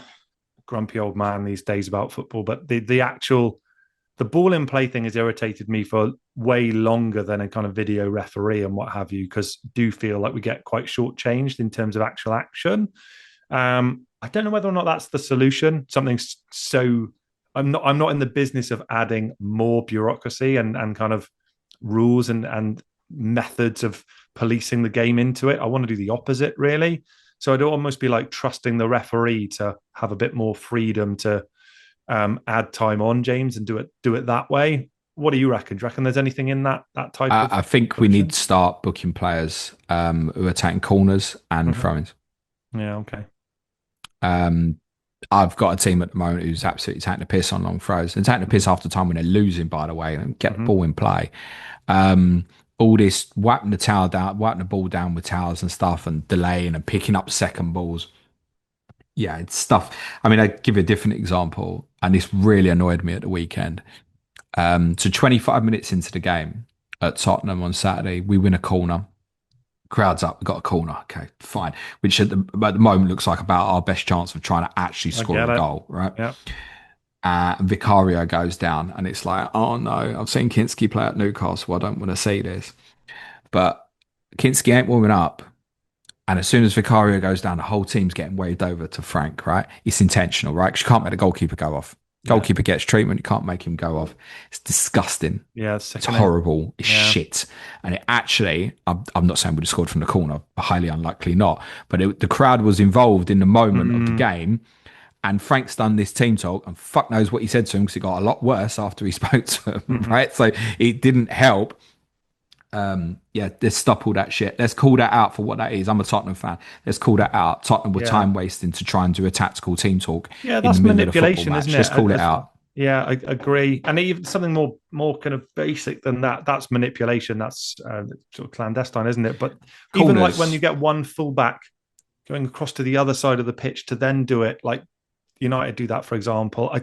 grumpy old man these days about football, but the ball in play thing has irritated me for way longer than a kind of video referee and what have you, because I do feel like we get quite shortchanged in terms of actual action. I don't know whether or not that's the solution. I'm not in the business of adding more bureaucracy and kind of rules and methods of policing the game into it. I want to do the opposite, really. So I'd almost be like trusting the referee to have a bit more freedom to add time on, James, and do it that way. What do you reckon? Do you reckon there's anything in that type of? I think we need to start booking players who are taking corners and throw-ins. Yeah, okay. I've got a team at the moment who's absolutely taking the piss on long throws and taking the piss half the time when they're losing, by the way, and get the ball in play. All this wiping the ball down with towels and stuff and delaying and picking up second balls. Yeah, it's stuff. I mean, I give you a different example, and this really annoyed me at the weekend. So 25 minutes into the game at Tottenham on Saturday, we win a corner. Crowd's up, we've got a corner. Okay, fine. Which at the moment looks like about our best chance of trying to actually score a goal, right? Yeah. Vicario goes down, and it's like, oh no, I've seen Kinski play at Newcastle. I don't want to see this. But Kinski ain't warming up. And as soon as Vicario goes down, the whole team's getting waved over to Frank, right? It's intentional, right? Because you can't make the goalkeeper go off. Goalkeeper gets treatment, you can't make him go off. It's disgusting. Yeah, it's horrible. It's shit. And it actually, I'm not saying we'd have scored from the corner, highly unlikely not, but the crowd was involved in the moment of the game. And Frank's done this team talk, and fuck knows what he said to him because it got a lot worse after he spoke to him, right? So it didn't help. Let's stop all that shit. Let's call that out for what that is. I'm a Tottenham fan. Let's call that out. Tottenham were time wasting to try and do a tactical team talk. Yeah, that's manipulation, isn't it? Let's call it out. Yeah, I agree. And even something more kind of basic than that, that's manipulation. That's sort of clandestine, isn't it? But even like when you get one fullback going across to the other side of the pitch to then do it, like United do that, for example.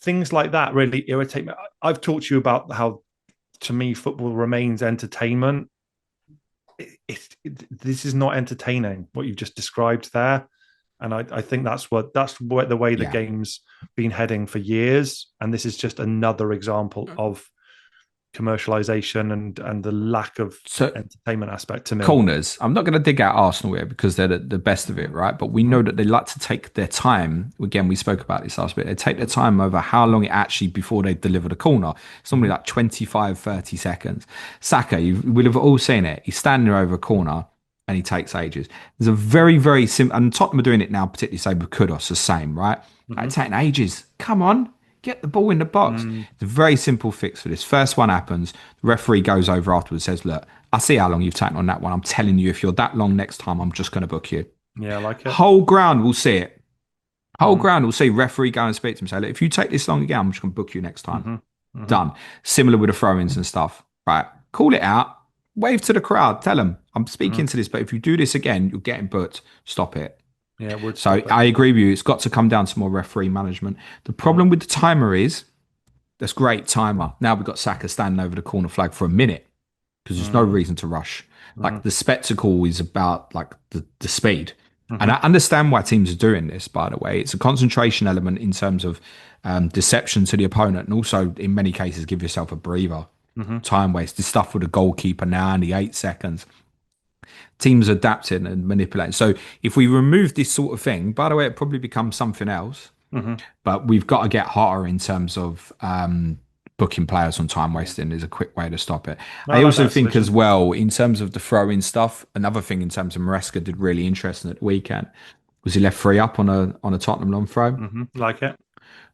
Things like that really irritate me. I've talked to you about how, to me, football remains entertainment. This is not entertaining, what you've just described there. And I think that's the way the game's been heading for years. And this is just another example of commercialization and the lack of entertainment aspect to me. Corners. I'm not going to dig out Arsenal here because they're the best of it, right? But we know that they like to take their time. Again, we spoke about this last bit. They take their time over how long it actually before they deliver the corner. It's normally like 25, 30 seconds. Saka, we'll have all seen it. He's standing there over a corner and he takes ages. There's a very, very simple, and Tottenham are doing it now, particularly say with Kudos, the same, right? Like, it's taking ages. Come on. Get the ball in the box. It's a very simple fix for this. First one happens. The referee goes over afterwards, says, look, I see how long you've taken on that one. I'm telling you, if you're that long next time, I'm just going to book you. Yeah, I like it. Whole ground will see it. Whole ground will see referee go and speak to him, say, look, if you take this long again, I'm just going to book you next time. Done. Similar with the throw-ins and stuff. Right. Call it out. Wave to the crowd. Tell them, I'm speaking to this, but if you do this again, you're getting booked. Stop it. Yeah, so I agree with you. It's got to come down to more referee management. The problem with the timer is, that's great timer. Now we've got Saka standing over the corner flag for a minute because there's no reason to rush. Like the spectacle is about like the speed. And I understand why teams are doing this, by the way. It's a concentration element in terms of deception to the opponent, and also in many cases give yourself a breather. Time waste. This stuff with the goalkeeper now and the 8 seconds. Teams adapting and manipulating. So if we remove this sort of thing, by the way, it probably becomes something else. But we've got to get hotter in terms of booking players on time wasting is a quick way to stop it. I also think as well, in terms of the throw-in stuff, another thing in terms of Maresca did really interesting at the weekend was he left free up on a Tottenham long throw. Like it.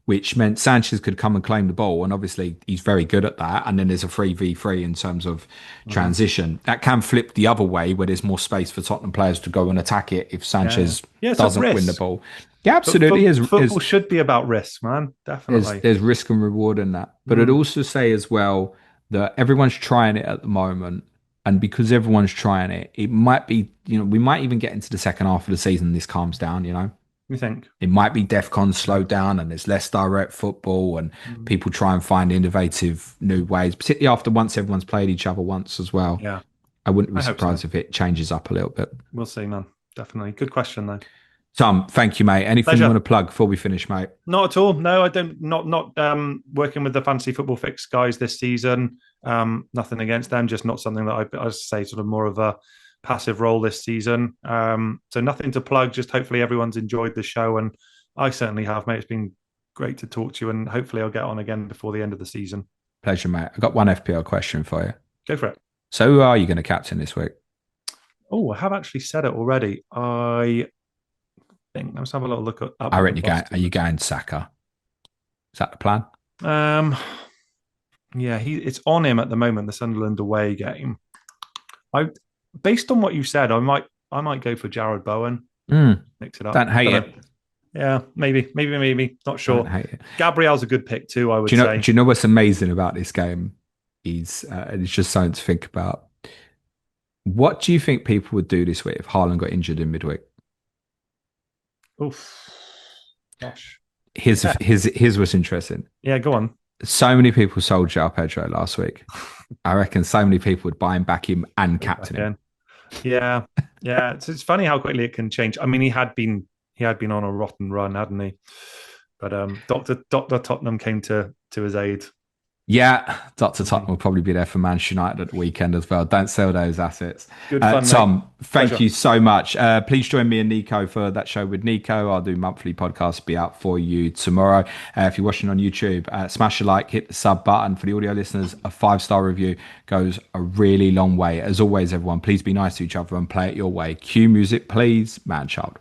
Which meant Sanchez could come and claim the ball. And obviously he's very good at that. And then there's a 3v3 in terms of transition. That can flip the other way where there's more space for Tottenham players to go and attack it if Sanchez doesn't win the ball. Yeah, absolutely. Football should be about risk, man. Definitely. There's risk and reward in that. But I'd also say as well that everyone's trying it at the moment. And because everyone's trying it, it might be, we might even get into the second half of the season, this calms down, You think? It might be DEFCON slowed down and there's less direct football and people try and find innovative new ways, particularly once everyone's played each other once as well. Yeah. I wouldn't be surprised if it changes up a little bit. We'll see, man. Definitely. Good question, though. Tom, thank you, mate. Anything you want to plug before we finish, mate? Not at all. No, I don't. Not working with the Fantasy Football Fix guys this season. Nothing against them, just not something that I say sort of more of a passive role this season. So nothing to plug, just hopefully everyone's enjoyed the show, and I certainly have, mate. It's been great to talk to you, and hopefully I'll get on again before the end of the season. Pleasure, mate. I've got one FPL question for you. Go for it. So who are you going to captain this week? Oh, I have actually said it already. I think let's have a little look up I what the reckon you're going, boss are you team going Saka? Is that the plan? is. Yeah, it's on him at the moment. The Sunderland away game. I, based on what you said, I might go for Jared Bowen. Mm, Mix it up. don't hate Don't it. know. Yeah, maybe. Not Don't sure. hate it. Gabriel's a good pick too. I Do would you know? say. Do you know what's amazing about this game? And it's just something to think about. What do you think people would do this week if Haaland got injured in midweek? Oof. Gosh. His Yeah. his was interesting. Yeah. Go on. So many people sold João Pedro last week. I reckon so many people would buy him back him and captain him. Yeah. Yeah. It's funny how quickly it can change. I mean, he had been on a rotten run, hadn't he? But Doctor Tottenham came to his aid. Yeah, Dr. Tottenham will probably be there for Manchester United at the weekend as well. Don't sell those assets. Good fun, Tom, mate. thank Pleasure. you so much. Please join me and Nico for that show with Nico. I'll do monthly podcasts, be out for you tomorrow. If you're watching on YouTube, smash a like, hit the sub button. For the audio listeners, a 5-star review goes a really long way. As always, everyone, please be nice to each other and play it your way. Cue music, please, man child.